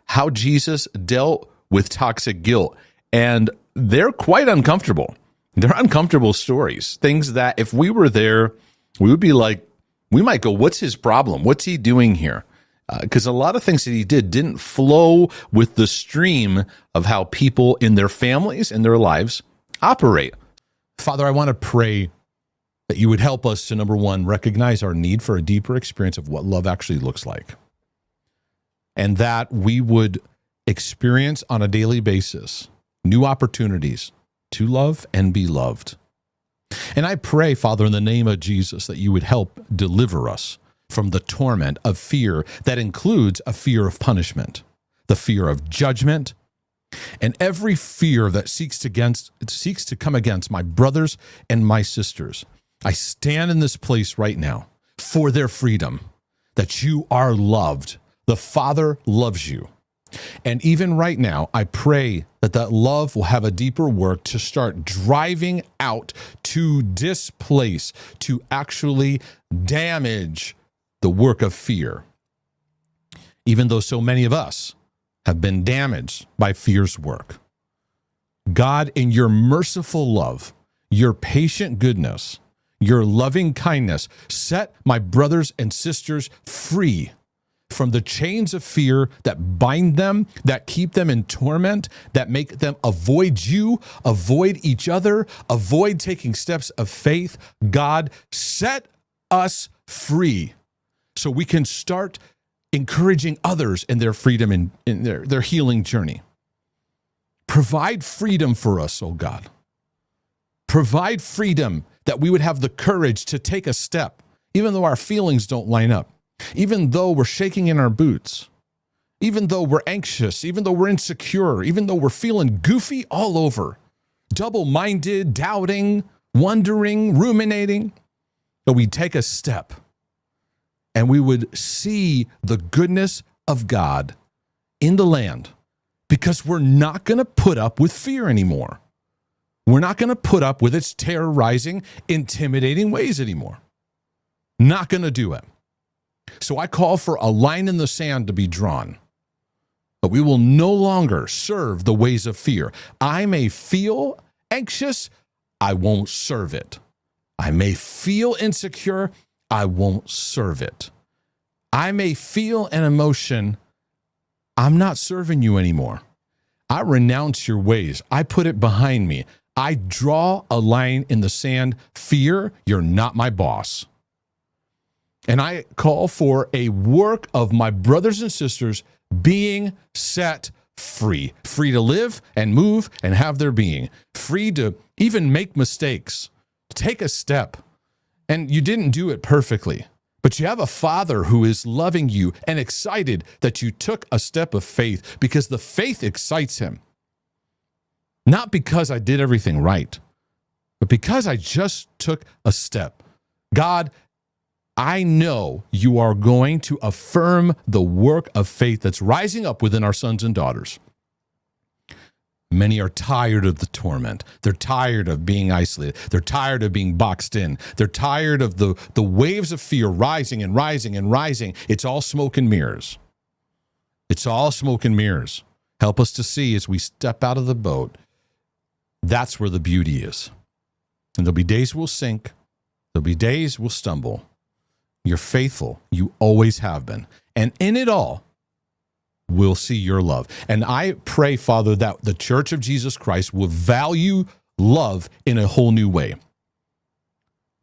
How Jesus dealt with toxic guilt. And they're quite uncomfortable. They're uncomfortable stories. Things that if we were there, we would be like, we might go, what's his problem? What's he doing here? Because a lot of things that he didn't flow with the stream of how people in their families and their lives operate. Father, I want to pray that you would help us to, number one, recognize our need for a deeper experience of what love actually looks like. And that we would experience on a daily basis new opportunities to love and be loved. And I pray, Father, in the name of Jesus, that you would help deliver us from the torment of fear that includes a fear of punishment, the fear of judgment, and every fear that seeks to come against my brothers and my sisters. I stand in this place right now for their freedom, that you are loved. The Father loves you. And even right now, I pray that that love will have a deeper work to start driving out, to displace, to actually damage the work of fear, even though so many of us have been damaged by fear's work. God, in your merciful love, your patient goodness, your loving kindness, set my brothers and sisters free from the chains of fear that bind them, that keep them in torment, that make them avoid you, avoid each other, avoid taking steps of faith. God, set us free so we can start encouraging others in their freedom and in their healing journey. Provide freedom for us, oh God. Provide freedom that we would have the courage to take a step, even though our feelings don't line up, even though we're shaking in our boots, even though we're anxious, even though we're insecure, even though we're feeling goofy all over, double-minded, doubting, wondering, ruminating, that we take a step and we would see the goodness of God in the land, because we're not going to put up with fear anymore. We're not going to put up with its terrorizing, intimidating ways anymore. Not going to do it. So I call for a line in the sand to be drawn. But we will no longer serve the ways of fear. I may feel anxious, I won't serve it. I may feel insecure, I won't serve it. I may feel an emotion, I'm not serving you anymore. I renounce your ways. I put it behind me. I draw a line in the sand. Fear, you're not my boss. And I call for a work of my brothers and sisters being set free. Free to live and move and have their being. Free to even make mistakes. Take a step. And you didn't do it perfectly. But you have a Father who is loving you and excited that you took a step of faith, because the faith excites him. Not because I did everything right, but because I just took a step. God, I know you are going to affirm the work of faith that's rising up within our sons and daughters. Many are tired of the torment. They're tired of being isolated. They're tired of being boxed in. They're tired of the waves of fear rising and rising and rising. It's all smoke and mirrors. It's all smoke and mirrors. Help us to see as we step out of the boat. That's where the beauty is. And there'll be days we'll sink. There'll be days we'll stumble. You're faithful. You always have been. And in it all, we'll see your love. And I pray, Father, that the Church of Jesus Christ will value love in a whole new way.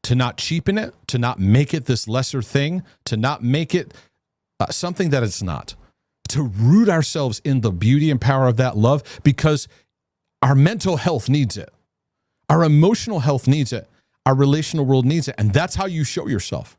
To not cheapen it, to not make it this lesser thing, to not make it something that it's not. To root ourselves in the beauty and power of that love, because our mental health needs it. Our emotional health needs it. Our relational world needs it. And that's how you show yourself.